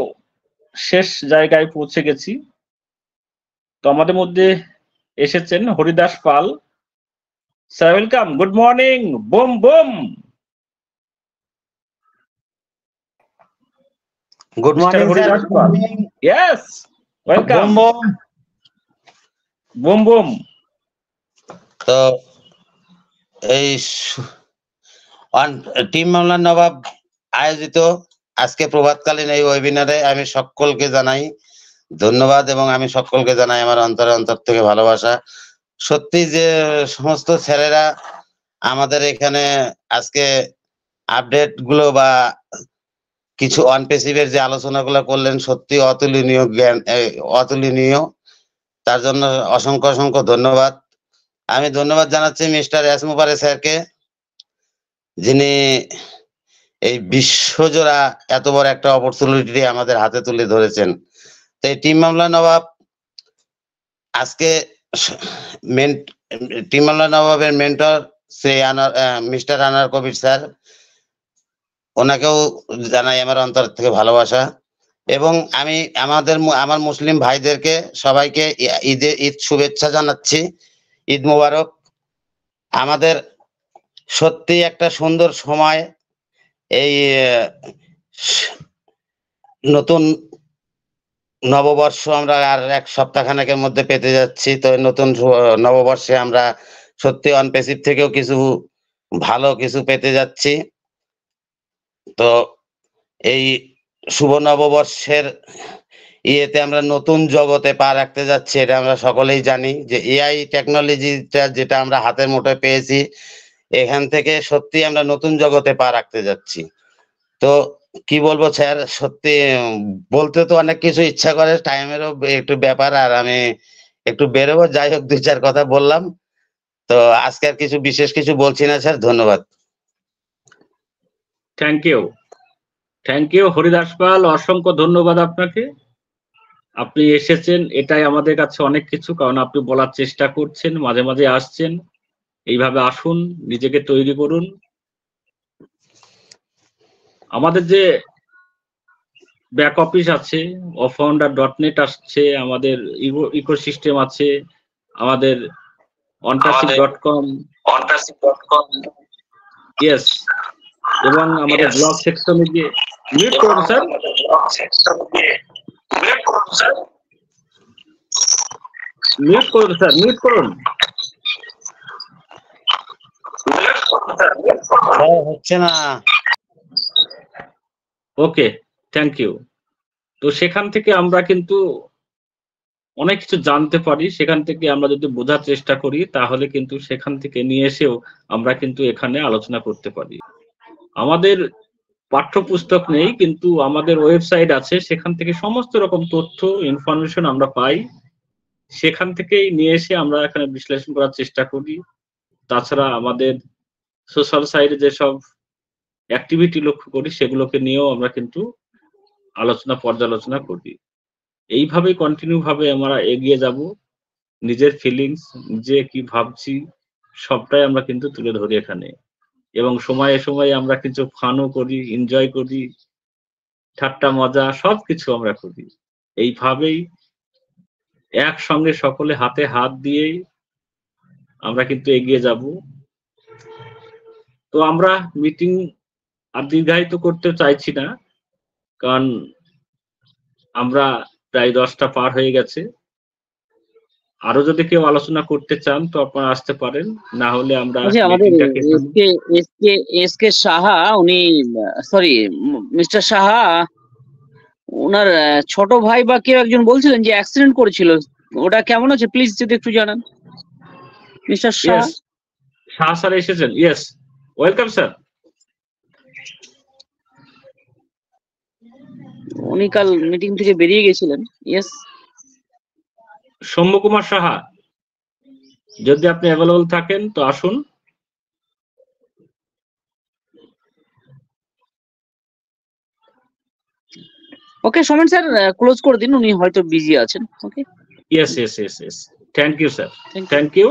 শেষ জায়গায় পৌঁছে গেছি। তো আমাদের মধ্যে এসেছেন Haridas Pal sir, welcome, good morning, boom boom. Good morning Haridas Pal, yes, welcome, boom boom. তো এই টিম বাংলা নবাব আয়োজিত আজকে প্রভাতকালীন এই ওয়েবিনারে আমি সকলকে জানাই ধন্যবাদ এবং আমি সকলকে জানাই আমার অন্তর থেকে ভালোবাসা। সত্যি যে সমস্ত ছেলেরা আমাদের এখানে আজকে আপডেট গুলো বা কিছু অনপেসিভের যে আলোচনাগুলো করলেন সত্যি অতুলনীয় জ্ঞান, অতুলনীয়। তার জন্য অসংখ্য অসংখ্য ধন্যবাদ। আমি ধন্যবাদ জানাচ্ছি মিস্টার এসমুপারে স্যারকে, যিনি এই বিশ্বজোড়া এত বড় একটা অপরচুনিটি আমাদের হাতে তুলে ধরেছেন। তো এই টিম মামলা নবাব আজকে টিম মামলা নবাবের mentor Shri mister Anwar Kabir sir, ওনাকেও জানাই আমার অন্তর থেকে ভালোবাসা। এবং আমি আমার মুসলিম ভাইদেরকে সবাইকে ঈদ শুভেচ্ছা জানাচ্ছি, ঈদ মোবারক। আমাদের সত্যি একটা সুন্দর সময়, এই নতুন নববর্ষ আমরা আর এক সপ্তাহখানেকের মধ্যে পেতে যাচ্ছি। তো নতুন নববর্ষে আমরা সত্যি অনপেসিভ থেকেও কিছু ভালো কিছু পেতে যাচ্ছি। তো এই শুভ নববর্ষের ইয়েতে আমরা নতুন জগতে পা রাখতে যাচ্ছি, এটা আমরা সকলেই জানি যে এআই টেকনোলজিটা যেটা আমরা হাতের মুঠোয় পেয়েছি, এখান থেকে সত্যি আমরা নতুন জগতে পা রাখতে যাচ্ছি। তো কি বলবো স্যার, সত্যি বলতে তো অনেক কিছু ইচ্ছা করে, টাইমেরও একটু ব্যাপার, আর আমি একটু বেরোবো। যাই হোক, 2-4 কথা বললাম। তো আজকে আর কিছু বিশেষ কিছু বলছি না স্যার, ধন্যবাদ। থ্যাংক ইউ হরিদাস পাল, অসংখ্য ধন্যবাদ আপনাকে। আপনি এসেছেন, এটাই আমাদের কাছে অনেক কিছু, কারণ আপনি বলার চেষ্টা করছেন, মাঝে মাঝে আসছেন। এইভাবে আসুন, নিজেকে তৈরি করুন। আমাদের যে ব্যাক অফিস আছে, অফাউন্ডার.net আসছে, আমাদের ইকোসিস্টেম আছে, আমাদের onpassive.com, ইয়েস, এবং আমাদের ব্লগ সেকশনে গিয়ে মিউট করুন স্যার, মিউট করুন স্যার, মিউট করুন, হচ্ছে না। ওকে, থ্যাংক ইউ। তো সেখান থেকে আমরা কিন্তু অনেক কিছু জানতে পারি, সেখান থেকে আমরা যদি বোঝার চেষ্টা করি তাহলে কিন্তু সেখান থেকে নিয়ে এসেও আমরা কিন্তু এখানে আলোচনা করতে পারি। আমাদের পাঠ্যপুস্তক নেই, কিন্তু আমাদের ওয়েবসাইট আছে, সেখান থেকে সমস্ত রকম তথ্য ইনফরমেশন আমরা পাই, সেখান থেকেই নিয়ে এসে আমরা এখানে বিশ্লেষণ করার চেষ্টা করি। তাছাড়া আমাদের সোশ্যাল সাইডে যেসব অ্যাক্টিভিটি লক্ষ্য করি সেগুলোকে নিয়েও আমরা কিন্তু পর্যালোচনা করি। এইভাবেই কন্টিনিউ ভাবে আমরা এগিয়ে যাব। নিজের ফিলিংস, নিজে কি ভাবছি সবটাই আমরা কিন্তু তুলে ধরি এখানে, এবং সময়ে সময়ে আমরা কিছু ফানও করি, এনজয় করি, ঠাট্টা মজা সবকিছু আমরা করি। এইভাবেই একসঙ্গে সকলে হাতে হাত দিয়ে আমরা কিন্তু এগিয়ে যাব। তো আমরা মিটিং আর দীর্ঘায়িত করতে চাইছি না, কারণ আমরা প্রায় 10টা পার হয়ে গেছে। আরো যদি কেউ আলোচনা করতে চান তো আপনারা আসতে পারেন, না হলে আমরা আমাদের এসকে সাহা, উনি সরি মিস্টার সাহা, ওনার ছোট ভাই বা কেউ একজন বলছিলেন যে অ্যাক্সিডেন্ট করেছিল, ওটা কেমন আছে প্লিজ যদি একটু জানান। মিস্টার শাহ স্যার এসেছেন? Yes, welcome sir. উনি কাল মিটিং থেকে বেরিয়ে গেছিলেন। ইয়েস, সৌম্য কুমার সাহা, যদি আপনি অ্যাভেলেবল থাকেন তো আসুন। ওকে সোমেন স্যার, ক্লোজ করে দিন, উনি হয়তো বিজি আছেন। Okay, yes yes yes yes, thank you sir, thank you.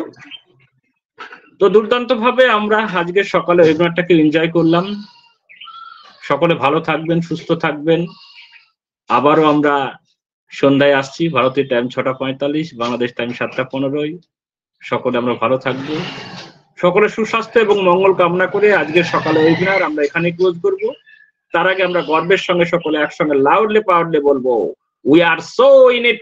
তো দুর্দান্ত ভাবে আমরা আজকে সকালে ওয়েবিনারটাকে এনজয় করলাম। সকলে ভালো থাকবেন, সুস্থ থাকবেন। আবারও আমরা সন্ধ্যায় আসছি, ভারতীয় টাইম 6:45, বাংলাদেশ টাইম 7:15। সকলে আমরা ভালো থাকবো, সকলের সুস্বাস্থ্য এবং মঙ্গল কামনা করে আজকের সকালে ওয়েবিনার আমরা এখানে ক্লোজ করব। তার আগে আমরা গর্বের সঙ্গে সকলে একসঙ্গে লাউডলি পাওয়ারলি বলবো, we are so in it.